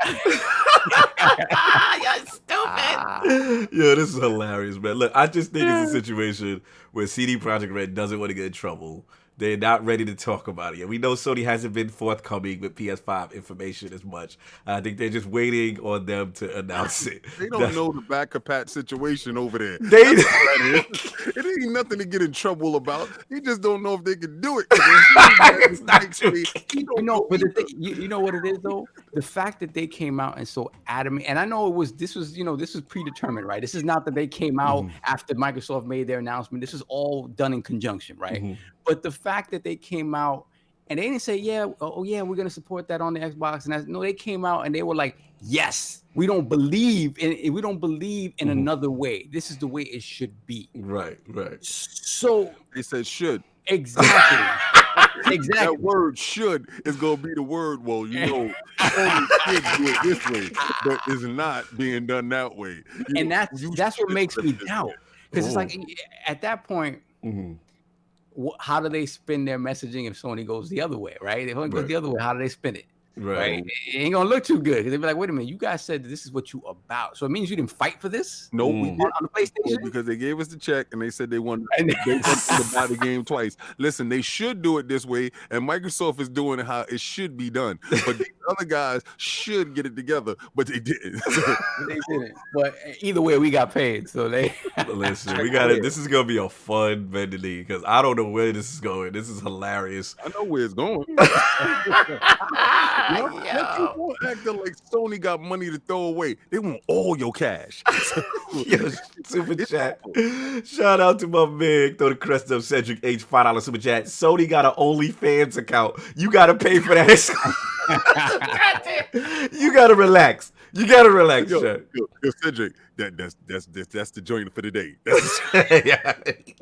You're stupid. Yo, this is hilarious, man. Look, I just think it's a situation where CDProjectRed doesn't want to get in trouble. They're not ready to talk about it yet. We know Sony hasn't been forthcoming with PS5 information as much. I think they're just waiting on them to announce it. They don't know the back compat situation over there. It ain't nothing to get in trouble about. They just don't know if they can do it. It's not true. You know what it is, though? The fact that they came out and so adamant, and I know this was predetermined, right? This is not that they came out after Microsoft made their announcement. This is all done in conjunction, right? But the fact that they came out and they didn't say, we're going to support that on the Xbox. And they came out and they were like, yes, we don't believe in another way. This is the way it should be. Right. So they said should. Exactly. That word should is going to be the word. Well, only should do it this way, but it's not being done that way. And that's what makes me doubt. Because it's like at that point, how do they spin their messaging if Sony goes the other way, right? If Sony goes the other way, how do they spin it? right? It ain't gonna look too good because they be like, wait a minute, you guys said this is what you about, so it means you didn't fight for this. No, we did on the PlayStation because they gave us the check and they said they wanted to buy the game twice. Listen, they should do it this way, and Microsoft is doing it how it should be done. But the other guys should get it together, but they didn't. They didn't. But either way, we got paid, so they. Listen, we got it. This is gonna be a fun vendor league because I don't know where this is going. This is hilarious. I know where it's going. People acting like Sony got money to throw away. They want all your cash. Yo, super chat. Shout out to my man. Throw the crest up Cedric H $5 super chat. Sony got an OnlyFans account. You gotta pay for that. You gotta relax. You gotta relax. Yo, Cedric, that's the joint for the day.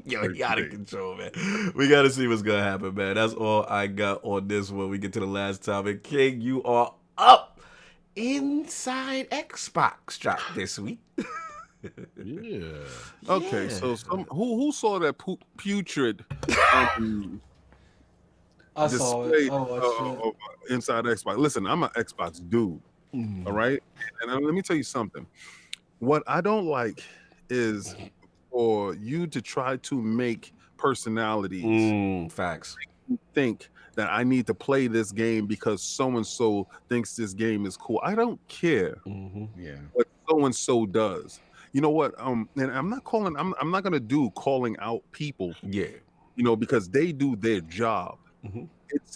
Yo, he out of control, man. We gotta see what's gonna happen, man. That's all I got on this one. We get to the last topic. King, you are up. InsideXbox dropped this week. Yeah. Okay, so who saw that putrid I saw it. of InsideXbox? Listen, I'm an Xbox dude. All right, and let me tell you something. What I don't like is for you to try to make personalities facts think that I need to play this game because so and so thinks this game is cool. I don't care. Yeah. What so and so does. You know what? And I'm not gonna do calling out people. Yeah. You know, because they do their job.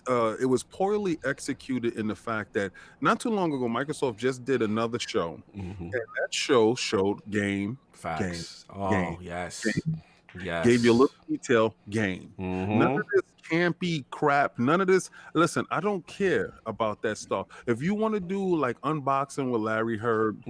It was poorly executed in the fact that not too long ago Microsoft just did another show, and that show showed game. Facts. Yes. Gave you a little detail. Game. None of this campy crap. None of this. Listen, I don't care about that stuff. If you want to do like unboxing with Larry Herd.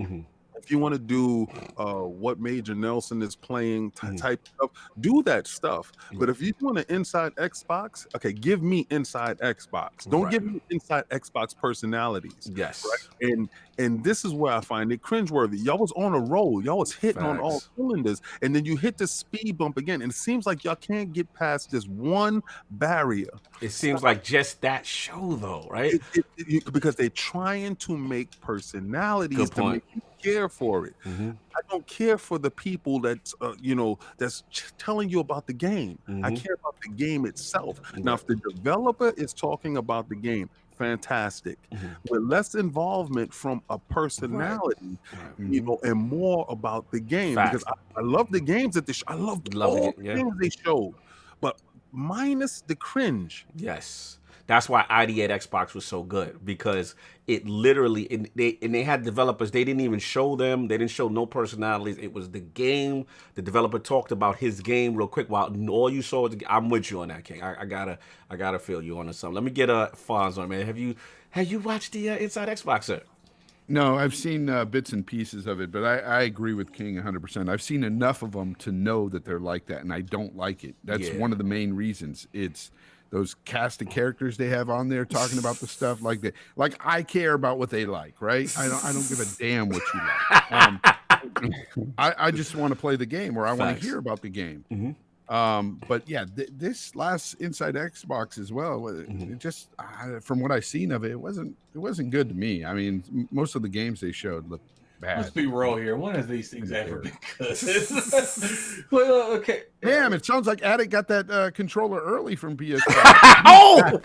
If you want to do what Major Nelson is playing type stuff, do that stuff. But if you want to Inside Xbox, okay, give me Inside Xbox. Don't give me Inside Xbox personalities. Yes. Right? And this is where I find it cringeworthy. Y'all was on a roll. Y'all was hitting on all cylinders. And then you hit the speed bump again. And it seems like y'all can't get past this one barrier. It seems like just that show, though, right? Because they're trying to make personalities to make you care for it. I don't care for the people that's that's telling you about the game. I care about the game itself. Now, if the developer is talking about the game, fantastic. With less involvement from a personality, and more about the game. Because I love the games that they I love all the games they showed, but minus the cringe. Yes. That's why ID at Xbox was so good, because it literally, and they had developers, they didn't even show them, they didn't show no personalities. It was the game. The developer talked about his game real quick while all you saw was I'm with you on that, King. I gotta feel you on something. Let me get Fonz on, man. Have you watched the Inside Xbox, sir? No, I've seen bits and pieces of it, but I agree with King 100%. I've seen enough of them to know that they're like that, and I don't like it. That's one of the main reasons. It's those cast of characters they have on there talking about the stuff like that. Like, I care about what they like, right? I don't give a damn what you like. I just want to play the game, or I want to hear about the game. But yeah, this last Inside Xbox as well, it just from what I've seen of it, it wasn't good to me. I mean, most of the games they showed looked bad. Let's be real here. When has these things ever been good? Well, okay. Damn, it sounds like Attic got that controller early from PS5. Oh!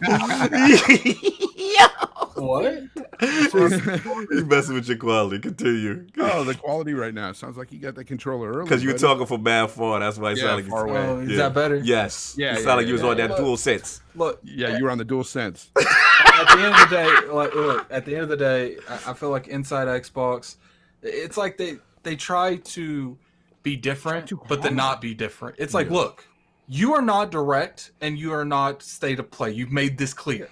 What? You messing with your quality. Continue. Oh, the quality right now. Sounds like you got that controller early. Because you were talking from bad far. That's why it sounded like far away. Oh, is that better? Yes. Yeah, it sounded like you was on that DualSense. Look. Yeah, you were on the DualSense. At the end of the day, look, at the end of the day, I feel like Inside Xbox, it's like they try to be different, but to not be different. It's like, look, you are not direct and you are not state of play. You've made this clear.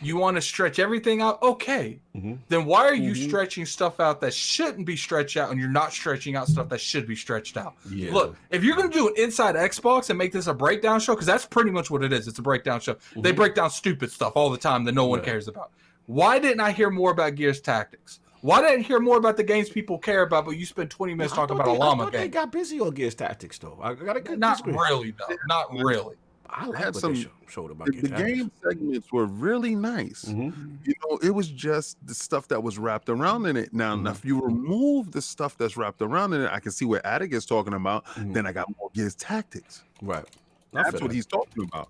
You want to stretch everything out. Okay. Then why are you stretching stuff out that shouldn't be stretched out, and you're not stretching out stuff that should be stretched out? Look, if you're going to do an Inside Xbox and make this a breakdown show, because that's pretty much what it is. It's a breakdown show. They break down stupid stuff all the time that no one cares about. Why didn't I hear more about Gears Tactics? Why didn't I hear more about the games people care about, but you spend 20 minutes talking about a llama game? They got busy on Gears Tactics, though. Not really, though. Not really. I like had what some. they showed about The game segments were really nice. You know, it was just the stuff that was wrapped around in it. Now, if you remove the stuff that's wrapped around in it, I can see where Attic is talking about. Then I got more Gears Tactics. Right. That's what he's talking about.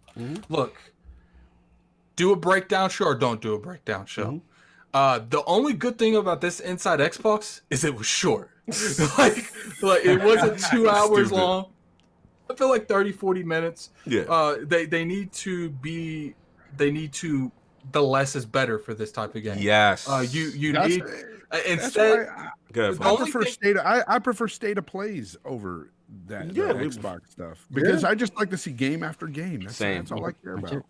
Look, do a breakdown show or don't do a breakdown show. The only good thing about this Inside Xbox is it was short. like it wasn't 2 hours long. I feel like 30, 40 minutes. Yeah. The less is better for this type of game. Yes. You need instead. I prefer state of plays over that Xbox stuff because I just like to see game after game. That's all I care about.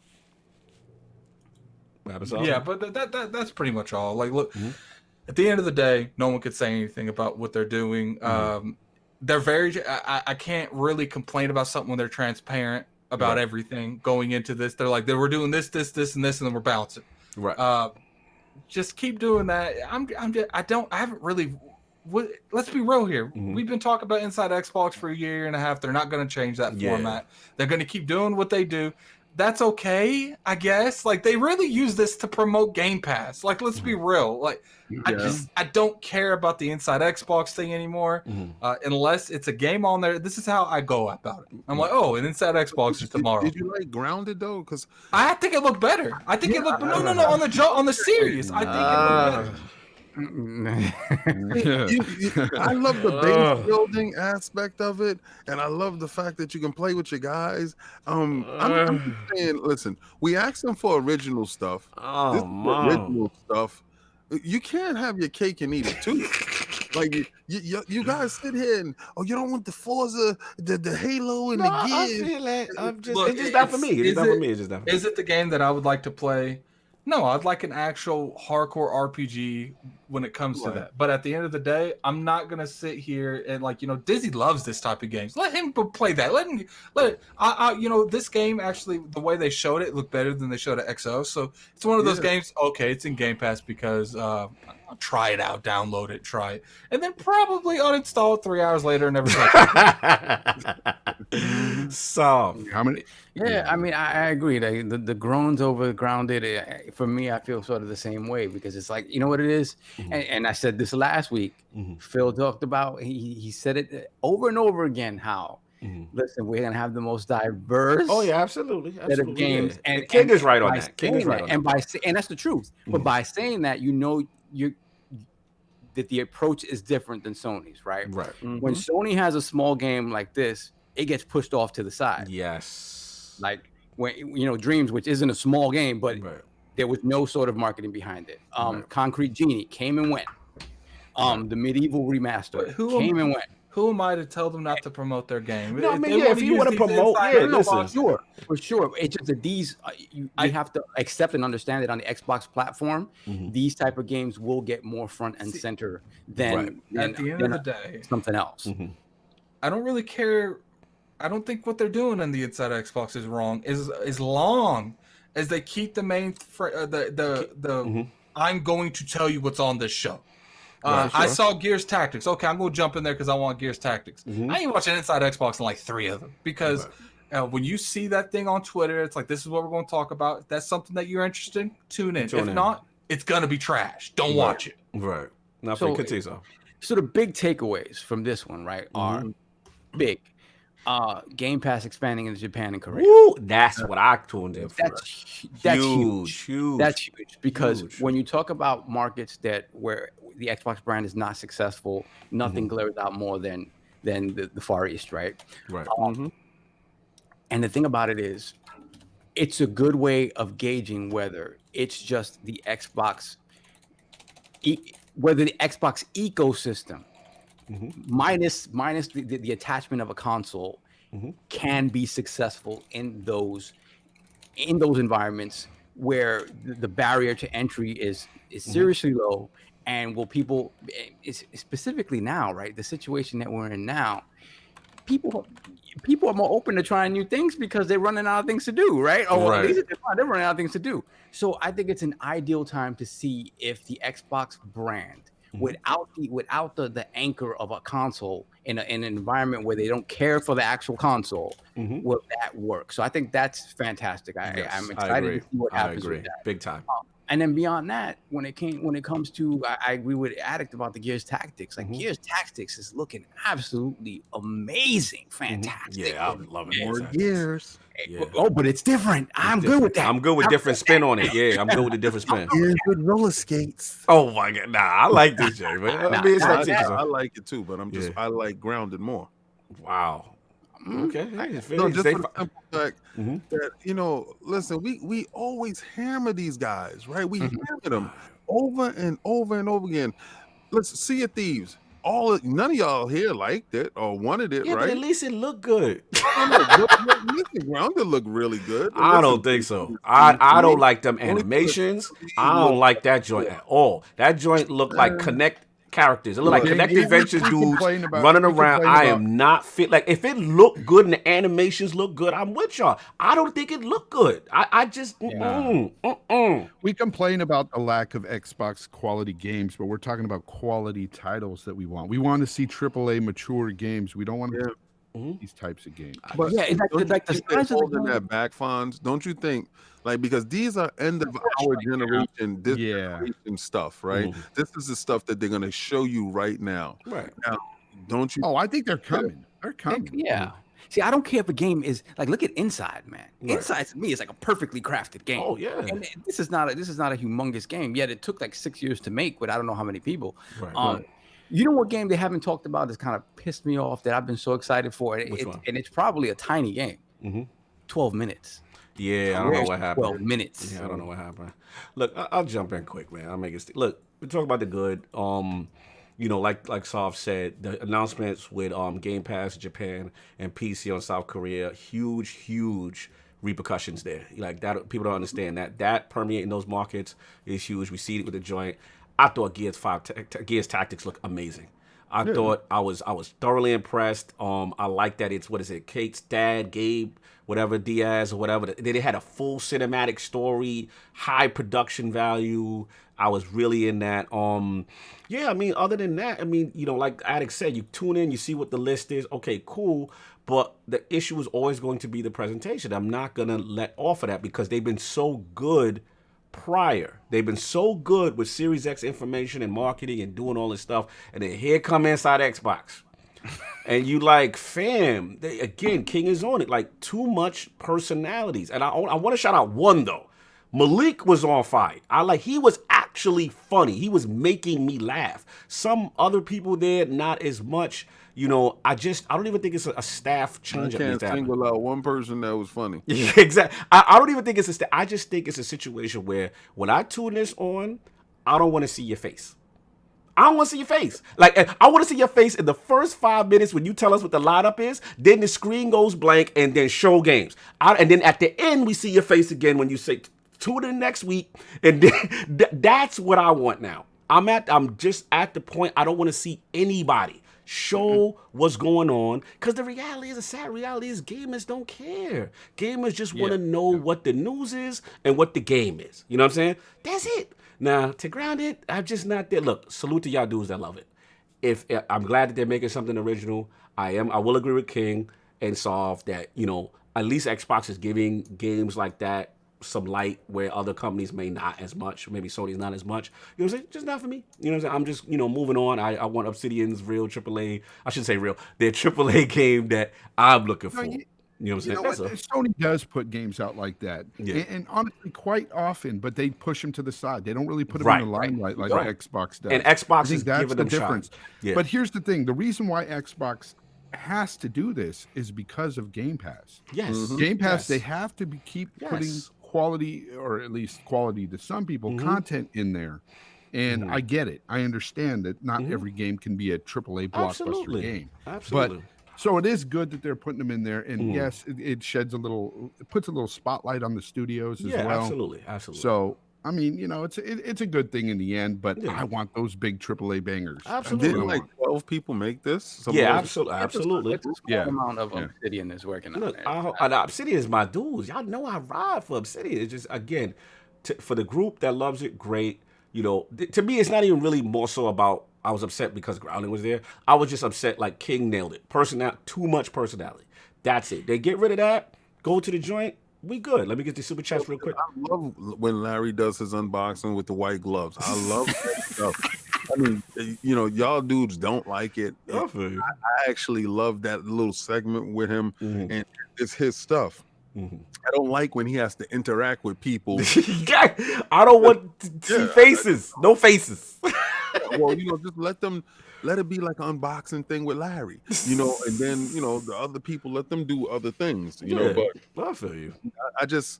Yeah, but that's pretty much all. Like, look, at the end of the day, no one could say anything about what they're doing. They're very. I can't really complain about something when they're transparent about everything going into this. They're like, we're doing this, and this, and then we're bouncing. Right. Just keep doing that. I haven't really. Let's be real here. We've been talking about Inside Xbox for a year and a half. They're not going to change that format. They're going to keep doing what they do. That's okay, I guess. Like, they really use this to promote Game Pass. Like, let's be real. Like, I don't care about the Inside Xbox thing anymore, unless it's a game on there. This is how I go about it. I'm like, oh, an Inside Xbox is tomorrow. Did you like Grounded though? Because I think it looked better. I think it looked no on the series. I think it looked better. I love the base building aspect of it, and I love the fact that you can play with your guys. I'm just saying, listen, we asked them for original stuff. This is original stuff. You can't have your cake and eat it too. Like you guys sit here and you don't want the Forza, the Halo, and the Gears. I feel like it's just not for me. Is it the game that I would like to play? No, I'd like an actual hardcore RPG when it comes to that. But at the end of the day, I'm not gonna sit here and Dizzy loves this type of games. Let him play that. This game actually, the way they showed it looked better than they showed at XO. So it's one of those games. Okay, it's in Game Pass because I'll try it out, download it, try it, and then probably uninstall it 3 hours later and never touch it. So how many? Yeah, I mean, I agree. The groans over Grounded, for me, I feel sort of the same way because it's like, you know what it is? And I said this last week. Phil talked about, he said it over and over again, how, listen, we're going to have the most diverse absolutely. set of games. Yeah. And King is right on that. And that's the truth. But by saying that, that the approach is different than Sony's, right? Right. When Sony has a small game like this, it gets pushed off to the side. Yes. Like when Dreams, which isn't a small game, but there was no sort of marketing behind it. Concrete Genie came and went. The Medieval remaster came and went. Who am I to tell them not to promote their game? No, I mean, if you want to promote, for sure. It's just that these you have to accept and understand that on the Xbox platform, these type of games will get more front and center than at the end of the day something else. I don't really care. I don't think what they're doing on the Inside Xbox is wrong. As long as they keep the main I'm going to tell you what's on this show. I saw Gears Tactics. Okay, I'm going to jump in there because I want Gears Tactics. I ain't watching Inside Xbox in like 3 of them because when you see that thing on Twitter, it's like, this is what we're going to talk about. If that's something that you're interested in, tune in. If not, it's going to be trash. Don't watch it. Right. Now, so the big takeaways from this one, right, are big. Game Pass expanding into Japan and Korea. Woo, that's what I tuned in for. That's huge. That's huge because when you talk about markets where the Xbox brand is not successful, nothing glares out more than the Far East, right? Right. And the thing about it is, it's a good way of gauging whether it's just the Xbox, whether the Xbox ecosystem. Minus the attachment of a console can be successful in those environments where the barrier to entry is seriously low, and will people specifically now, right, the situation that we're in now, people are more open to trying new things because they're running out of things to do, right? They're running out of things to do. So I think it's an ideal time to see if the Xbox brand without the anchor of a console in an environment where they don't care for the actual console. Will that work? So I think that's fantastic. I'm excited to see what happens with that. Big time. And then beyond that, when it comes to, I agree with Addict about the Gears Tactics. Like Gears Tactics is looking absolutely amazing, fantastic. Yeah, I'm loving more Gears. Yeah. Oh, but it's different. I'm good with that. I'm good with different spin on it. Yeah, I'm good with the different spin. Gears with roller skates. Oh my god, nah, I like this, Jay. Man. I mean, it's like I like it too, but I like Grounded more. Wow. Okay. No, just for the simple fact that listen, we always hammer these guys, right? We hammer them over and over and over again. Let's Sea of Thieves. None of y'all here liked it or wanted it, right? But at least it looked good. Grounded looked really good. I don't think so. I don't like them animations. I don't like that joint at all. That joint looked like Connect characters. It look like Connect Adventures dudes running around. I am not fit. Like, if it looked good and the animations look good, I'm with y'all. I don't think it looked good. I just We complain about the lack of Xbox quality games, but we're talking about quality titles that we want. We want to see AAA mature games. We don't want to these types of games. But like the size of that back, Fonz, don't you think? Like, because these are end of our generation, generation stuff, right? This is the stuff that they're going to show you right now. Right. Now, don't you? Oh, I think they're coming. They're coming. Yeah. See, I don't care if a game is like, look at Inside, man. Right. Inside to me is like a perfectly crafted game. Oh yeah. And this is not a humongous game. Yet it took like 6 years to make with I don't know how many people. Right. You know what game they haven't talked about that's kind of pissed me off that I've been so excited for? And it's probably a tiny game. 12 minutes. Yeah, I don't know what happened. 12 minutes. Yeah, I don't know what happened. Look, I'll jump in quick, man. I'll make it. Look, we talk about the good. Like Sov said, the announcements with Game Pass Japan and PC on South Korea, huge repercussions there. Like that, people don't understand that permeating those markets is huge. We see it with the joint. I thought Gears Tactics looked amazing. I thought I was thoroughly impressed. I like that it's Kate's dad, Gabe, whatever, Diaz or whatever. They had a full cinematic story, high production value. I was really in that. I mean, other than that, I mean, like Addict said, you tune in, you see what the list is. Okay, cool. But the issue is always going to be the presentation. I'm not gonna let off of that because they've been so good prior. They've been so good with Series X information and marketing and doing all this stuff, and then here come InsideXbox. And you like, fam, King is on it. Like, too much personalities. And I want to shout out one though. Malik was on fire. He was actually funny. He was making me laugh. Some other people there, not as much. I don't even think it's a staff change. I can't single out one person that was funny. Yeah, exactly. I don't even think it's a staff. I just think it's a situation where when I tune this on, I don't want to see your face. I don't want to see your face. Like, I want to see your face in the first 5 minutes when you tell us what the lineup is. Then the screen goes blank and then show games. And then at the end, we see your face again when you say, tune in next week. And then that's what I want now. I'm just at the point I don't want to see anybody show what's going on, because the reality is, a sad reality is, gamers don't care. Gamers just want to know what the news is and what the game is. You know what I'm saying? That's it. Now, to Grounded, I'm just not there. Look, salute to y'all dudes that love it. I'm glad that they're making something original. I will agree with King and Sov that, at least Xbox is giving games like that some light where other companies may not as much. Maybe Sony's not as much. You know what I'm saying? Just not for me. You know what I'm saying? I'm just, moving on. I want Obsidian's real AAA. I shouldn't say real. Their AAA game that I'm looking for. You know what I'm saying? Sony does put games out like that. Yeah. And honestly, quite often, but they push them to the side. They don't really put them in the limelight like Xbox does. And Xbox is giving them the difference. Yeah. But here's the thing. The reason why Xbox has to do this is because of Game Pass. Yes. Mm-hmm. Game Pass, they have to keep putting quality, or at least quality to some people, content in there. And I get it. I understand that not every game can be a AAA blockbuster game. Absolutely. But so it is good that they're putting them in there. And yes, it sheds it puts a little spotlight on the studios as well. Absolutely. So I mean, it's a good thing in the end, but I want those big AAA bangers. Absolutely. Didn't like 12 people make this? Absolutely. It's a small amount of Obsidian is working on it. Obsidian is my dudes. Y'all know I ride for Obsidian. It's just, again, for the group that loves it, great. to me, it's not even really more so about I was upset because grounding was there. I was just upset like King nailed it. Too much personality. That's it. They get rid of that, go to the joint, we good. Let me get the super chats real quick. I love when Larry does his unboxing with the white gloves. I love that stuff. I mean, y'all dudes don't like it. I actually love that little segment with him, and it's his stuff. I don't like when he has to interact with people. I don't want to see faces. No faces. Well, just let it be like an unboxing thing with Larry, and then the other people, let them do other things, But I feel you. I just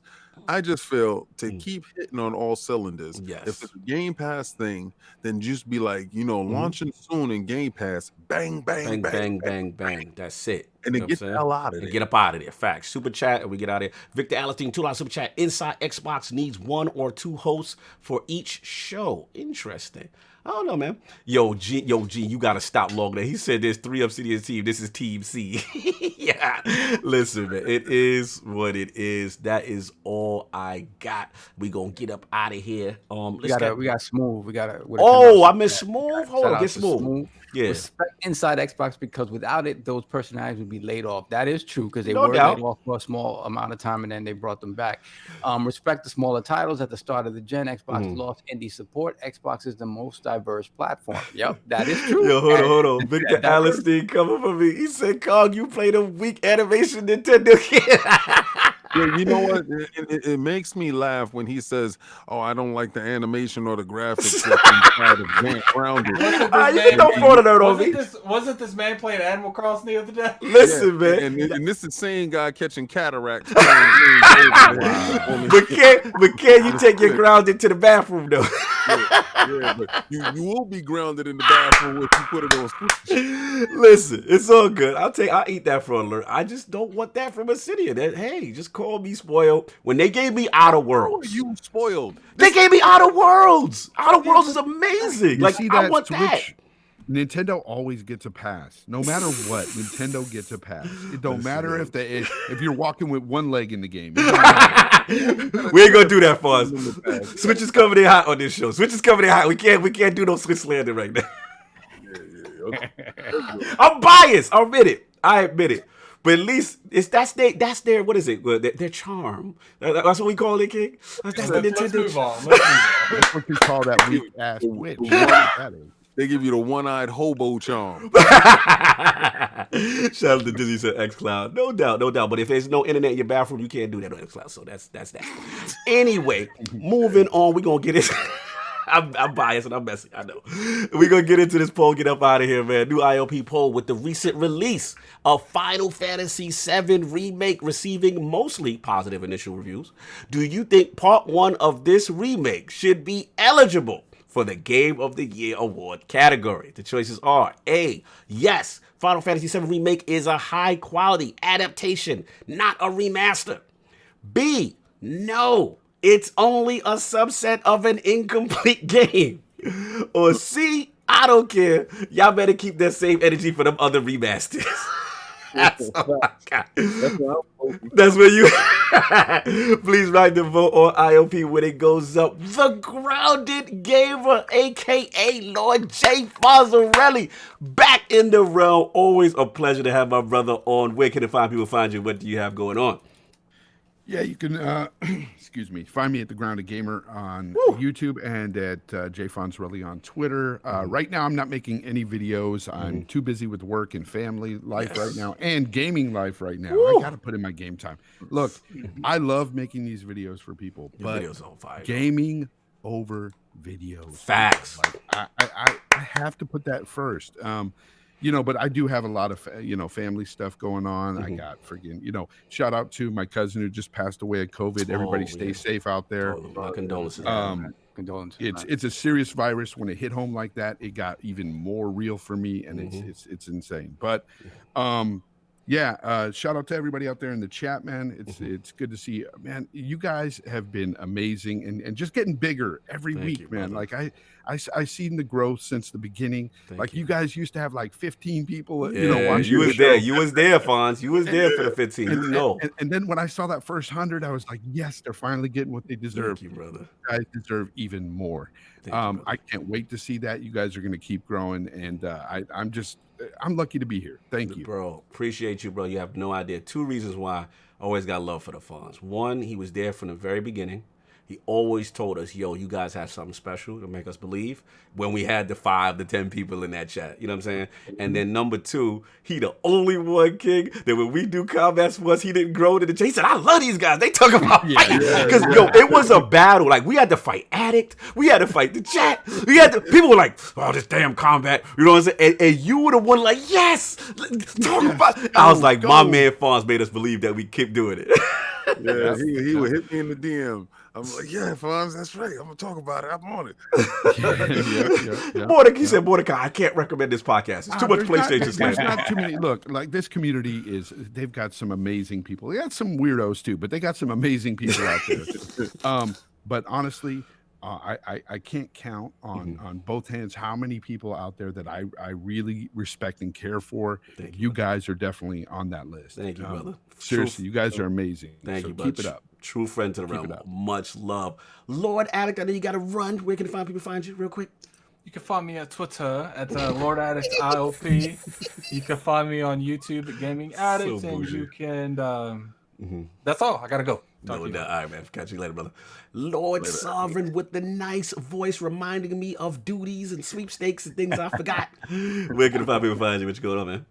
feel to keep hitting on all cylinders. Yes. If it's a Game Pass thing, then just be like, launching soon in Game Pass, bang, bang, bang, bang, bang. That's it. And then get the hell out of there. And get up out of there. Facts. Super chat, and we get out of there. Victor Alistine, $2 super chat. InsideXbox needs 1 or 2 hosts for each show. Interesting. I don't know, man. Yo, G, you gotta stop logging that. He said there's 3 Obsidian team. This is Team C. Yeah. Listen, man. It is what it is. That is all I got. We gonna get up out of here. We got Smooth. I miss Smooth. Hold on, get Smooth. Yeah. Respect InsideXbox, because without it, those personalities would be laid off. That is true, because they were laid off for a small amount of time and then they brought them back. Respect the smaller titles at the start of the gen. Xbox lost indie support. Xbox is the most diverse platform. Yep, that is true. Yo, hold on. Victor Alistine coming for me. He said, Cog, you played a weak animation Nintendo kid. Yeah, you know what? It makes me laugh when he says, "Oh, I don't like the animation or the graphics." You don't throw the dirt on me. Wasn't this man playing Animal Crossing the other day? Listen, man. And this is same guy catching cataracts. But can you take your grounded to the bathroom though? Yeah, but you will be grounded in the bathroom if you put it on Switch. Listen, it's all good. I'll eat that for alert. I just don't want that from Obsidian. Hey, just call me spoiled. When they gave me Outer Worlds, you spoiled. They gave me Outer Worlds. Outer Worlds is amazing. Like, I want Switch, that. Nintendo always gets a pass. No matter what, Nintendo gets a pass. It don't matter if you're walking with one leg in the game. We ain't gonna do that for us. Switch is coming in hot on this show. Switch is coming in hot. We can't do no Switch slander right now. I'm biased. I admit it. But at least that's their what is it? Their charm. That's what we call it, King. That's the Nintendo charm. That's what you call that weak ass witch. They give you the one-eyed hobo charm. Shout out to Disney said xCloud. No doubt. But if there's no internet in your bathroom, you can't do that on xCloud. So that's that. Anyway, moving on. We're going to get it. I'm biased and I'm messy. I know. We're going to get into this poll. Get up out of here, man. New IOP poll with the recent release of Final Fantasy VII Remake receiving mostly positive initial reviews. Do you think part 1 of this remake should be eligible for the Game of the Year award category? The choices are A, yes, Final Fantasy VII Remake is a high-quality adaptation, not a remaster. B, no, it's only a subset of an incomplete game. Or C, I don't care, y'all better keep that same energy for them other remasters. That's where you please write the vote on IOP when it goes up. The Grounded Gamer, aka Lord J. Fonzerreli, back in the realm. Always a pleasure to have my brother on. Where can the fine people find you? What do you have going on? Yeah, you can find me at The Grounded Gamer on YouTube and at J. Fonzerreli on Twitter. Right now, I'm not making any videos. I'm too busy with work and family life right now and gaming life right now. I got to put in my game time. Look, I love making these videos for people, but videos on fire. Gaming over videos. Facts. Like, I have to put that first. But I do have a lot of, family stuff going on. I got freaking, shout out to my cousin who just passed away of COVID. Everybody stay safe out there. My condolences. Condolences. It's a serious virus. When it hit home like that, it got even more real for me, and it's insane. But shout out to everybody out there in the chat, man. It's good to see, man. You guys have been amazing and just getting bigger every week, man. Brother. Like I seen the growth since the beginning. Thank you guys used to have like 15 people, Yeah, you was there. You was there, Fonz. You was there for the 15. And then when I saw that first 100, I was like, yes, they're finally getting what they deserve. Thank you, brother. You guys deserve even more. I can't wait to see that. You guys are going to keep growing, and I'm lucky to be here. Thank you, bro. Appreciate you, bro. You have no idea. 2 reasons why I always got love for the Fonz. 1, he was there from the very beginning. He always told us, yo, you guys have something special to make us believe, when we had the 5 to 10 people in that chat. You know what I'm saying? And then number 2, he the only one, King, that when we do combat sports, he didn't grow to the chat. He said, I love these guys. They talk about fighting. Because, yo, it was a battle. Like, we had to fight Addict. We had to fight the chat. People were like, oh, this damn combat. You know what I'm saying? And you were the one like, yes. Talk about it. I was like, my man Fonz made us believe that we keep doing it. Yeah, he would hit me in the DM. I'm like, yeah, Fonz, that's right. I'm gonna talk about it. I'm on it. He said, Mordecai, I can't recommend this podcast. It's too much PlayStation. There's not too many. Look, like this community they've got some amazing people. They got some weirdos too, but they got some amazing people out there. But honestly, I can't count on both hands how many people out there that I really respect and care for. You guys are definitely on that list. Thank you, brother. Seriously, you guys are amazing. Thank you, keep it up. True friend to the realm. Much love. Lord Addict, I know you got to run. Where can find you real quick? You can find me on Twitter at LordAddictILP. You can find me on YouTube at Gaming Addict, and you can. That's all. I gotta go. All right, man. Catch you later, brother. Lord Sovereign with the nice voice reminding me of duties and sweepstakes and things I forgot. Where can people find you? What's going on, man?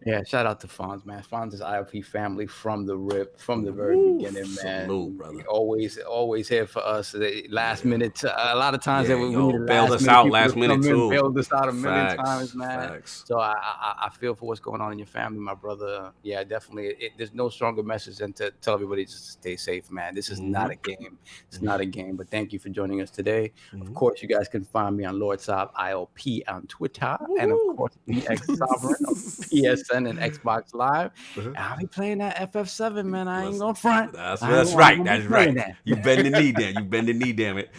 Yeah, shout out to Fonz, man. Fonz is ILP family from the rip, from the very beginning, man. Salute, brother. Always here for us. Last minute, a lot of times we bailed us out last minute too. Bailed us out a million times, man. Facts. So I feel for what's going on in your family, my brother. Yeah, definitely. There's no stronger message than to tell everybody just to stay safe, man. This is not a game. It's not a game. But thank you for joining us today. Of course, you guys can find me on LordSovILP on Twitter, and of course, EX-Sovereign on PS. And Xbox Live. I'll be playing that FF7, man. I ain't gonna front. That's right. That's right. You bend the knee, damn. You bend the knee, damn it.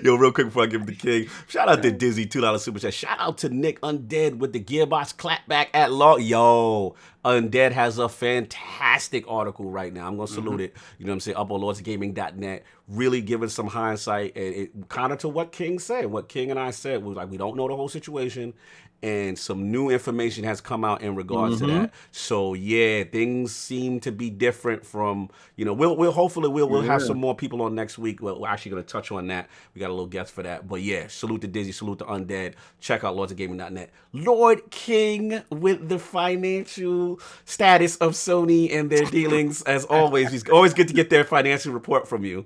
Yo, real quick before I give the king, shout out to Dizzy, $2 super chat. Shout out to Nick Undead with the Gearbox clapback at law. Yo, Undead has a fantastic article right now. I'm gonna salute it. You know what I'm saying? Up on LordsGaming.net. Really giving some hindsight, and it kind of to what King said. What King and I said was like, we don't know the whole situation, and some new information has come out in regards to that. So yeah, things seem to be different from, we'll hopefully have some more people on next week. We're actually going to touch on that. We got a little guest for that. But yeah, salute to Dizzy, salute to Undead. Check out LordsGaming.net. Lord King with the financial status of Sony and their dealings. As always, it's always good to get their financial report from you.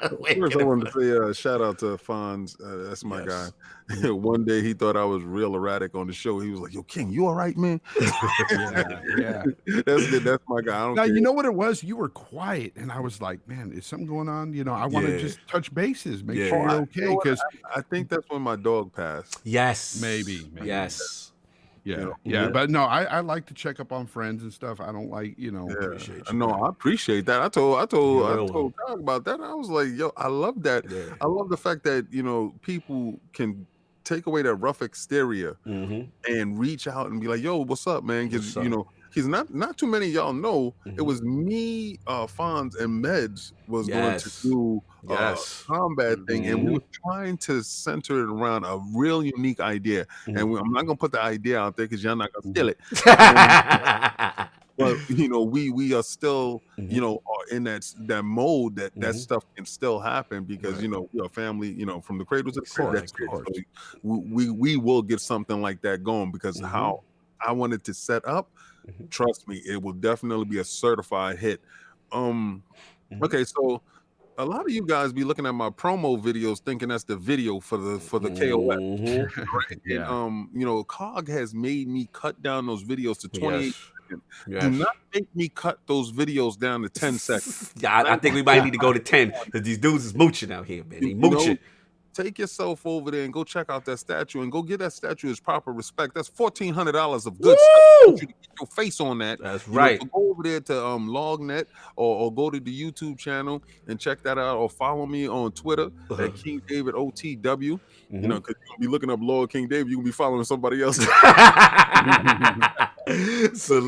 First, I wanted to say shout out to Fonz. That's my guy. One day he thought I was real erratic on the show. He was like, "Yo, King, you all right, man?" yeah. That's good. That's my guy. I don't care. You know what it was? You were quiet, and I was like, "Man, is something going on?" I want to just touch bases, make sure you're okay. Because I think that's when my dog passed. Yes, maybe. Yes. Yeah, but no, I like to check up on friends and stuff. I don't like, appreciate you. No, I appreciate that. I told Doug about that. I was like, yo, I love that. Yeah. I love the fact that, people can take away that rough exterior and reach out and be like, yo, what's up, man? Because, he's not too many of y'all know it was me, Fonz, and Meds was going to do combat thing, and we were trying to center it around a real unique idea. And I'm not gonna put the idea out there because y'all not gonna steal it. But we are still are in that mode that stuff can still happen because we are family from the cradle to the grave. So we will get something like that going because how I wanted to set up. Trust me, it will definitely be a certified hit. Okay, so a lot of you guys be looking at my promo videos thinking that's the video for the KOF. Right? Yeah. And, COG has made me cut down those videos to 28 seconds. Yes. Do not make me cut those videos down to 10 seconds. I think we might need to go to 10 because these dudes is mooching out here, man. They mooching. take yourself over there and go check out that statue and go get that statue its proper respect. That's $1,400 of good stuff. I want you to get your face on that. That's right. So go over there to LogNet or go to the YouTube channel and check that out, or follow me on Twitter at King David OTW. You know, because you'll be looking up Lord King David, you can be following somebody else. So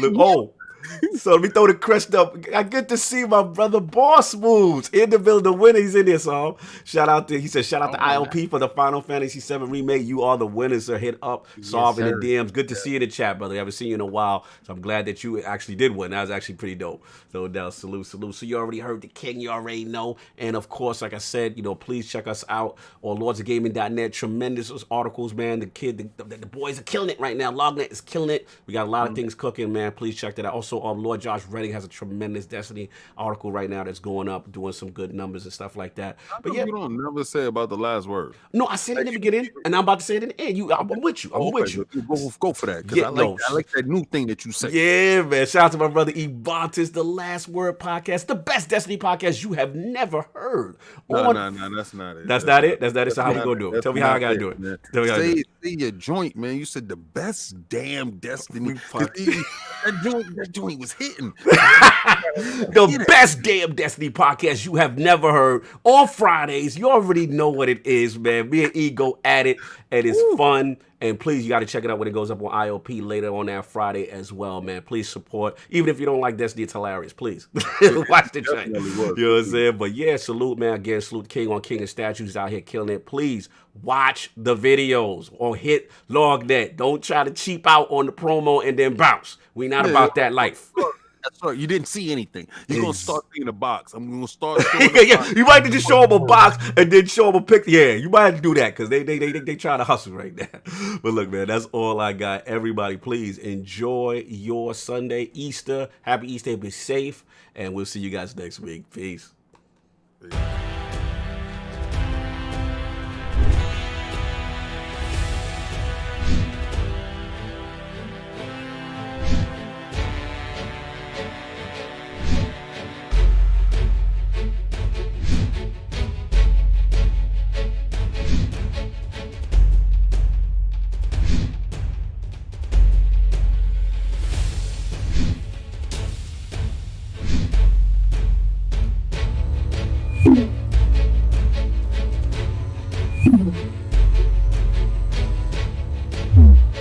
let me throw the crest up. I get to see my brother Boss Moves in the building. The winner, he's in there, so shout out to ILP for the Final Fantasy VII Remake. You are the winners, so hit up Solving the DMs. Good to see you in the chat, brother. I haven't seen you in a while, so I'm glad that you actually did win. That was actually pretty dope. So now salute. So you already heard the king, you already know. And of course, like I said, you know, please check us out on lordsofgaming.net. Tremendous articles, man. The boys are killing it right now. LogNet is killing it. We got a lot of things cooking, man. Please check that out. Also, Lord Josh Redding has a tremendous Destiny article right now that's going up, doing some good numbers and stuff like that. But yeah, you don't never say about the last word. No, I said it in the beginning, and I'm about to say it in the end. I'm with you. I'm with you. Go for that, because I like that new thing that you say. Yeah, man. Shout out to my brother Evantis, the Last Word podcast, the best Destiny podcast you have never heard. No, that's not it. That's not it. That's not it. So how we gonna do it? Tell me how I gotta do it. Say your joint, man. You said the best damn Destiny. That joint was hitting. The best damn Destiny podcast you have never heard. On Fridays, you already know what it is, man. Me and E go at it, and it's fun. And please, you got to check it out when it goes up on IOP later on that Friday as well, man. Please support. Even if you don't like Destiny, it's hilarious. Please watch the train. You know what I'm saying? But yeah, salute, man. Again, salute King on King and Statues out here killing it. Please watch the videos or hit LogNet. Don't try to cheap out on the promo and then bounce. We not about that life. That's right. You didn't see anything. You're gonna start seeing a box. I'm gonna start. You might have to just show them a box and then show them a picture. Yeah, you might have to do that because they trying to hustle right now. But look, man, that's all I got. Everybody, please enjoy your Sunday, Easter. Happy Easter. Be safe, and we'll see you guys next week. Peace.